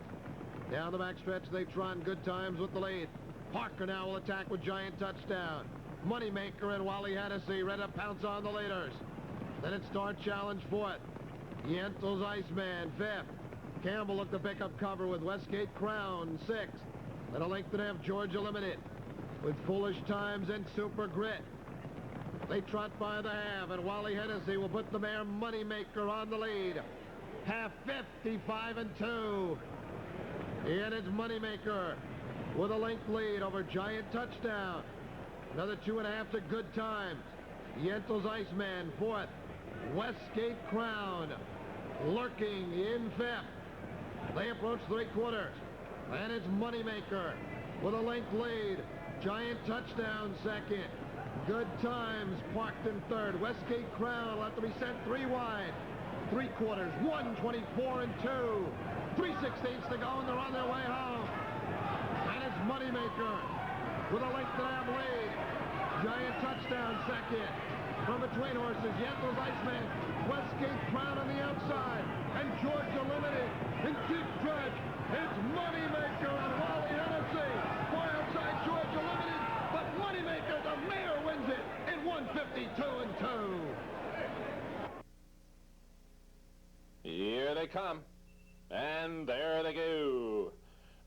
Down the backstretch, they trot. Good Times with the lead. Parker now will attack with Giant Touchdown. Moneymaker and Wally Hennessy ready to pounce on the leaders. Then it's Star Challenge fourth. Yentl's Iceman fifth. Campbell looked to pick up cover with Westgate Crown sixth. Then a length and a half, Georgia Limited with Foolish Times and Super Grit. They trot by the half, and Wally Hennessy will put the mare Moneymaker on the lead. Half, 55-2. And it's Moneymaker with a length lead over Giant Touchdown. Another 2.5 to Good Times. Yentl's Iceman fourth. Westgate Crown lurking in fifth. They approach 3/4. And it's Moneymaker with a length lead. Giant Touchdown second. Good Times parked in third. Westgate Crown will have to be sent 3 wide. 3/4, 1:24-2. 3/16 to go, and they're on their way home. And it's Moneymaker with a length and a half lead. Giant Touchdown second. From between horses, Yentl's Iceman, Westgate Crown on the outside, and Georgia Limited in deep stretch. It's Moneymaker and Wally Hennessy. Far outside Georgia Limited, but Moneymaker, the mare, wins it in 1:52-2. Here they come, and there they go.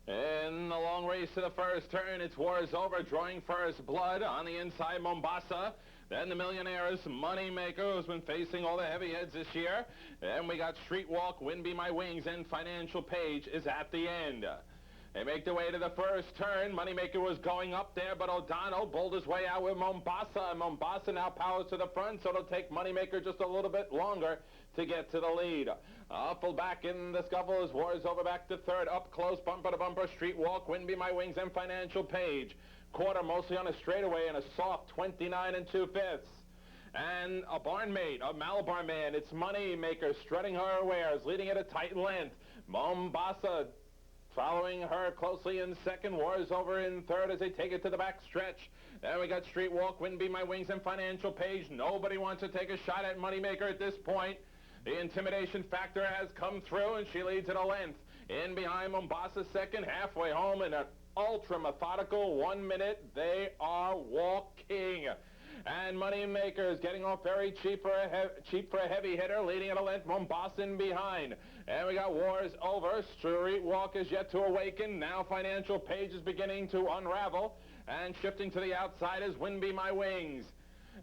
In the long race to the first turn, it's War's Over, drawing first blood on the inside, Mombasa. Then the Millionaire's Moneymaker, who's been facing all the heavy heads this year. And we got Street Walk, Wind Be My Wings, and Financial Page is at the end. They make their way to the first turn. Moneymaker was going up there, but O'Donnell bowled his way out with Mombasa. And Mombasa now powers to the front, so it'll take Moneymaker just a little bit longer to get to the lead. Full back in the scuffle as War's Over back to third. Up close, bumper to bumper, Street Walk, Wind Be My Wings, and Financial Page. Quarter mostly on a straightaway and a soft 29 2/5. And a barnmate, a Malabar Man. It's Moneymaker strutting her wares, leading at a tight length. Mombasa following her closely in second. War's Over in third as they take it to the back stretch. Then we got Street Walk, Wind Be My Wings, and Financial Page. Nobody wants to take a shot at Moneymaker at this point. The intimidation factor has come through, and she leads at a length. In behind Mombasa second, halfway home in an ultra-methodical 1 minute. They are walking. And Moneymaker is getting off very cheap for a heavy hitter, leading at a length, Mombasa in behind. And we got War's Over. Street Walk is yet to awaken. Now Financial Page is beginning to unravel. And shifting to the outside is Wind Be My Wings.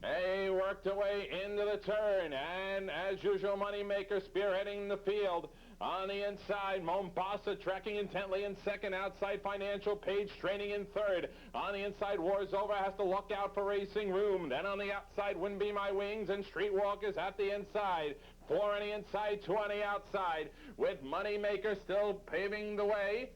They worked away into the turn, and as usual, Moneymaker spearheading the field. On the inside, Mombasa tracking intently in second. Outside, Financial Page training in third. On the inside, Warzover has to look out for Racing Room. Then on the outside, Wind Be My Wings, and Streetwalk is at the inside. 4 on the inside, 2 on the outside, with Moneymaker still paving the way.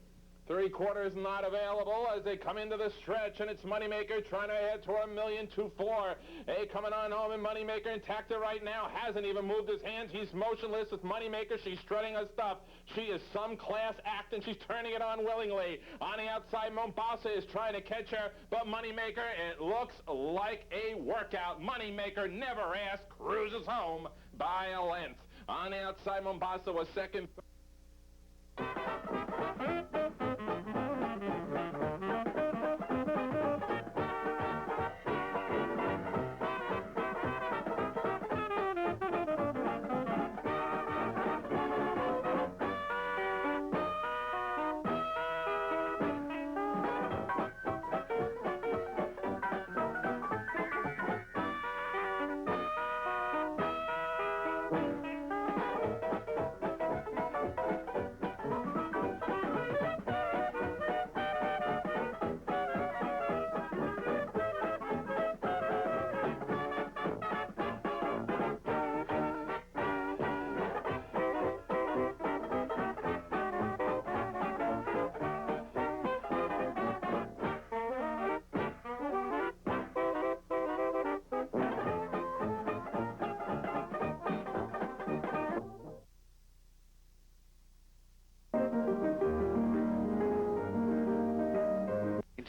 3/4 not available as they come into the stretch, and it's Moneymaker trying to head to $1,240,000. Hey, coming on home, and Moneymaker intact right now. Hasn't even moved his hands. He's motionless with Moneymaker. She's strutting her stuff. She is some class act, and she's turning it on willingly. On the outside, Mombasa is trying to catch her, but Moneymaker, it looks like a workout. Moneymaker never asked, cruises home by a length. On the outside, Mombasa was second.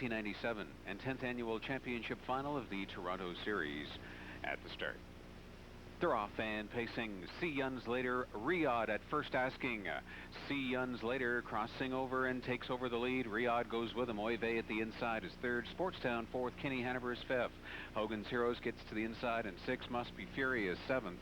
'97 and 10th annual championship final of the Toronto Series at the start. They're off and pacing. C. Yuns later, Riyadh at first asking. C. Yuns later crossing over and takes over the lead. Riyadh goes with him. Oy Vey at the inside is third. Sportstown fourth. Kenny Hanover is fifth. Hogan's Heroes gets to the inside, and sixth Must Be Fury is seventh.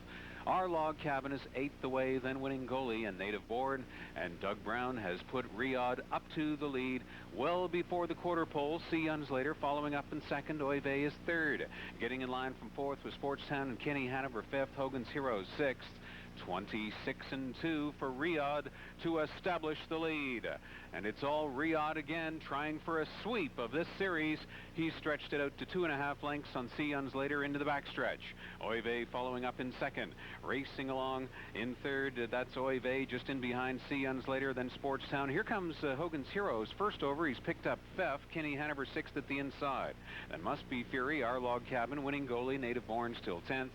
Our Log Cabin is eighth away, then Winning Goalie and Native Born, and Doug Brown has put Riyadh up to the lead well before the quarter pole. C. Yuns later following up in second. Oy Vey is third. Getting in line from fourth was Sportstown and Kenny Hanover fifth. Hogan's Heroes sixth. 26-2 for Riyadh to establish the lead. And it's all Riyadh again, trying for a sweep of this series. He stretched it out to 2.5 lengths on C. Yuns later into the backstretch. Oy Vey following up in second. Racing along in third, that's Oy Vey just in behind C. Yuns later, then Sportstown. Here comes Hogan's Heroes first over. He's picked up fifth. Kenny Hanover sixth at the inside. Then Must Be Fury, Our Log Cabin, Winning Goalie, Native Born still 10th.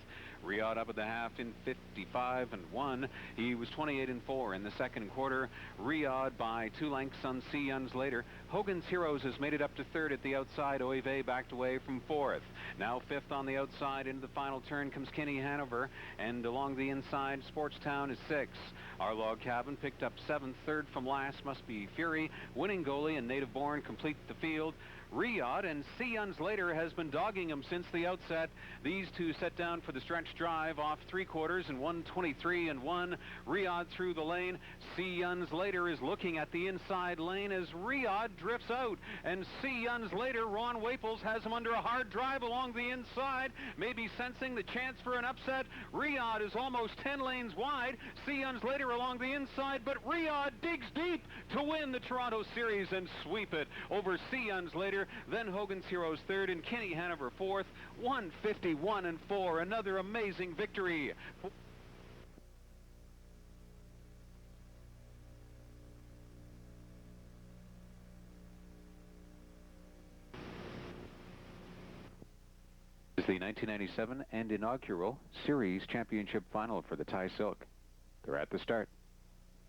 Riyadh up at the half in 55-1. He was 28-4 in the second quarter. Riyadh by 2 lengths on C. Yuns later. Hogan's Heroes has made it up to third at the outside. Oy Vey backed away from fourth. Now fifth on the outside. Into the final turn comes Kenny Hanover, and along the inside, Sportstown is sixth. Our Log Cabin picked up seventh. Third from last Must Be Fury. Winning Goalie and Native Born complete the field. Riyadh and C. Yuns later has been dogging him since the outset. These two set down for the stretch drive off 3/4 and 1:23-1. Riyadh through the lane. C. Yuns later is looking at the inside lane as Riyadh drifts out. And C. Yuns later, Ron Waples has him under a hard drive along the inside, maybe sensing the chance for an upset. Riyadh is almost 10 lanes wide. C. Yuns later along the inside, but Riyadh digs deep to win the Toronto Series and sweep it over C. Yuns later. Then Hogan's Heroes third and Kenny Hanover fourth. 151-4. Another amazing victory. It's the 1997 and inaugural Series Championship Final for the Thai Silk. They're at the start.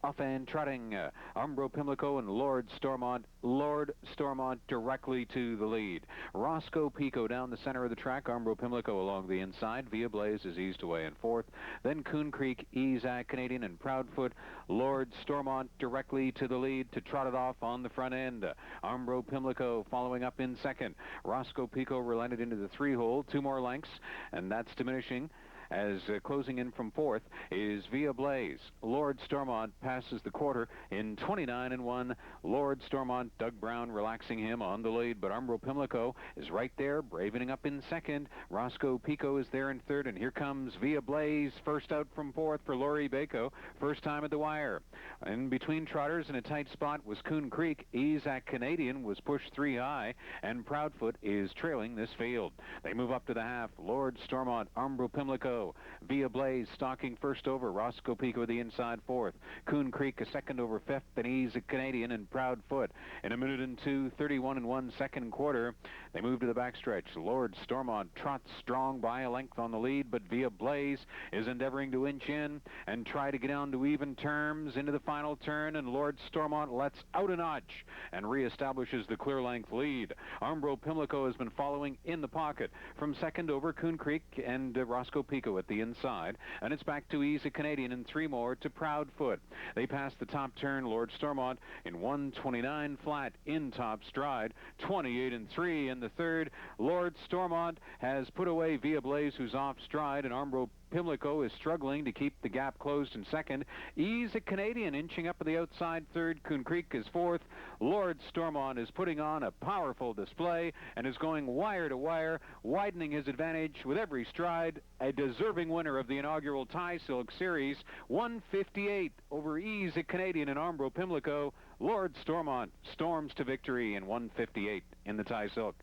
Off and trotting, Umbro Pimlico and Lord Stormont. Lord Stormont directly to the lead. Roscoe Pico down the center of the track. Umbro Pimlico along the inside. Via Blaze is eased away in fourth. Then Coon Creek, Ezak Canadian, and Proudfoot. Lord Stormont directly to the lead to trot it off on the front end. Umbro Pimlico following up in second. Roscoe Pico relented into the 3-hole. 2 more lengths, and that's diminishing. as closing in from fourth is Via Blaze. Lord Stormont passes the quarter in 29-1. Lord Stormont, Doug Brown relaxing him on the lead, but Umbro Pimlico is right there, bravening up in second. Roscoe Pico is there in third, and here comes Via Blaze, first out from fourth for Laurie Bacot, first time at the wire. In between trotters in a tight spot was Coon Creek. Isaac Canadian was pushed 3 high, and Proudfoot is trailing this field. They move up to the half. Lord Stormont, Umbro Pimlico, Via Blaze stalking first over. Roscoe Pico the inside fourth. Coon Creek a second over fifth, and Isaac Canadian and Proudfoot. In a minute and 2, 31-1 second quarter, they move to the backstretch. Lord Stormont trots strong by a length on the lead, but Via Blaze is endeavoring to inch in and try to get down to even terms into the final turn, and Lord Stormont lets out a notch and reestablishes the clear length lead. Umbro Pimlico has been following in the pocket from second over Coon Creek and Roscoe Pico at the inside, and it's back to Isaac Canadian and 3 more to Proudfoot. They pass the top turn. Lord Stormont in 1:29 flat in top stride, 28-3 in the third. Lord Stormont has put away Via Blaze, who's off stride, and Umbro Pimlico is struggling to keep the gap closed in second. Isaac Canadian inching up to the outside third. Coon Creek is fourth. Lord Stormont is putting on a powerful display and is going wire to wire, widening his advantage with every stride. A deserving winner of the inaugural Tie Silk Series, 158 over Isaac Canadian and Umbro Pimlico. Lord Stormont storms to victory in 158 in the Tie Silk.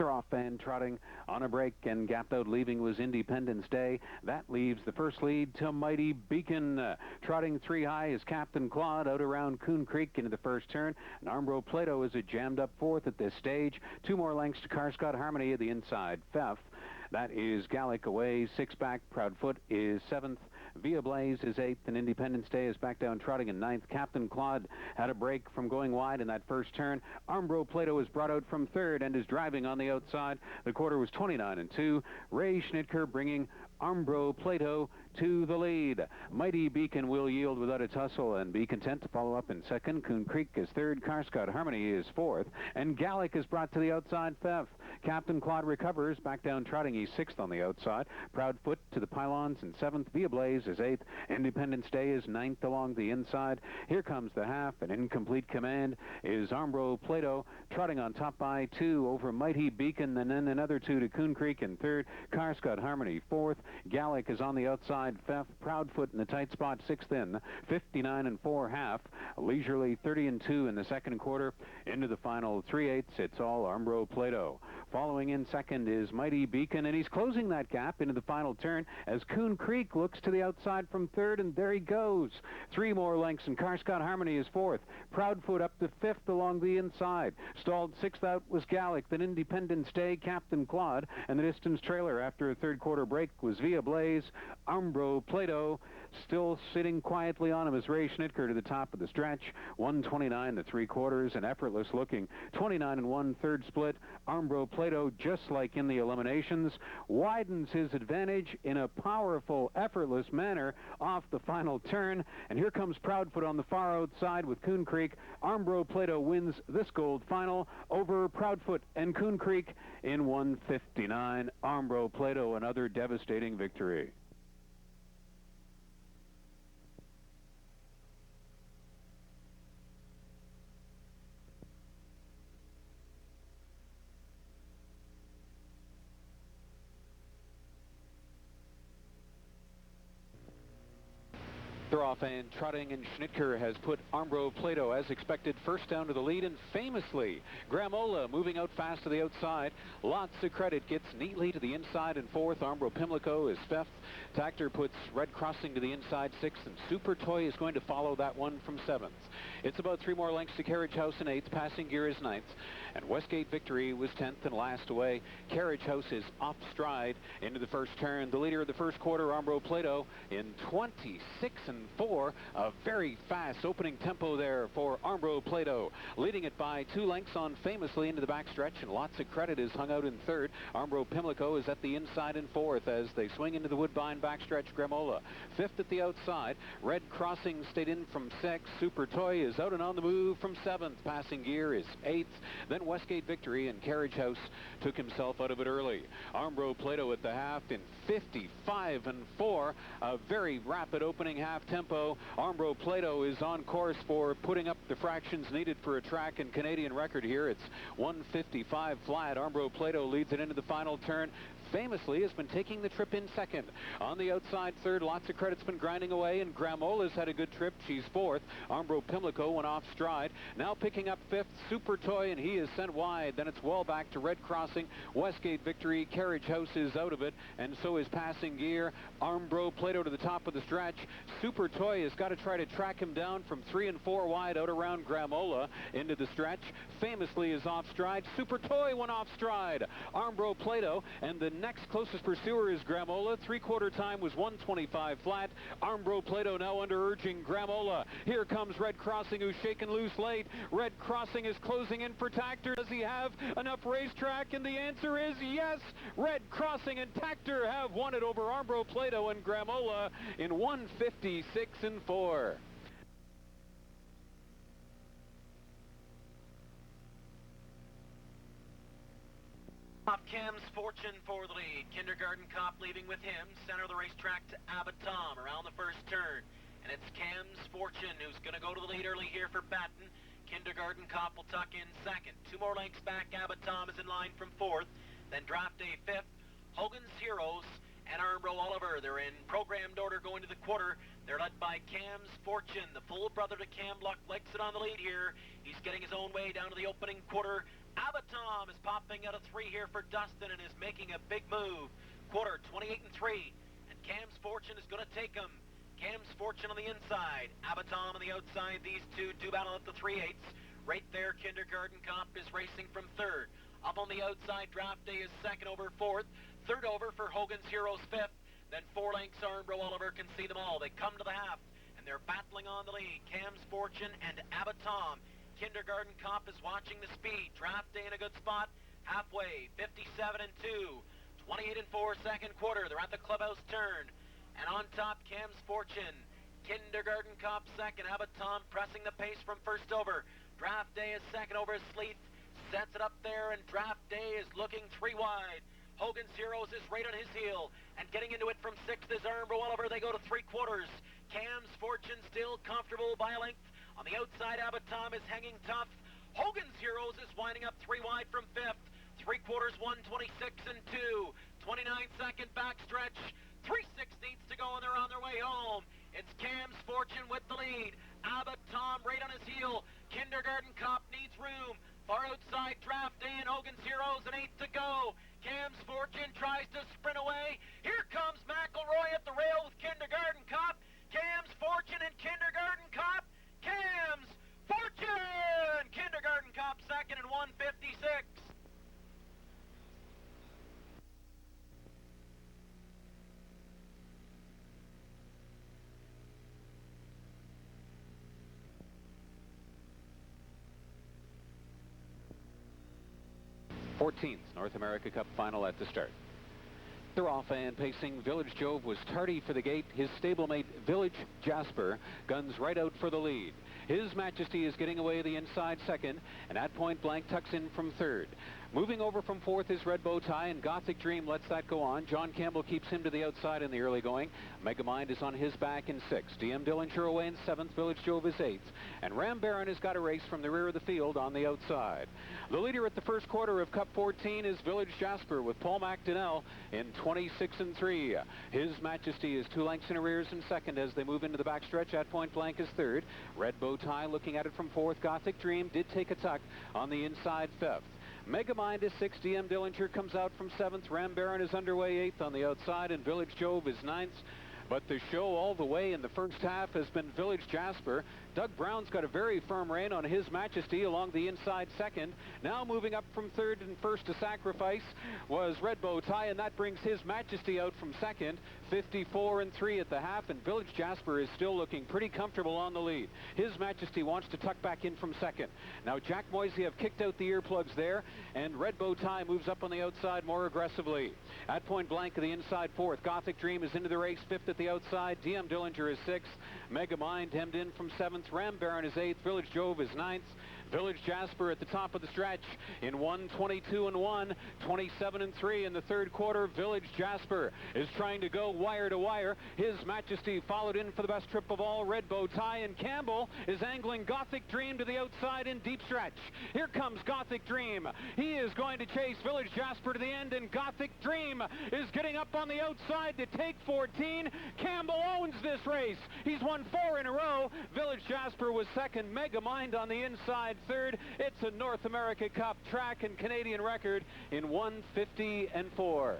Off and trotting on a break and gapped out leaving was Independence Day. That leaves the first lead to Mighty Beacon. Trotting 3 high is Captain Claude out around Coon Creek into the first turn. And Umbro Plato is a jammed up fourth at this stage. 2 more lengths to Carscott Harmony at the inside. Fifth. That is Gallic away. 6 back. Proudfoot is 7th. Via Blaze is 8th, and Independence Day is back down trotting in 9th. Captain Claude had a break from going wide in that first turn. Umbro Plato is brought out from 3rd and is driving on the outside. The quarter was 29-2. Ray Schnitker bringing Umbro Plato to the lead. Mighty Beacon will yield without a tussle and be content to follow up in second. Coon Creek is 3rd. Carscott Harmony is 4th. And Gallic is brought to the outside 5th. Captain Claude recovers, back down trotting. He's 6th on the outside. Proudfoot to the pylons in 7th. Via Blaze is 8th. Independence Day is 9th along the inside. Here comes the half. An incomplete command is Umbro Plato trotting on top by 2 over Mighty Beacon, and then another 2 to Coon Creek in 3rd. Carscott Harmony 4th. Gallic is on the outside 5th. Proudfoot in the tight spot 6th in. 59-4 half. Leisurely 30-2 in the second quarter. Into the final 3/8. It's all Umbro Plato. Following in second is Mighty Beacon, and he's closing that gap into the final turn as Coon Creek looks to the outside from 3rd, and there he goes. 3 more lengths, and Carscott Harmony is 4th. Proudfoot up to 5th along the inside. Stalled 6th out was Gallic, then Independence Day, Captain Claude, and the distance trailer after a third quarter break was Via Blaze. Umbro Plato still sitting quietly on him as Ray Schnitker to the top of the stretch. 129 3/4 and effortless looking. 29-1 third split. Umbro Plato, just like in the eliminations, widens his advantage in a powerful, effortless manner off the final turn. And here comes Proudfoot on the far outside with Coon Creek. Umbro Plato wins this gold final over Proudfoot and Coon Creek in 159. Umbro Plato, another devastating victory. Off and trotting, and Schnitker has put Umbro Plato, as expected, first down to the lead, and famously, Gramola moving out fast to the outside. Lots of credit, gets neatly to the inside in 4th. Umbro Pimlico is 5th. Tactor puts Red Crossing to the inside 6th, and Super Toy is going to follow that one from 7th. It's about 3 more lengths to Carriage House in 8th. Passing Gear is 9th. And Westgate Victory was 10th and last away. Carriage House is off stride into the first turn. The leader of the first quarter, Umbro Plato, in 26 4. A very fast opening tempo there for Armbro Plato, leading it by 2 lengths on Famously into the backstretch, and Lots of Credit is hung out in 3rd. Armbro Pimlico is at the inside in 4th as they swing into the Woodbine backstretch. Gramola 5th at the outside. Red Crossing stayed in from 6th. Super Toy is out and on the move from 7th. Passing Gear is 8th. Then Westgate Victory, and Carriage House took himself out of it early. Armbro Plato at the half in 55 and 4. A very rapid opening half tempo. Armbro Plato is on course for putting up the fractions needed for a track and Canadian record here. It's 155 flat. Armbro Plato leads it into the final turn. Famously has been taking the trip in 2nd. On the outside 3rd, Lots of Credit's been grinding away, and Gramola's had a good trip. She's 4th. Armbro Pimlico went off stride. Now picking up 5th, Super Toy, and he is sent wide. Then it's well back to Red Crossing. Westgate Victory. Carriage House is out of it, and so is Passing Gear. Armbro Plato to the top of the stretch. Super Toy has got to try to track him down from 3 and 4 wide out around Gramola into the stretch. Famously is off stride. Super Toy went off stride. Armbro Plato, and the next closest pursuer is Gramola. 3/4 time was 125 flat. Armbro Plato now under urging Gramola. Here comes Red Crossing, who's shaken loose late. Red Crossing is closing in for Tactor. Does he have enough racetrack? And the answer is yes. Red Crossing and Tactor have won it over Armbro Plato and Gramola in 156 and 4. Top Cam's Fortune for the lead. Kindergarten Cop leaving with him. Center of the racetrack to Abbott Tom around the first turn. And it's Cam's Fortune who's going to go to the lead early here for Batten. Kindergarten Cop will tuck in 2nd. 2 more lengths back. Abbott Tom is in line from 4th. Then Draft Day 5th. Hogan's Heroes and Armbro Oliver. They're in programmed order going to the quarter. They're led by Cam's Fortune. The full brother to Cam Luck likes it on the lead here. He's getting his own way down to the opening quarter. Abbott Tom is popping out of 3 here for Dustin and is making a big move. Quarter 28 and 3. And Cam's Fortune is going to take him. Cam's Fortune on the inside. Abbott Tom on the outside. These two do battle at the 3/8. Right there, Kindergarten Cop is racing from 3rd. Up on the outside, Draft Day is 2nd over 4th. 3rd over for Hogan's Heroes 5th. Then 4 lengths, Armbro Oliver can see them all. They come to the half, and they're battling on the lead. Cam's Fortune and Abbott Tom. Kindergarten Cop is watching the speed. Draft Day in a good spot. Halfway, 57 and 2. 28 and 4, 2nd quarter. They're at the clubhouse turn. And on top, Cam's Fortune. Kindergarten Cop 2nd. Abbott Tom pressing the pace from 1st over. Draft Day is 2nd over Sleeth. Sets it up there, and Draft Day is looking 3 wide. Hogan's Heroes is right on his heel. And getting into it from 6th is Armbro Oliver. They go to 3/4. Cam's Fortune still comfortable by a length. On the outside, Abbott Tom is hanging tough. Hogan's Heroes is winding up 3 wide from 5th. 3/4, 126 and 2. 29-second backstretch. 3/16 to go, and they're on their way home. It's Cam's Fortune with the lead. Abbott Tom right on his heel. Kindergarten Cop needs room. Far outside, Draft Day and Hogan's Heroes, an 8 to go. Cam's Fortune tries to sprint away. Here comes McElroy at the rail with Kindergarten Cop. Cam's Fortune and Kindergarten Cop. Cam's Fortune! Kindergarten Cop 2nd in 156. North America Cup final at the start. They're off and pacing. Village Jove was tardy for the gate. His stablemate Village Jasper guns right out for the lead. His Majesty is getting away the inside 2nd, and at point blank tucks in from 3rd. Moving over from 4th is Red Bow Tie, and Gothic Dream lets that go on. John Campbell keeps him to the outside in the early going. Megamind is on his back in 6th. DM Dillinger away in 7th. Village Jove is 8th. And Ram Baron has got a race from the rear of the field on the outside. The leader at the 1st quarter of Cup 14 is Village Jasper with Paul McDonnell in 26 and 3. His Majesty is 2 lengths in arrears in 2nd as they move into the backstretch. At point blank is 3rd. Red Bow Tie looking at it from 4th. Gothic Dream did take a tuck on the inside 5th. Megamind is 6th. DM Dillinger comes out from 7th. Ram Baron is underway 8th on the outside, and Village Jove is 9th. But the show all the way in the first half has been Village Jasper. Doug Brown's got a very firm rein on His Majesty along the inside second. Now moving up from third and first to Sacrifice was Red Bow Tie, and that brings His Majesty out from second. 54-3 at the half, and Village Jasper is still looking pretty comfortable on the lead. His Majesty wants to tuck back in from second. Now Jack Moisey have kicked out the earplugs there, and Red Bow Tie moves up on the outside more aggressively. At Point Blank, the inside fourth. Gothic Dream is into the race, fifth at the outside. DM Dillinger is sixth. Mega Mind hemmed in from seventh. Ram Baron is eighth. Village Jove is ninth. Village Jasper at the top of the stretch in 1:22-1, 27-3 in the third quarter. Village Jasper is trying to go wire to wire. His Majesty followed in for the best trip of all. Red Bow Tie, and Campbell is angling Gothic Dream to the outside in deep stretch. Here comes Gothic Dream. He is going to chase Village Jasper to the end, and Gothic Dream is getting up on the outside to take 14. Campbell owns this race. He's won 4 in a row. Village Jasper was second. Mega Mind on the inside third. It's a North America Cup track and Canadian record in 1:50-4.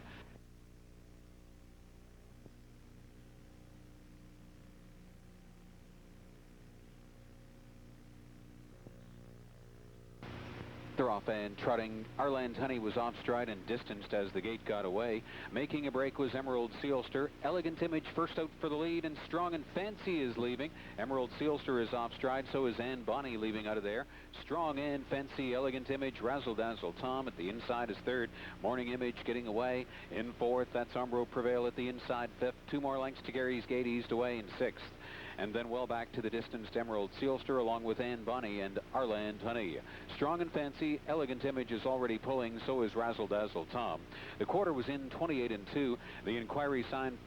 They're off and trotting. Arland Honey was off stride and distanced as the gate got away. Making a break was Emerald Sealster. Elegant Image first out for the lead, and Strong and Fancy is leaving. Emerald Sealster is off stride, so is Ann Bonnie leaving out of there. Strong and Fancy, Elegant Image, Razzle Dazzle Tom at the inside is third. Morning Image getting away in fourth. That's Umbro Prevail at the inside fifth. 2 more lengths to Gary's Gate eased away in sixth. And then well back to the distanced Emerald Sealster along with Ann Bonnie and Arland Honey. Strong and Fancy, Elegant Image is already pulling, so is Razzle Dazzle Tom. The quarter was in 28-2. The inquiry sign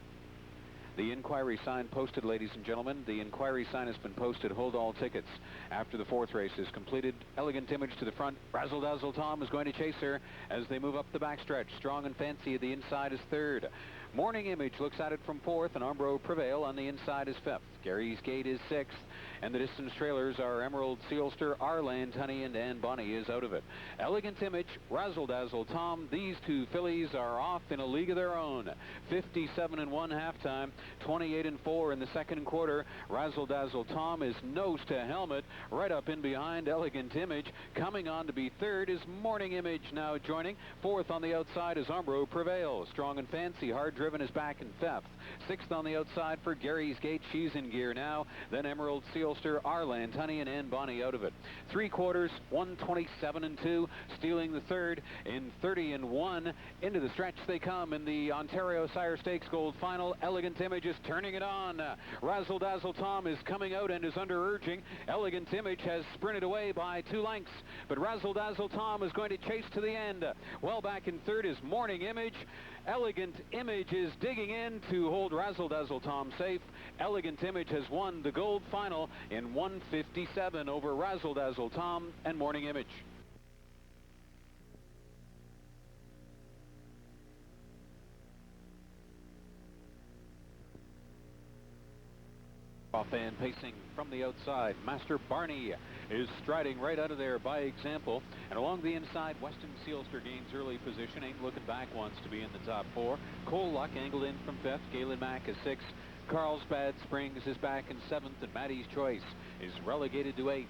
posted, ladies and gentlemen. The inquiry sign has been posted. Hold all tickets. After the fourth race is completed, Elegant Image to the front. Razzle Dazzle Tom is going to chase her as they move up the backstretch. Strong and Fancy at the inside is third. Morning Image looks at it from fourth, and Umbro Prevail on the inside is fifth. Gary's Gate is sixth, and the distance trailers are Emerald Sealster, Arland Honey, and Ann Bonnie is out of it. Elegant Image, Razzle Dazzle Tom, these two fillies are off in a league of their own. 57-1 halftime, 28-4 in the second quarter. Razzle Dazzle Tom is nose to helmet, right up in behind Elegant Image. Coming on to be third is Morning Image now joining. Fourth on the outside is Umbro Prevail. Strong and Fancy, Hard Driven is back in fifth. Sixth on the outside for Gary's Gate. She's in gear now. Then Emerald Sealster, Arland Honey, and Ann Bonnie out of it. 3 quarters, 1:27-2, stealing the third in 30-1. Into the stretch they come in the Ontario Sire Stakes Gold Final. Elegant Image is turning it on. Razzle Dazzle Tom is coming out and is under urging. Elegant Image has sprinted away by 2 lengths, but Razzle Dazzle Tom is going to chase to the end. Well back in third is Morning Image. Elegant Image is digging in to hold Razzle Dazzle Tom safe. Elegant Image has won the gold final in 1:57 over Razzle Dazzle Tom and Morning Image. Off and pacing from the outside, Master Barney is striding right out of there by example. And along the inside, Weston Sealster gains early position. Ain't Looking Back wants to be in the top 4. Cole Luck angled in from 5th. Galen Mack is 6th. Carlsbad Springs is back in 7th. And Maddie's Choice is relegated to 8th.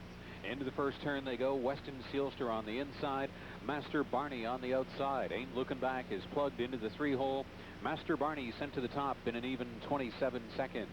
Into the first turn they go. Weston Sealster on the inside. Master Barney on the outside. Ain't Looking Back is plugged into the 3-hole. Master Barney sent to the top in an even 27 seconds.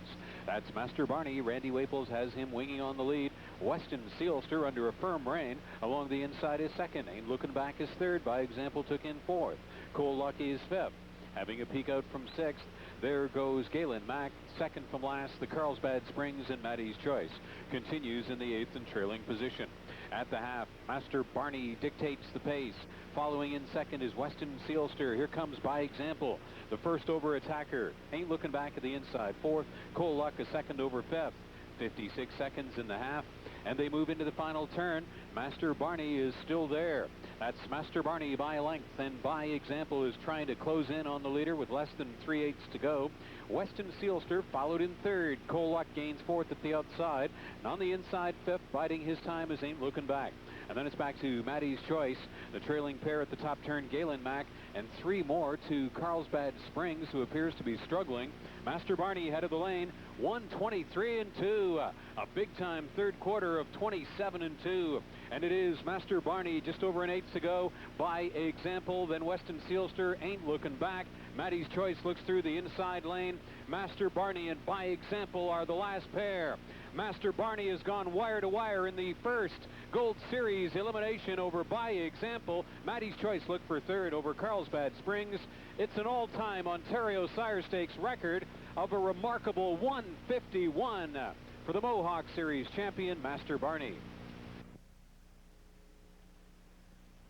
That's Master Barney. Randy Waples has him winging on the lead. Weston Sealster under a firm rein. Along the inside is second. Ain't Looking Back is third. By Example took in fourth. Cole Lucky is fifth. Having a peek out from sixth, there goes Galen Mack. Second from last, the Carlsbad Springs and Maddie's Choice continues in the 8th and trailing position. At the half, Master Barney dictates the pace. Following in second is Weston Sealster. Here comes By Example, the first over attacker. Ain't Looking Back at the inside. Fourth, Cole Luck a second over fifth. 56 seconds in the half, and they move into the final turn. Master Barney is still there. That's Master Barney by a length, and By Example is trying to close in on the leader with less than 3/8 to go. Weston Sealster followed in third. Cole Luck gains fourth at the outside, and on the inside fifth, biding his time is Ain't Looking Back. And then it's back to Maddie's Choice, the trailing pair at the top turn, Galen Mack, and 3 more to Carlsbad Springs, who appears to be struggling. Master Barney head of the lane, 1:23.2, a big-time third quarter of 27.2. And it is Master Barney just over an eighth to go. By example, then Weston Sealster ain't looking back. Maddie's Choice looks through the inside lane. Master Barney and By Example are the last pair. Master Barney has gone wire to wire in the first Gold Series elimination over By Example. Maddie's Choice looked for third over Carlsbad Springs. It's an all-time Ontario Sire Stakes record of a remarkable 151 for the Mohawk Series champion, Master Barney.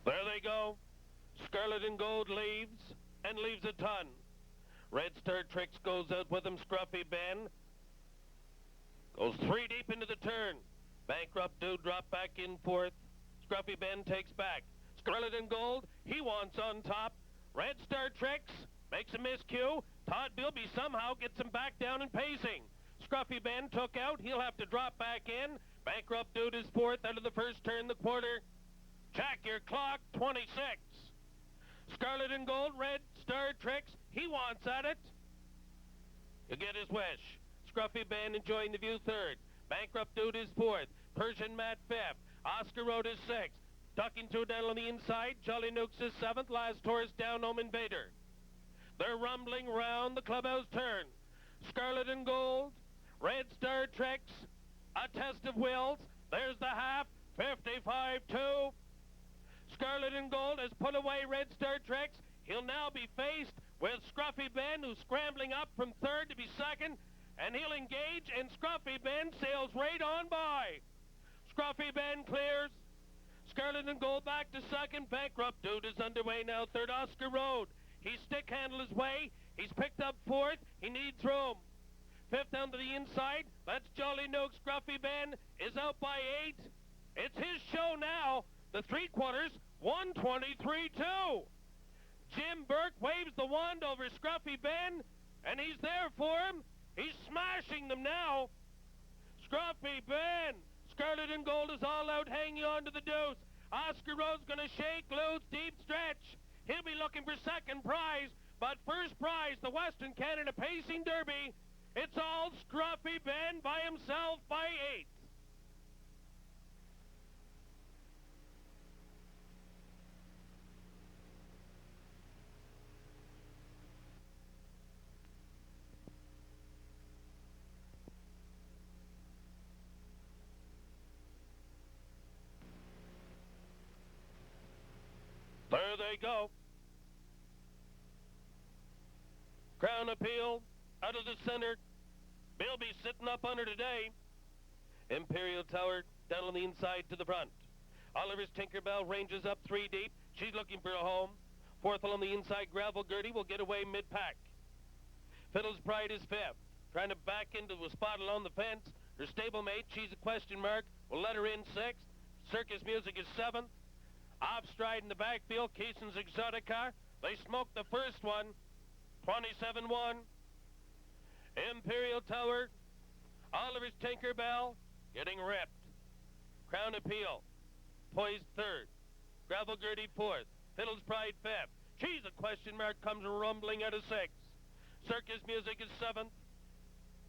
There they go. Scarlet and Gold leaves, and leaves a ton. Red Star Tricks goes out with him. Scruffy Ben goes 3 deep into the turn. Bankrupt Dude drop back in fourth. Scruffy Ben takes back. Scarlet and Gold, he wants on top. Red Star Tricks makes a miscue. Todd Bilby somehow gets him back down in pacing. Scruffy Ben took out. He'll have to drop back in. Bankrupt Dude is fourth out of the first turn, the quarter. Check your clock, 26. Scarlet and Gold, Red Star Tricks, he wants at it. He'll get his wish. Scruffy Ben enjoying the view third. Bankrupt Dude is fourth. Persian Matt fifth. Oscar Road is sixth. Ducking through down on the inside. Jolly Nukes is seventh. Last Taurus down home Invader. They're rumbling round the clubhouse turn. Scarlet and Gold, Red Star Tricks, a test of wills. There's the half, 55-2. Scarlet and Gold has put away Red Star Tricks. He'll now be faced with Scruffy Ben, who's scrambling up from third to be second, and he'll engage, and Scruffy Ben sails right on by. Scruffy Ben clears. Scarlet and Gold back to second. Bankrupt Dude is underway now. Third, Oscar Road. He stick handled his way. He's picked up fourth. He needs room. Fifth down to the inside. That's Jolly Nook. Scruffy Ben is out by 8. It's his show now. The 3/4, 1:23.2. Jim Burke waves the wand over Scruffy Ben, and he's there for him. He's smashing them now. Scruffy Ben. Scarlet and Gold is all out, hanging on to the deuce. Oscar Road's going to shake loose, deep stretch. He'll be looking for second prize, but first prize, the Western Canada Pacing Derby. It's all Scruffy Ben by himself by 8. There they go. Crown Appeal out of the center. Bilby sitting up under today. Imperial Tower down on the inside to the front. Oliver's Tinkerbell ranges up 3 deep. She's looking for a home. Fourth along the inside, Gravel Gertie will get away mid-pack. Fiddle's Pride is fifth. Trying to back into a spot along the fence. Her stablemate, she's a question mark, will let her in sixth. Circus Music is seventh. Off stride in the backfield, Keeson's Exotica. They smoked the first one, 27-1. Imperial Tower, Oliver's Tinkerbell, getting ripped. Crown Appeal, poised third. Gravel Gertie fourth. Fiddle's Pride fifth. She's a question mark, comes rumbling out of sixth. Circus Music is seventh.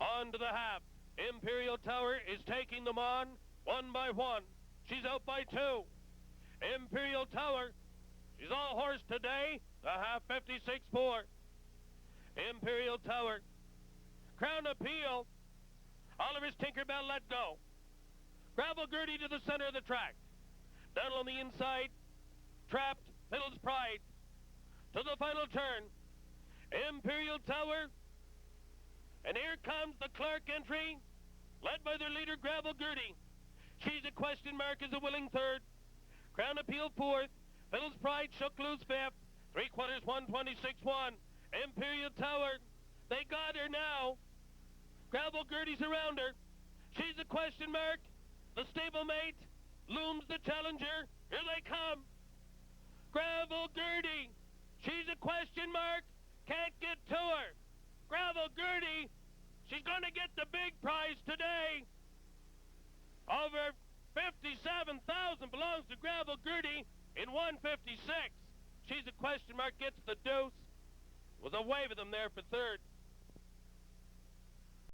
On to the half. Imperial Tower is taking them on, 1 by 1. She's out by 2. Imperial Tower, she's all horse today, the half 56-4. Imperial Tower, Crown Appeal, Oliver's Tinkerbell let go. Gravel Gertie to the center of the track. Down on the inside, trapped, Fiddle's Pride. To the final turn, Imperial Tower, and here comes the Clark entry, led by their leader, Gravel Gertie. She's a question mark as a willing third. Crown Appeal fourth. Fiddle's Pride shook loose fifth. 3/4, 126-1. Imperial Tower. They got her now. Gravel Gertie's around her. She's a question mark. The stablemate looms the challenger. Here they come. Gravel Gertie. She's a question mark. Can't get to her. Gravel Gertie. She's going to get the big prize today. Over $57,000. goes and belongs to Gravel Gertie in 156. She's a question mark, gets the deuce. Was a wave of them there for third.